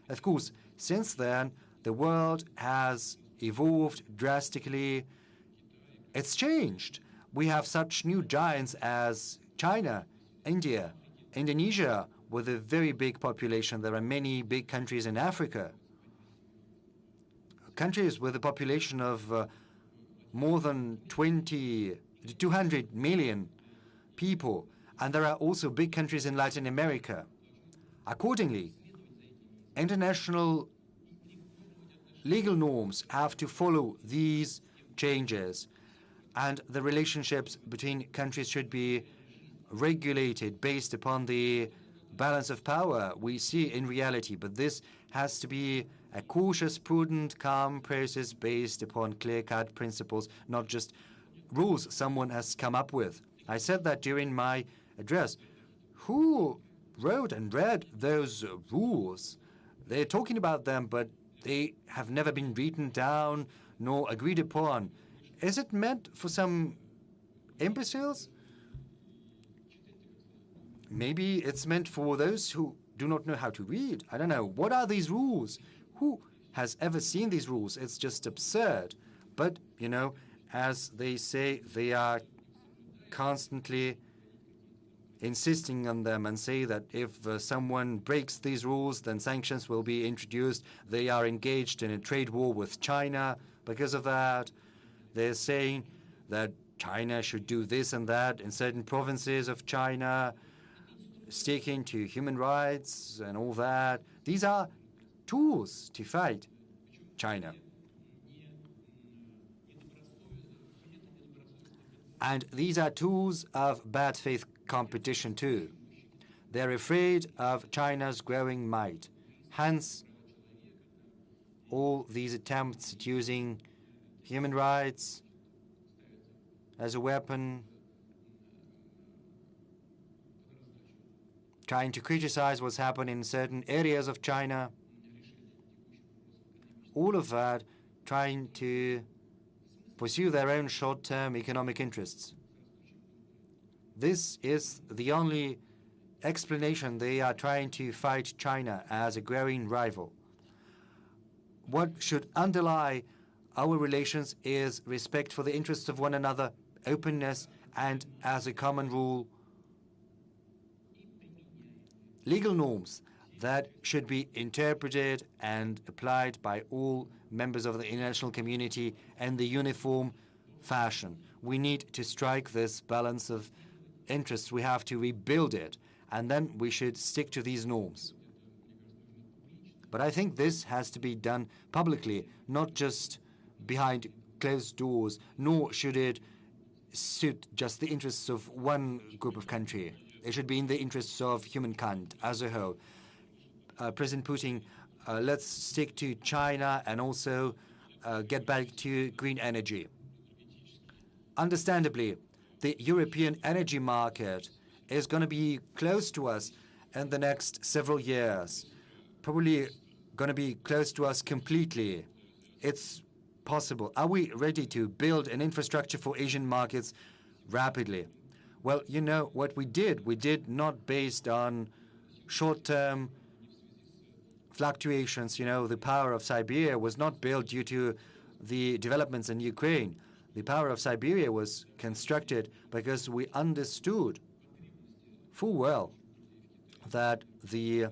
Of course, since then, the world has evolved drastically. It's changed. We have such new giants as China, India, Indonesia, with a very big population. There are many big countries in Africa. Countries with a population of more than 200 million people. And there are also big countries in Latin America. Accordingly, international legal norms have to follow these changes, and the relationships between countries should be regulated based upon the balance of power we see in reality. But this has to be a cautious, prudent, calm process based upon clear-cut principles, not just rules someone has come up with. I said that during my address. Who wrote and read those rules? They're talking about them, but they have never been written down nor agreed upon. Is it meant for some imbeciles? Maybe it's meant for those who do not know how to read. I don't know. What are these rules? Who has ever seen these rules? It's just absurd. But, you know, as they say, they are constantly insisting on them and say that if someone breaks these rules, then sanctions will be introduced. They are engaged in a trade war with China because of that. They're saying that China should do this and that in certain provinces of China, sticking to human rights and all that. These are tools to fight China. And these are tools of bad faith competition too. They're afraid of China's growing might. Hence, all these attempts at using human rights as a weapon, trying to criticize what's happening in certain areas of China, all of that trying to pursue their own short-term economic interests. This is the only explanation they are trying to fight China as a growing rival. What should underlie our relations is respect for the interests of one another, openness, and, as a common rule, legal norms that should be interpreted and applied by all members of the international community in the uniform fashion. We need to strike this balance of interests. We have to rebuild it, and then we should stick to these norms. But I think this has to be done publicly, not just behind closed doors, nor should it suit just the interests of one group of country. It should be in the interests of humankind as a whole. President Putin, let's stick to China and also get back to green energy. Understandably, the European energy market is going to be close to us in the next several years, probably going to be close to us completely. It's possible. Are we ready to build an infrastructure for Asian markets rapidly? Well, you know, what we did not based on short-term fluctuations. You know, the power of Siberia was not built due to the developments in Ukraine. The power of Siberia was constructed because we understood full well that the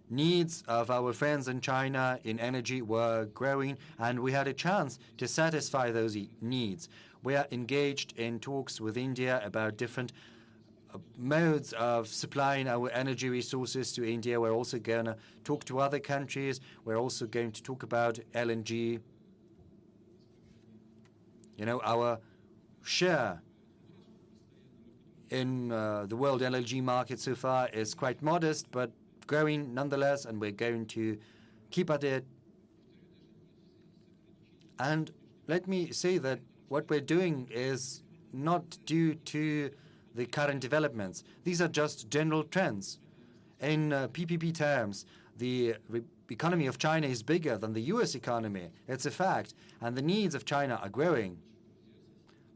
needs of our friends in China in energy were growing, and we had a chance to satisfy those needs. We are engaged in talks with India about different modes of supplying our energy resources to India. We're also going to talk to other countries. We're also going to talk about LNG. You know, our share in the world LNG market so far is quite modest, but growing nonetheless, and we're going to keep at it. And let me say that what we're doing is not due to the current developments. These are just general trends. In PPP terms, the economy of China is bigger than the US economy. It's a fact. And the needs of China are growing.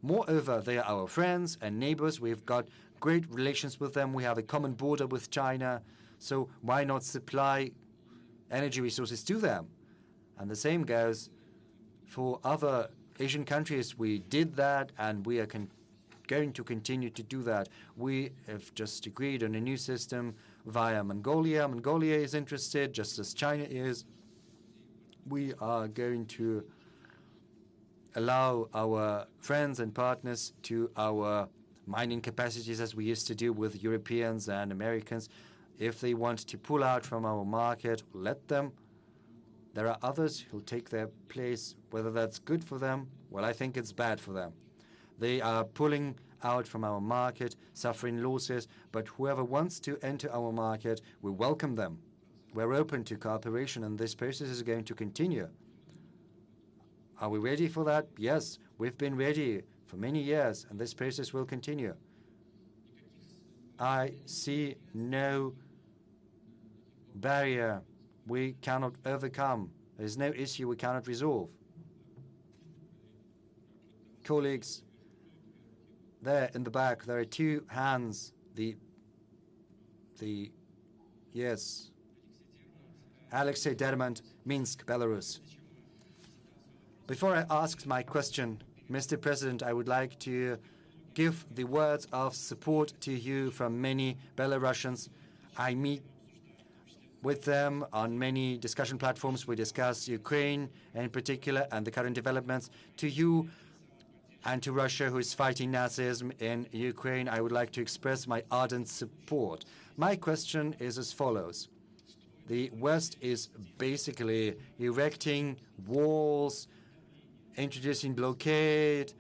Moreover, they are our friends and neighbors. We've got great relations with them. We have a common border with China. So why not supply energy resources to them? And the same goes for other Asian countries. We did that, and we are going to continue to do that. We have just agreed on a new system via Mongolia. Mongolia is interested, just as China is. We are going to allow our friends and partners to our mining capacities as we used to do with Europeans and Americans. If they want to pull out from our market, let them. There are others who'll take their place. Whether that's good for them, well, I think it's bad for them. They are pulling out from our market, suffering losses, but whoever wants to enter our market, we welcome them. We're open to cooperation, and this process is going to continue. Are we ready for that? Yes, we've been ready for many years, and this process will continue. I see no barrier we cannot overcome. There's no issue we cannot resolve. Colleagues, there in the back, there are two hands. Yes. Alexei Dermont, Minsk, Belarus. Before I ask my question, Mr. President, I would like to give the words of support to you from many Belarusians. I meet with them on many discussion platforms. We discuss Ukraine in particular and the current developments. To you and to Russia, who is fighting Nazism in Ukraine, I would like to express my ardent support. My question is as follows. The West is basically erecting walls, introducing blockade,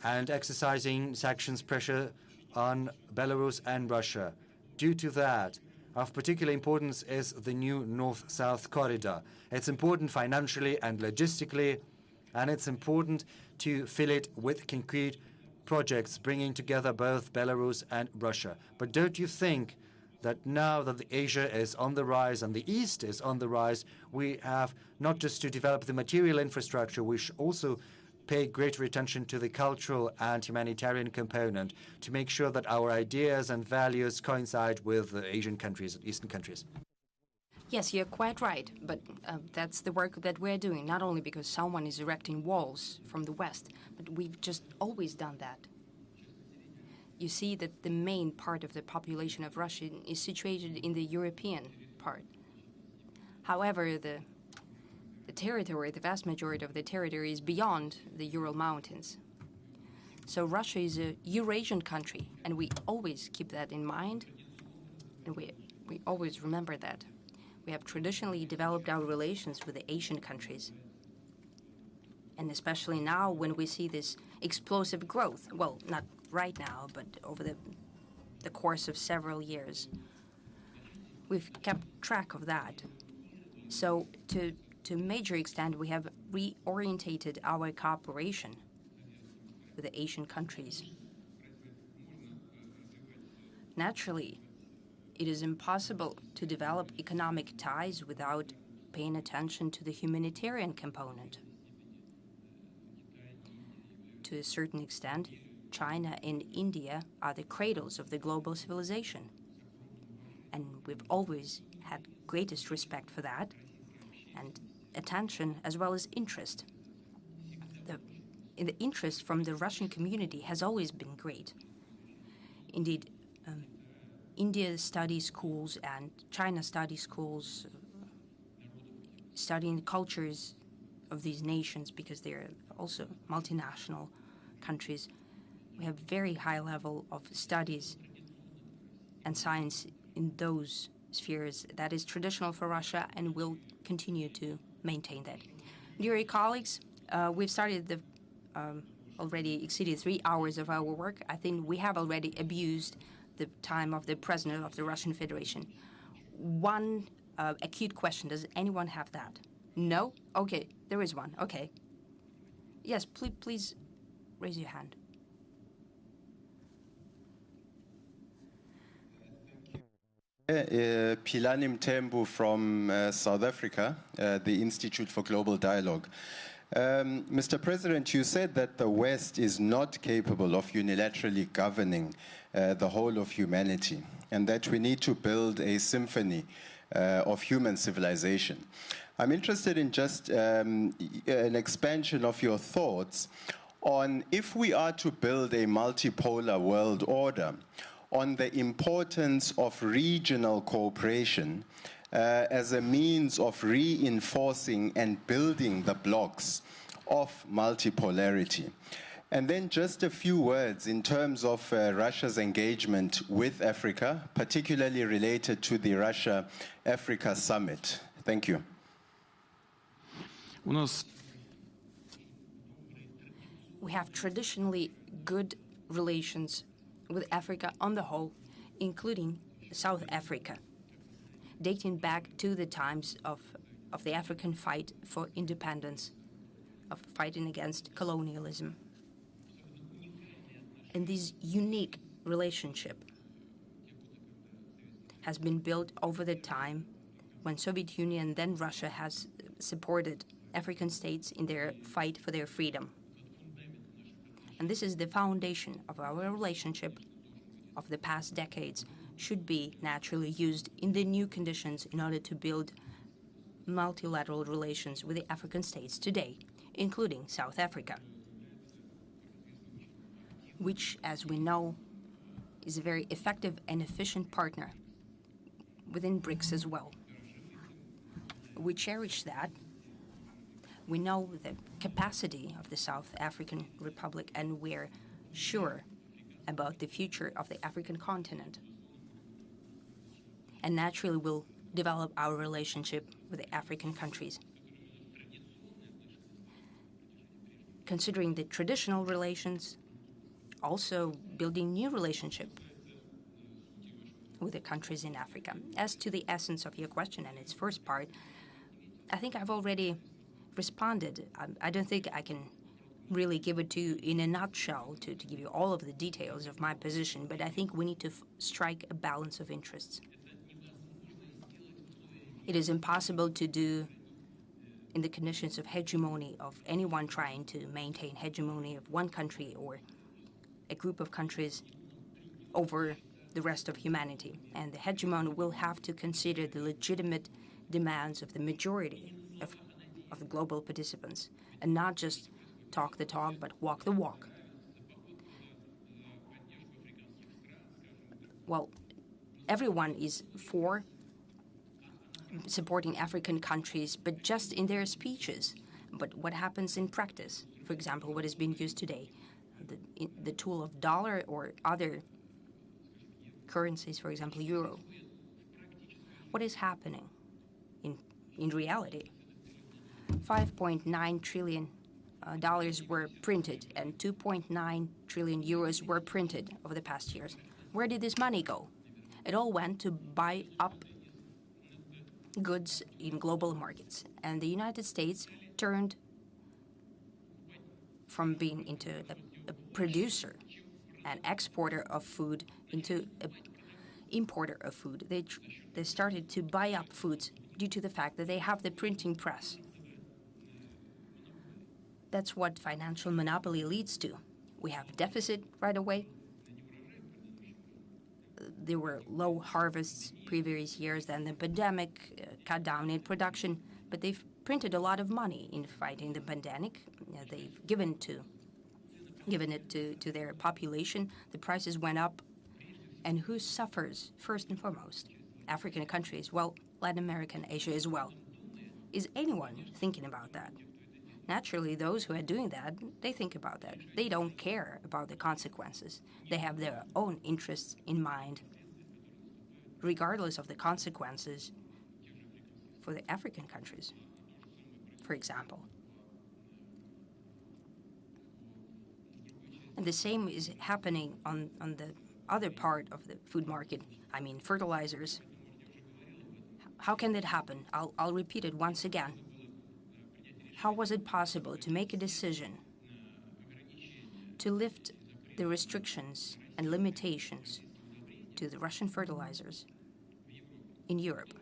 and exercising sanctions pressure on Belarus and Russia. Due to that, of particular importance is the new North-South corridor. It's important financially and logistically, and it's important to fill it with concrete projects bringing together both Belarus and Russia. But don't you think that now that Asia is on the rise and the East is on the rise, we have not just to develop the material infrastructure, we should also pay greater attention to the cultural and humanitarian component to make sure that our ideas and values coincide with the Asian countries, Eastern countries. Yes, you're quite right, but that's the work that we're doing, not only because someone is erecting walls from the West, but we've just always done that. You see that the main part of the population of Russia is situated in the European part. However, the territory, the vast majority of the territory is beyond the Ural Mountains. So Russia is a Eurasian country, and we always keep that in mind, and we always remember that. We have traditionally developed our relations with the Asian countries. And especially now when we see this explosive growth, well, not right now, but over the course of several years, we've kept track of that. So to a major extent, we have reorientated our cooperation with the Asian countries. Naturally, it is impossible to develop economic ties without paying attention to the humanitarian component. To a certain extent, China and India are the cradles of the global civilization. and we've always had greatest respect for that, and attention as well as interest. The interest from the Russian community has always been great. Indeed, India study schools and China study schools, studying the cultures of these nations because they're also multinational countries. We have very high level of studies and science in those spheres that is traditional for Russia and will continue to maintain that. Dear colleagues, we've started the already exceeded 3 hours of our work. I think we have already abused the time of the President of the Russian Federation. One acute question. Does anyone have that? No? Okay, there is one. Okay. Yes, please raise your hand. Pilanim Tembu from South Africa, the Institute for Global Dialogue. Mr. President, you said that the West is not capable of unilaterally governing the whole of humanity, and that we need to build a symphony of human civilization. I'm interested in just an expansion of your thoughts on if we are to build a multipolar world order, on the importance of regional cooperation as a means of reinforcing and building the blocks of multipolarity. And then just a few words in terms of Russia's engagement with Africa, particularly related to the Russia-Africa Summit. Thank you. We have traditionally good relations with Africa on the whole, including South Africa, dating back to the times of the African fight for independence, of fighting against colonialism. And this unique relationship has been built over the time when Soviet Union, then Russia, has supported African states in their fight for their freedom. And this is the foundation of our relationship of the past decades, should be naturally used in the new conditions in order to build multilateral relations with the African states today, including South Africa, which, as we know, is a very effective and efficient partner within BRICS as well. We cherish that. We know the capacity of the South African Republic, and we're sure about the future of the African continent. And naturally, we'll develop our relationship with the African countries. Considering the traditional relations, also building new relationship with the countries in Africa. As to the essence of your question and its first part, I think I've already responded. I don't think I can really give it to you in a nutshell to give you all of the details of my position, but I think we need to strike a balance of interests. It is impossible to do in the conditions of hegemony of anyone trying to maintain hegemony of one country or a group of countries over the rest of humanity. And the hegemon will have to consider the legitimate demands of the majority of the global participants, and not just talk the talk, but walk the walk. Well, everyone is for supporting African countries, but just in their speeches. But what happens in practice? For example, what is being used today, the tool of dollar or other currencies, for example, euro. What is happening in reality? $5.9 trillion were printed and 2.9 trillion euros were printed over the past years. Where did this money go? It all went to buy up goods in global markets. And the United States turned from being into a producer and exporter of food into an importer of food. They started to buy up foods due to the fact that they have the printing press. That's what financial monopoly leads to. We have deficit right away. there were low harvests previous years, then the pandemic cut down in production, but they've printed a lot of money in fighting the pandemic. They've given it to their population. The prices went up. And who suffers first and foremost? African countries, well, Latin America and Asia as well. Is anyone thinking about that? Naturally, those who are doing that, they think about that. They don't care about the consequences. They have their own interests in mind, regardless of the consequences for the African countries, for example. And the same is happening on the other part of the food market, I mean fertilizers. How can that happen? I'll repeat it once again. How was it possible to make a decision to lift the restrictions and limitations to the Russian fertilizers in Europe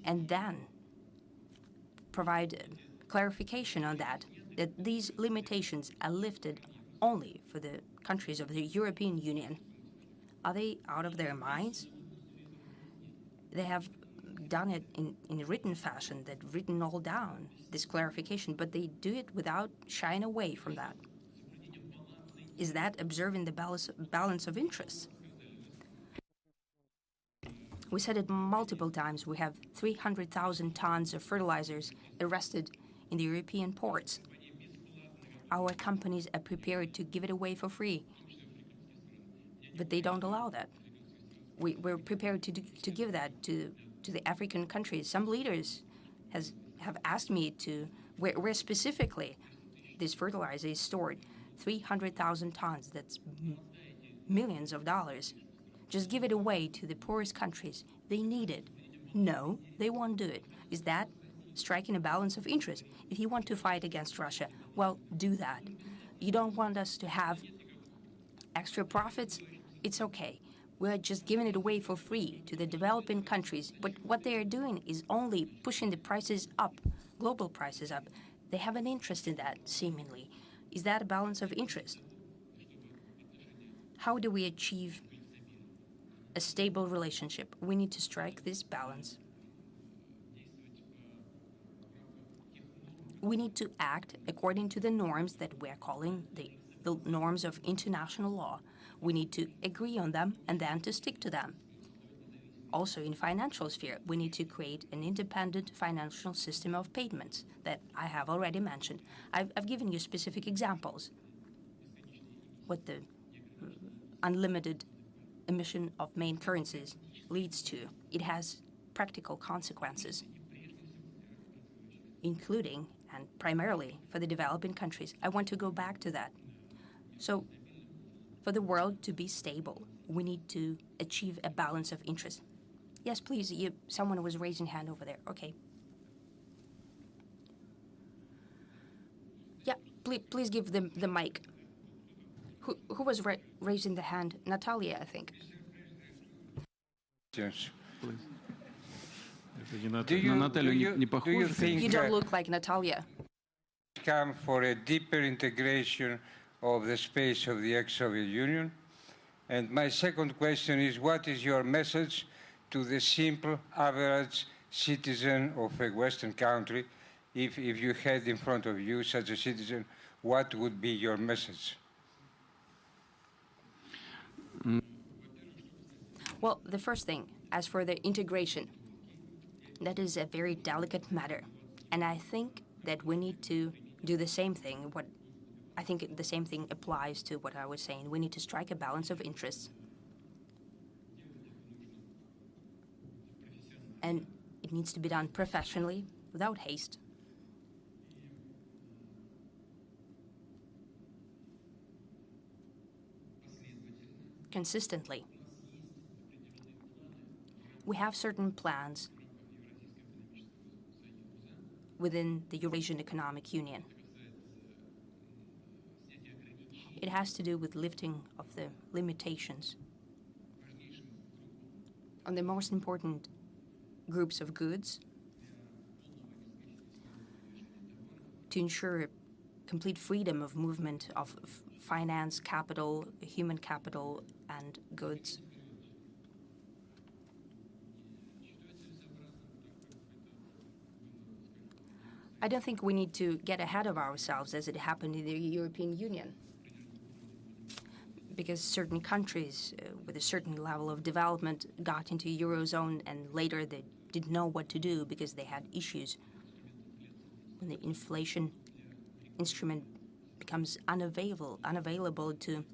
and then provide clarification on that these limitations are lifted only for the countries of the European Union? Are they out of their minds? They have done it in a written fashion, that written all down, this clarification, but they do it without shying away from that. Is that observing the balance of interests? We said it multiple times. We have 300,000 tons of fertilizers arrested in the European ports. Our companies are prepared to give it away for free, but they don't allow that. We're prepared to give that to the African countries. Some leaders have asked me to where specifically this fertilizer is stored. 300,000 tons, that's millions of dollars. Just give it away to the poorest countries. They need it. No, they won't do it. Is that striking a balance of interest? If you want to fight against Russia, well, do that. You don't want us to have extra profits? It's okay. We're just giving it away for free to the developing countries. But what they are doing is only pushing the prices up, global prices up. They have an interest in that, seemingly. Is that a balance of interest? How do we achieve a stable relationship? We need to strike this balance. We need to act according to the norms that we're calling the norms of international law. We need to agree on them and then to stick to them. Also, in financial sphere, we need to create an independent financial system of payments that I have already mentioned. I've given you specific examples. What the unlimited emission of main currencies leads to. It has practical consequences, including and primarily for the developing countries. I want to go back to that. So, for the world to be stable, we need to achieve a balance of interest. Yes, please. Someone was raising hand over there. Okay. Yeah, please give them the mic. Who was raising the hand? Natalia, I think. Yes. Do you think you don't look like Natalia? Come for a deeper integration of the space of the ex-Soviet Union? And my second question is, what is your message to the simple, average citizen of a Western country? If you had in front of you such a citizen, what would be your message? Well, the first thing, as for the integration, that is a very delicate matter. And I think that we need to do the same thing. I think the same thing applies to what I was saying. We need to strike a balance of interests. And it needs to be done professionally, without haste. Consistently. We have certain plans within the Eurasian Economic Union. It has to do with lifting of the limitations on the most important groups of goods to ensure complete freedom of movement of finance, capital, human capital, and goods. I don't think we need to get ahead of ourselves as it happened in the European Union, because certain countries with a certain level of development got into Eurozone and later they didn't know what to do because they had issues. When the inflation instrument becomes unavailable to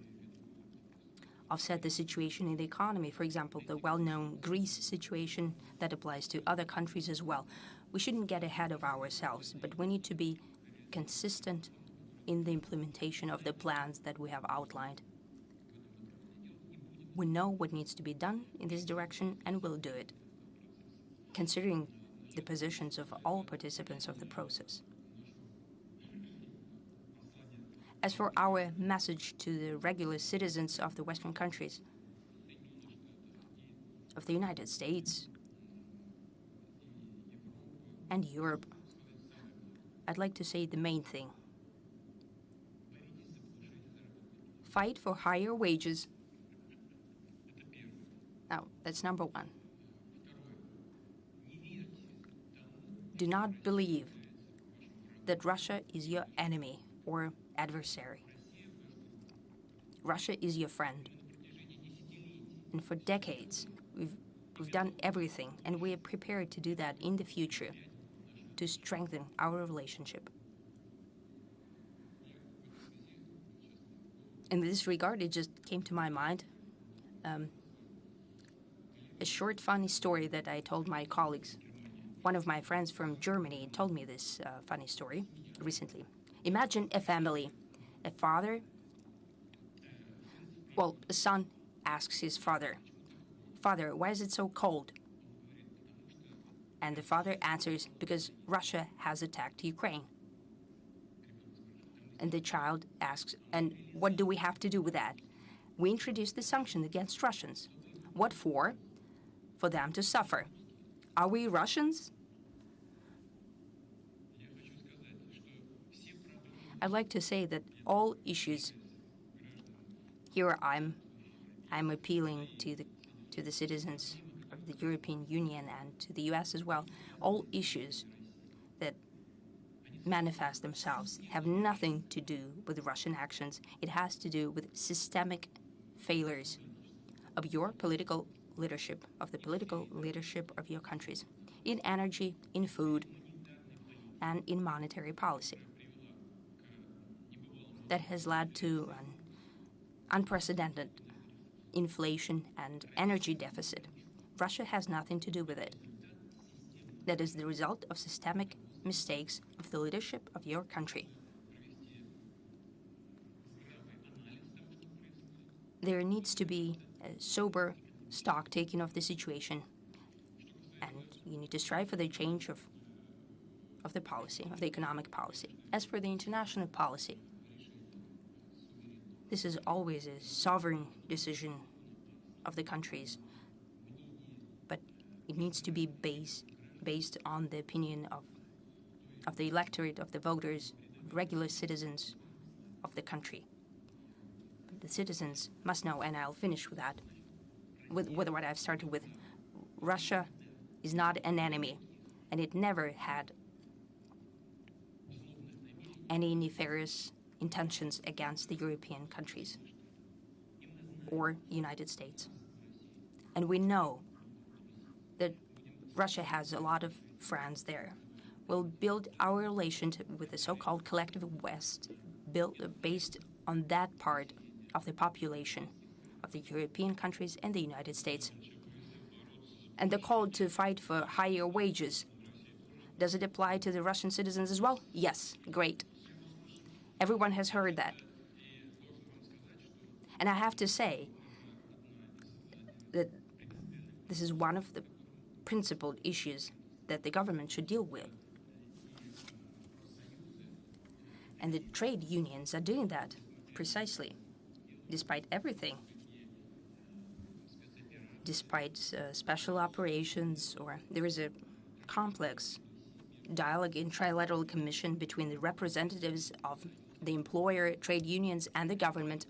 offset the situation in the economy, for example, the well-known Greece situation that applies to other countries as well. We shouldn't get ahead of ourselves, but we need to be consistent in the implementation of the plans that we have outlined. We know what needs to be done in this direction and we'll do it, considering the positions of all participants of the process. As for our message to the regular citizens of the Western countries, of the United States and Europe, I'd like to say the main thing. Fight for higher wages. Now, that's number one. Do not believe that Russia is your enemy or adversary. Russia is your friend. And for decades, we've done everything, and we are prepared to do that in the future to strengthen our relationship. In this regard, it just came to my mind a short, funny story that I told my colleagues. One of my friends from Germany told me this funny story recently. Imagine a family, a father. Well, a son asks his father, "Father, why is it so cold?" And the father answers, "Because Russia has attacked Ukraine." And the child asks, "And what do we have to do with that?" "We introduced the sanction against Russians." "What for?" "For them to suffer." Are we Russians? I'd like to say that all issues here I'm appealing to the citizens of the European Union and to the US as well. All issues that manifest themselves have nothing to do with Russian actions. It has to do with systemic failures of your political leadership, of the political leadership of your countries, in energy, in food, and in monetary policy. That has led to an unprecedented inflation and energy deficit. Russia has nothing to do with it. That is the result of systemic mistakes of the leadership of your country. There needs to be a sober stock taking of the situation, and you need to strive for the change of the policy, of the economic policy. As for the international policy, this is always a sovereign decision of the countries, but it needs to be based on the opinion of the electorate, of the voters, regular citizens of the country. But the citizens must know, and I'll finish with that, with what I've started with. Russia is not an enemy, and it never had any nefarious intentions against the European countries or United States. And we know that Russia has a lot of friends there. We'll build our relationship with the so-called collective West based on that part of the population of the European countries and the United States. And the call to fight for higher wages, does it apply to the Russian citizens as well? Yes, great. Everyone has heard that. And I have to say that this is one of the principal issues that the government should deal with. And the trade unions are doing that precisely, despite everything. Despite special operations, or there is a complex dialogue in trilateral commission between the representatives of the employer, trade unions, and the government.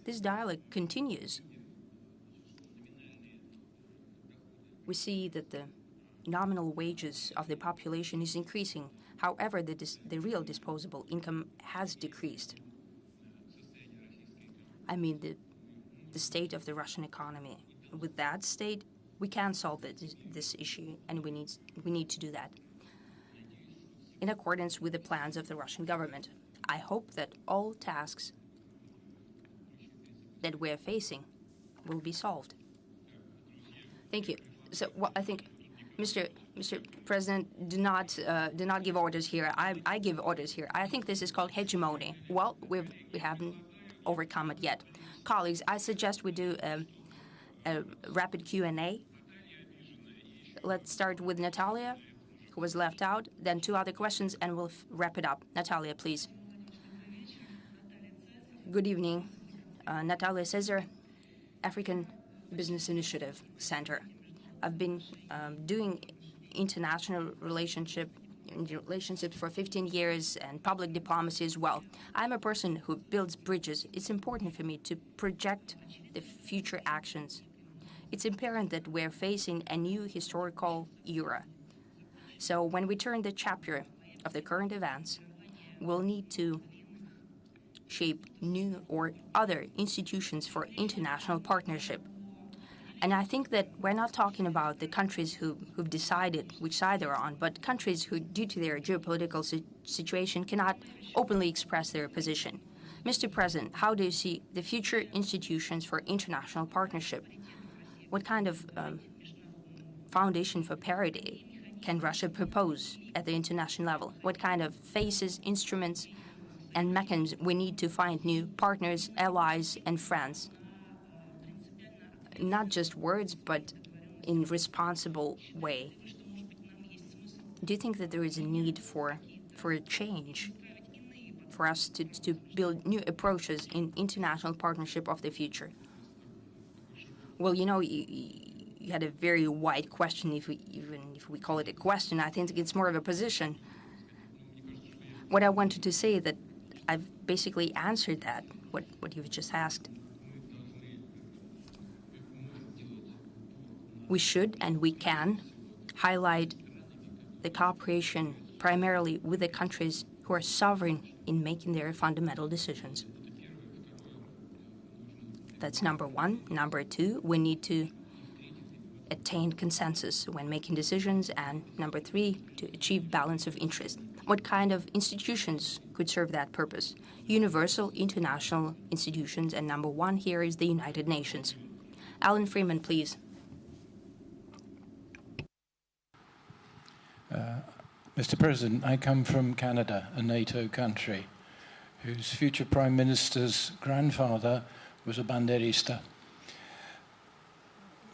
This dialogue continues. We see that the nominal wages of the population is increasing. However, the real disposable income has decreased. I mean, the state of the Russian economy. With that state, we can solve this issue, and we need to do that in accordance with the plans of the Russian government. I hope that all tasks that we're facing will be solved. Thank you. So, well, I think, Mr. President, do not give orders here. I give orders here. I think this is called hegemony. Well, we haven't overcome it yet. Colleagues, I suggest we do a rapid Q&A. Let's start with Natalia, who was left out, then 2 other questions, and we'll wrap it up. Natalia, please. Good evening. Natalia Caesar, African Business Initiative Center. I've been doing international relationships for 15 years and public diplomacy as well. I'm a person who builds bridges. It's important for me to project the future actions. It's apparent that we're facing a new historical era. So when we turn the chapter of the current events, we'll need to shape new or other institutions for international partnership. And I think that we're not talking about the countries who've decided which side they're on, but countries who, due to their geopolitical situation, cannot openly express their position. Mr. President, how do you see the future institutions for international partnership? What kind of foundation for parity can Russia propose at the international level? What kind of faces, instruments, and mechanisms we need to find new partners, allies, and friends? Not just words, but in responsible way. Do you think that there is a need for a change, for us to build new approaches in international partnership of the future? Well, you know, you had a very wide question. Even if we call it a question, I think it's more of a position. What I wanted to say that I've basically answered that, what you've just asked. We should and we can highlight the cooperation primarily with the countries who are sovereign in making their fundamental decisions. That's number 1. Number 2, we need to attain consensus when making decisions. And number 3, to achieve balance of interest. What kind of institutions could serve that purpose? Universal international institutions, and number 1 here is the United Nations. Alan Freeman, please. Mr. President, I come from Canada, a NATO country, whose future Prime Minister's grandfather was a banderista.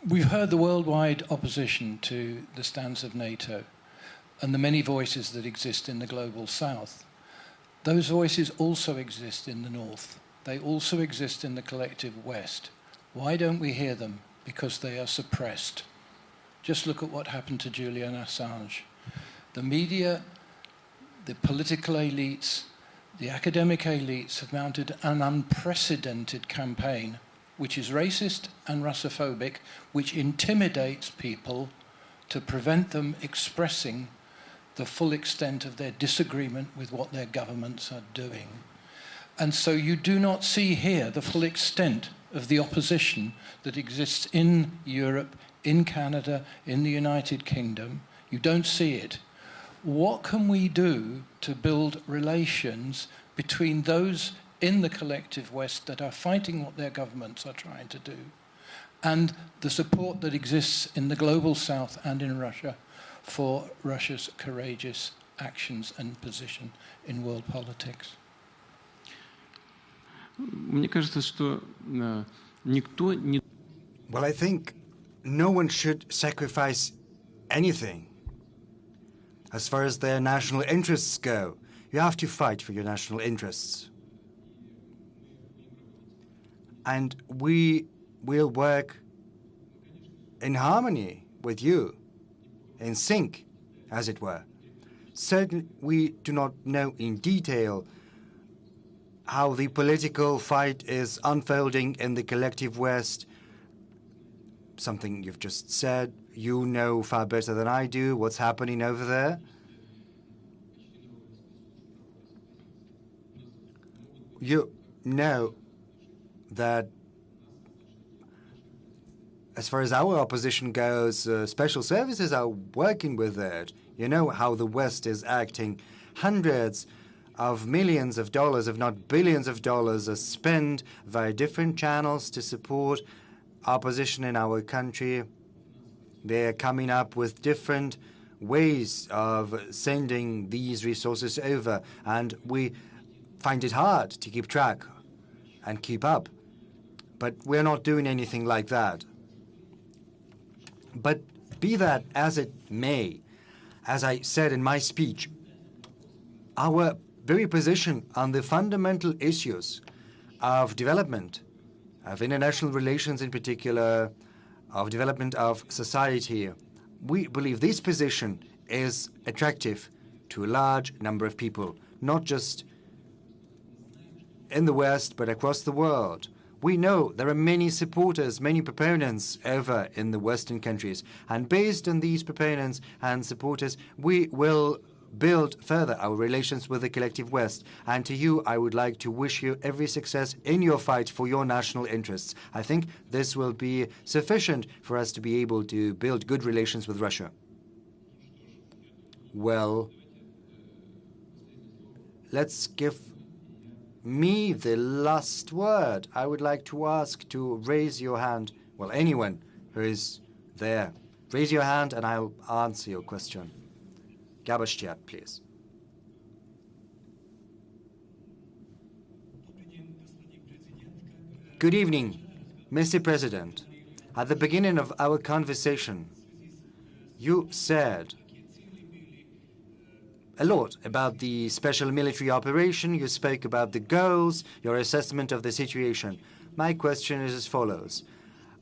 We've heard the worldwide opposition to the stance of NATO and the many voices that exist in the global south. Those voices also exist in the north. They also exist in the collective west. Why don't we hear them? Because they are suppressed. Just look at what happened to Julian Assange. The media, the political elites, the academic elites have mounted an unprecedented campaign which is racist and Russophobic, which intimidates people to prevent them expressing the full extent of their disagreement with what their governments are doing. And so you do not see here the full extent of the opposition that exists in Europe, in Canada, in the United Kingdom. You don't see it. What can we do to build relations between those in the collective West that are fighting what their governments are trying to do, and the support that exists in the global South and in Russia for Russia's courageous actions and position in world politics? Мне кажется, что никто не... Well, I think no one should sacrifice anything. As far as their national interests go, you have to fight for your national interests. And we will work in harmony with you, in sync, as it were. Certainly, we do not know in detail how the political fight is unfolding in the collective West. Something you've just said, you know far better than I do what's happening over there. You know that as far as our opposition goes, special services are working with it. You know how the West is acting. Hundreds of millions of dollars, if not billions of dollars, are spent via different channels to support opposition in our country. They're coming up with different ways of sending these resources over, and we find it hard to keep track and keep up. But we're not doing anything like that. But be that as it may, as I said in my speech, our very position on the fundamental issues of development, of international relations in particular, of development of society, we believe this position is attractive to a large number of people, not just in the West, but across the world. We know there are many supporters, many proponents over in the Western countries. And based on these proponents and supporters, we will build further our relations with the collective West. And to you, I would like to wish you every success in your fight for your national interests. I think this will be sufficient for us to be able to build good relations with Russia. Well, let's give me the last word. I would like to ask to raise your hand. Well, anyone who is there, raise your hand and I'll answer your question. Gabashtiat, please. Good evening, Mr. President. At the beginning of our conversation, you said a lot about the special military operation. You spoke about the goals, your assessment of the situation. My question is as follows.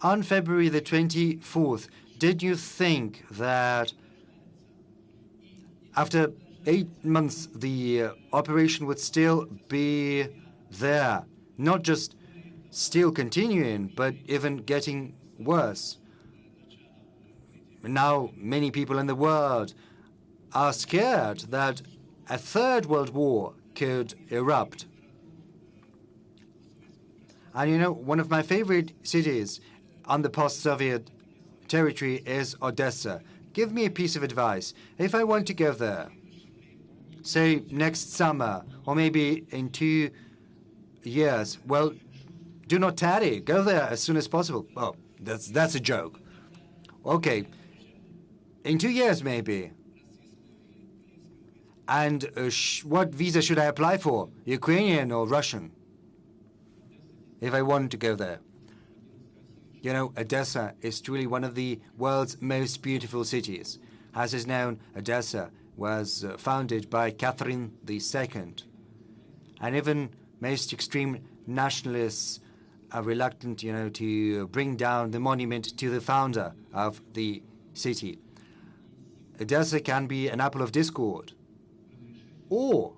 On February the 24th, did you think that after 8 months the operation would still be there, not just still continuing, but even getting worse? Now many people in the world are scared that a third world war could erupt. And you know, one of my favorite cities on the post-Soviet territory is Odessa. Give me a piece of advice. If I want to go there, say next summer, or maybe in 2 years, well, do not tarry. Go there as soon as possible. Oh, that's a joke. Okay, in 2 years maybe. And what visa should I apply for? Ukrainian or Russian? If I want to go there. You know, Odessa is truly one of the world's most beautiful cities. As is known, Odessa was founded by Catherine II. And even most extreme nationalists are reluctant, you know, to bring down the monument to the founder of the city. Odessa can be an apple of discord, or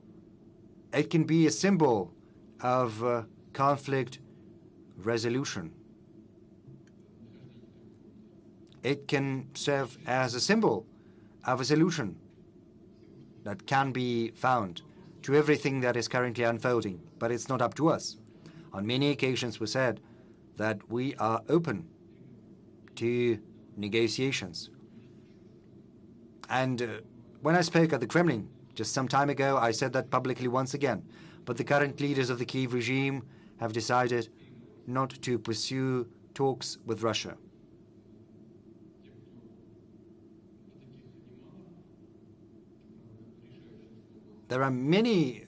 it can be a symbol of conflict resolution. It can serve as a symbol of a solution that can be found to everything that is currently unfolding, but it's not up to us. On many occasions we said that we are open to negotiations. And when I spoke at the Kremlin just some time ago, I said that publicly once again. But the current leaders of the Kiev regime have decided not to pursue talks with Russia. There are many,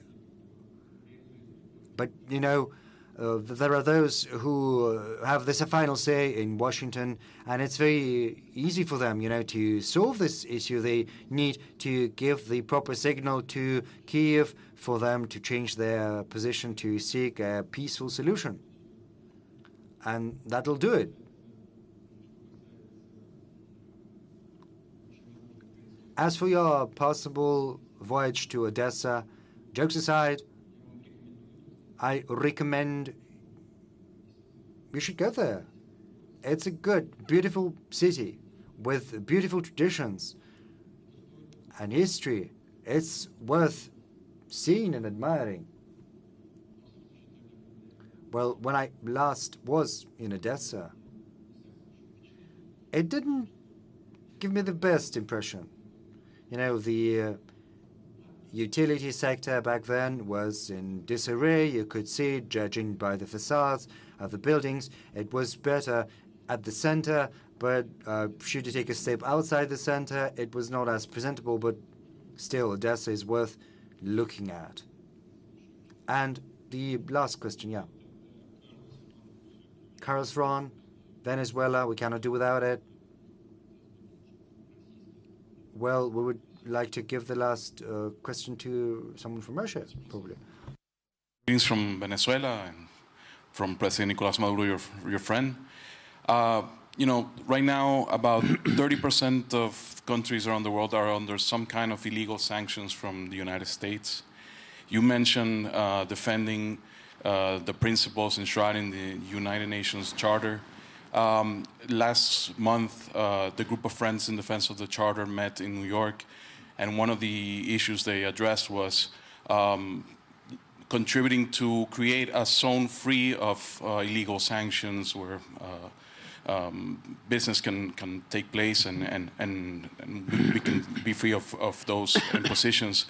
but, you know, there are those who have this final say in Washington, and it's very easy for them, you know, to solve this issue. They need to give the proper signal to Kiev for them to change their position to seek a peaceful solution. And that'll do it. As for your possible voyage to Odessa, jokes aside, I recommend you should go there. It's a good, beautiful city with beautiful traditions and history. It's worth seeing and admiring. Well, when I last was in Odessa, it didn't give me the best impression. You know, the utility sector back then was in disarray. You could see it, judging by the facades of the buildings. It was better at the center, but should you take a step outside the center, it was not as presentable, but still, Odessa is worth looking at. And the last question, yeah. Carlos Ron, Venezuela, we cannot do without it. Well, we would like to give the last question to someone from Russia, probably. Greetings from Venezuela and from President Nicolás Maduro, your friend. You know, right now, about 30% of countries around the world are under some kind of illegal sanctions from the United States. You mentioned defending the principles enshrined in the United Nations Charter. Last month, the group of Friends in Defense of the Charter met in New York, and one of the issues they addressed was contributing to create a zone free of illegal sanctions where business can take place and we can be free of those impositions.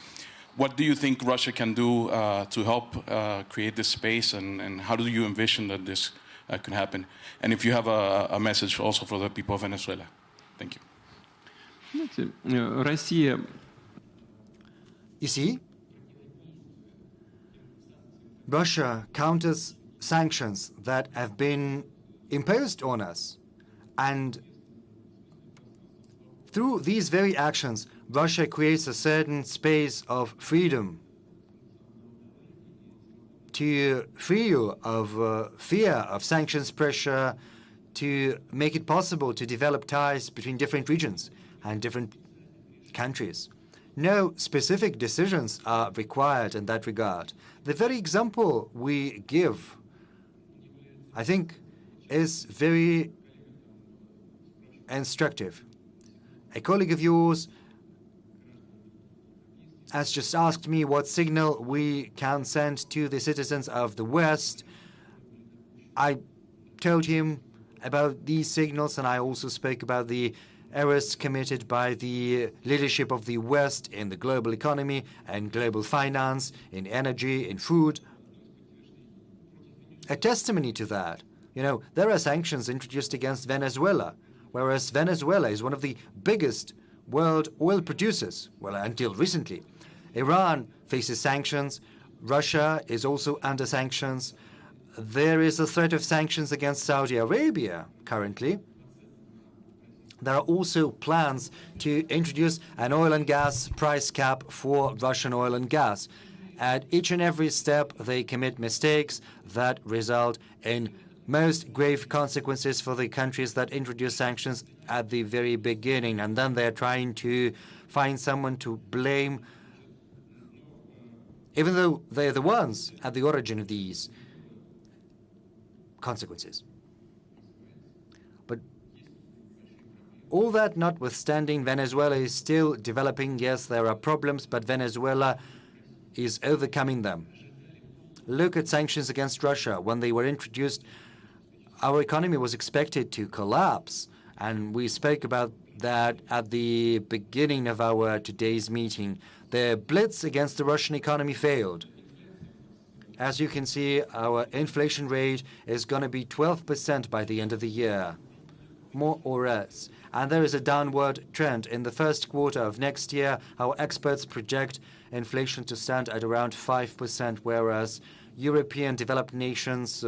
What do you think Russia can do to help create this space, and how do you envision that this can happen? And if you have a message also for the people of Venezuela. Thank you. Россия. You see, Russia counters sanctions that have been imposed on us. And through these very actions, Russia creates a certain space of freedom to free you of fear of sanctions pressure, to make it possible to develop ties between different regions and different countries. No specific decisions are required in that regard. The very example we give, I think, is very instructive. A colleague of yours has just asked me what signal we can send to the citizens of the West. I told him about these signals, and I also spoke about the errors committed by the leadership of the West in the global economy and global finance, in energy, in food. A testimony to that, you know, there are sanctions introduced against Venezuela, whereas Venezuela is one of the biggest world oil producers, well, until recently. Iran faces sanctions. Russia is also under sanctions. There is a threat of sanctions against Saudi Arabia currently. There are also plans to introduce an oil and gas price cap for Russian oil and gas. At each and every step, they commit mistakes that result in most grave consequences for the countries that introduce sanctions at the very beginning. And then they're trying to find someone to blame, even though they're the ones at the origin of these consequences. But all that notwithstanding, Venezuela is still developing. Yes, there are problems, but Venezuela is overcoming them. Look at sanctions against Russia. When they were introduced, our economy was expected to collapse, and we spoke about that at the beginning of our today's meeting. The blitz against the Russian economy failed. As you can see, our inflation rate is going to be 12% by the end of the year, more or less. And there is a downward trend. In the first quarter of next year, our experts project inflation to stand at around 5%, whereas European developed nations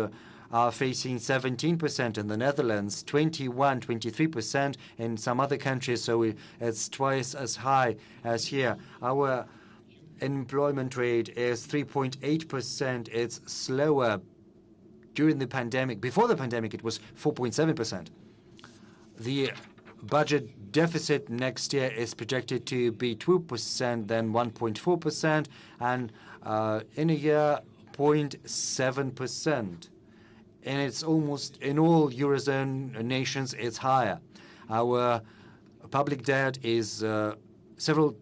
are facing 17% in the Netherlands, 21, 23% in some other countries, so it's twice as high as here. Our employment rate is 3.8%. It's slower during the pandemic. Before the pandemic, it was 4.7%. The budget deficit next year is projected to be 2%, then 1.4%, and in a year, 0.7%. And it's almost in all Eurozone nations, it's higher. Our public debt is several,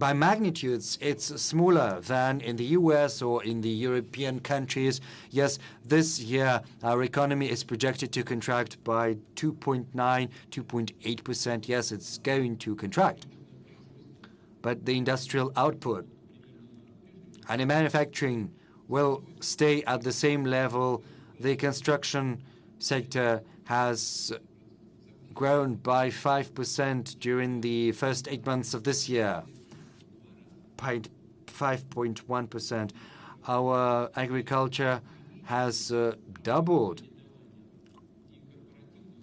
by magnitudes, it's smaller than in the US or in the European countries. Yes, this year our economy is projected to contract by 2.9, 2.8%. Yes, it's going to contract. But the industrial output and the manufacturing will stay at the same level. The construction sector has grown by 5% during the first 8 months of this year, by 5.1%. Our agriculture has doubled.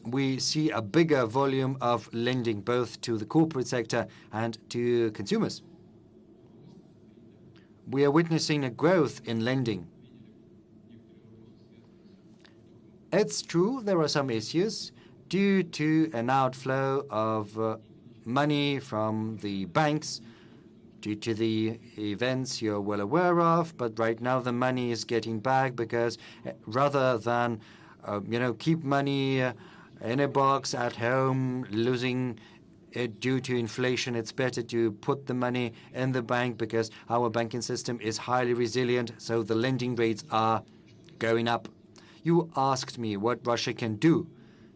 We see a bigger volume of lending both to the corporate sector and to consumers. We are witnessing a growth in lending. It's true there are some issues due to an outflow of money from the banks due to the events you're well aware of, but right now the money is getting back because rather than keep money in a box at home, losing it due to inflation, it's better to put the money in the bank because our banking system is highly resilient, so the lending rates are going up. You asked me what Russia can do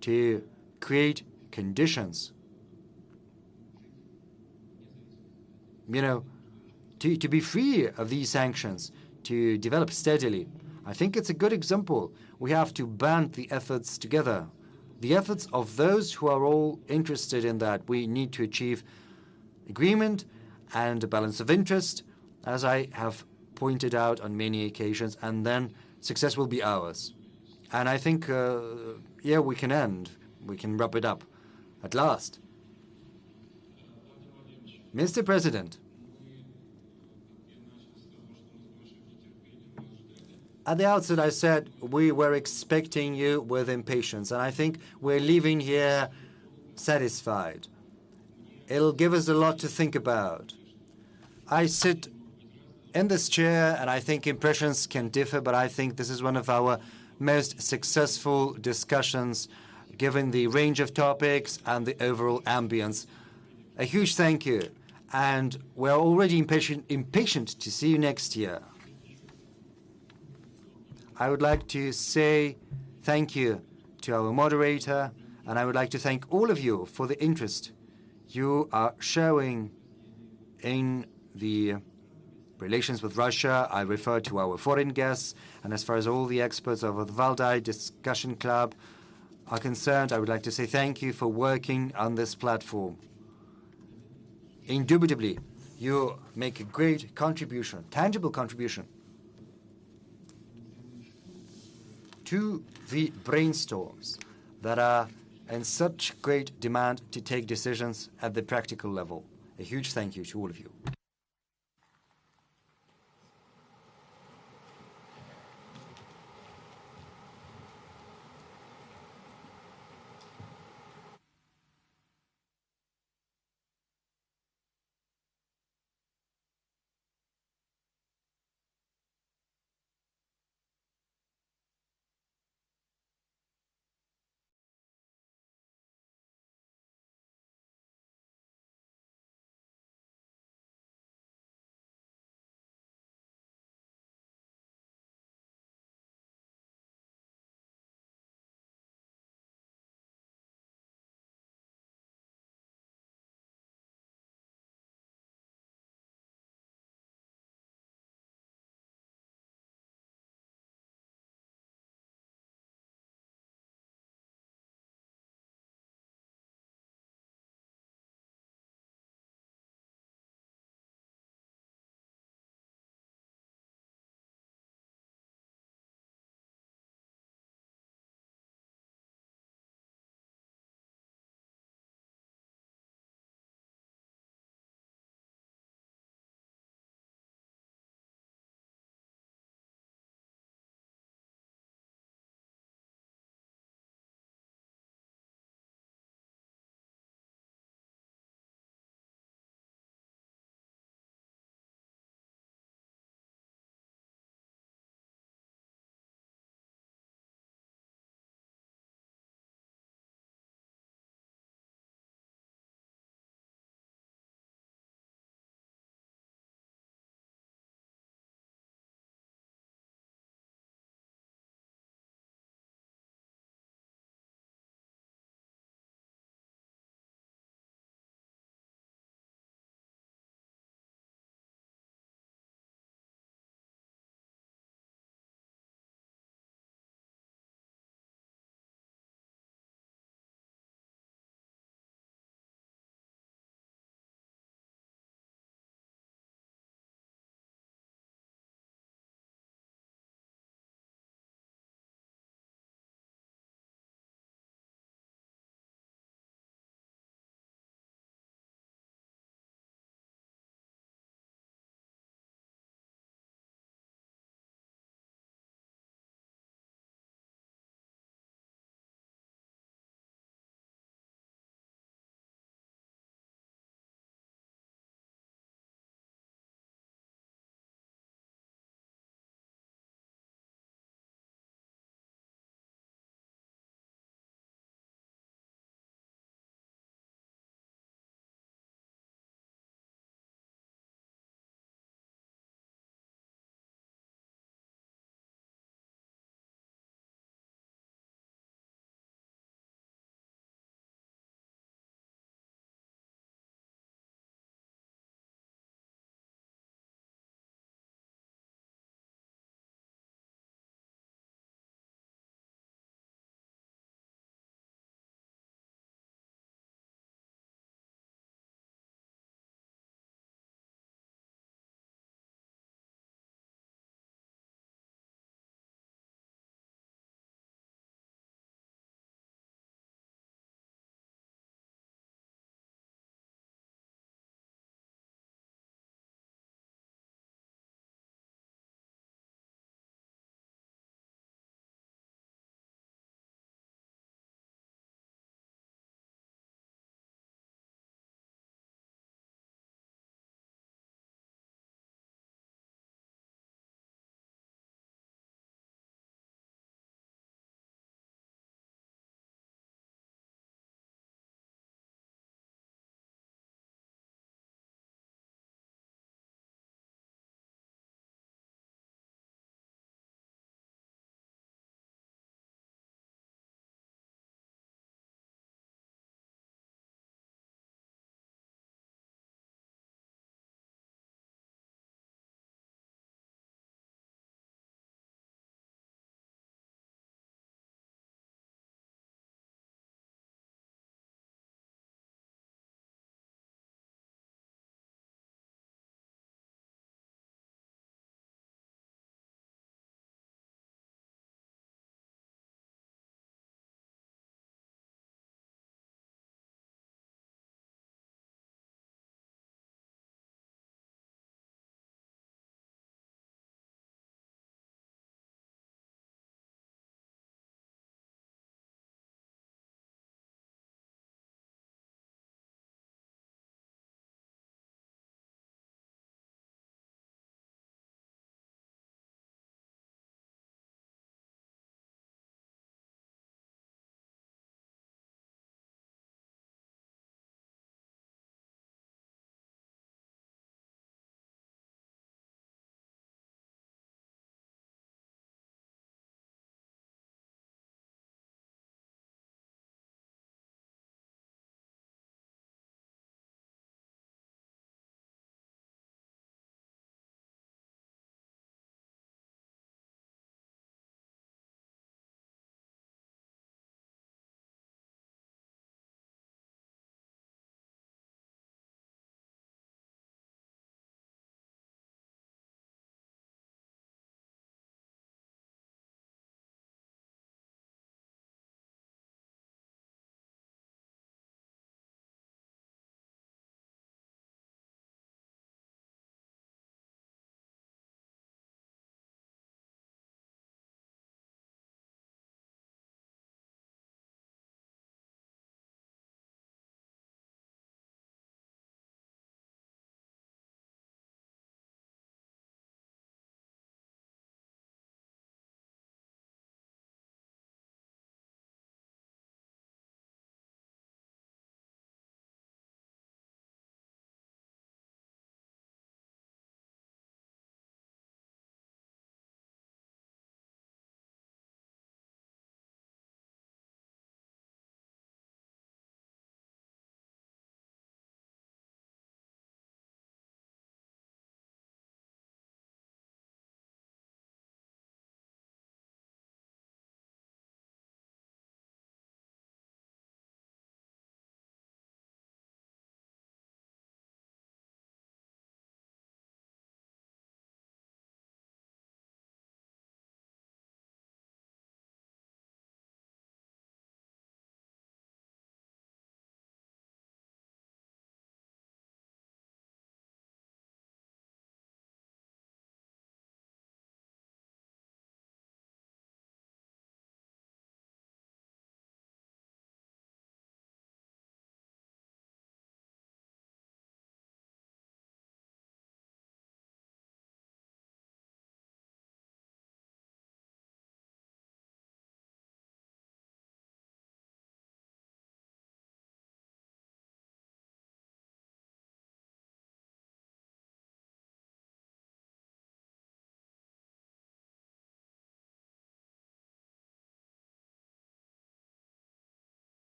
to create conditions, to be free of these sanctions, to develop steadily. I think it's a good example. We have to band the efforts together, the efforts of those who are all interested in that. We need to achieve agreement and a balance of interest, as I have pointed out on many occasions, and then success will be ours. And I think, we can end. We can wrap it up at last. Mr. President, at the outset I said we were expecting you with impatience, and I think we're leaving here satisfied. It'll give us a lot to think about. I sit in this chair, and I think impressions can differ, but I think this is one of our most successful discussions, given the range of topics and the overall ambience. A huge thank you, and we're already impatient to see you next year. I would like to say thank you to our moderator, and I would like to thank all of you for the interest you are showing in the relations with Russia. I refer to our foreign guests, and as far as all the experts of the Valdai Discussion Club are concerned, I would like to say thank you for working on this platform. Indubitably, you make a great contribution, tangible contribution, to the brainstorms that are in such great demand to take decisions at the practical level. A huge thank you to all of you.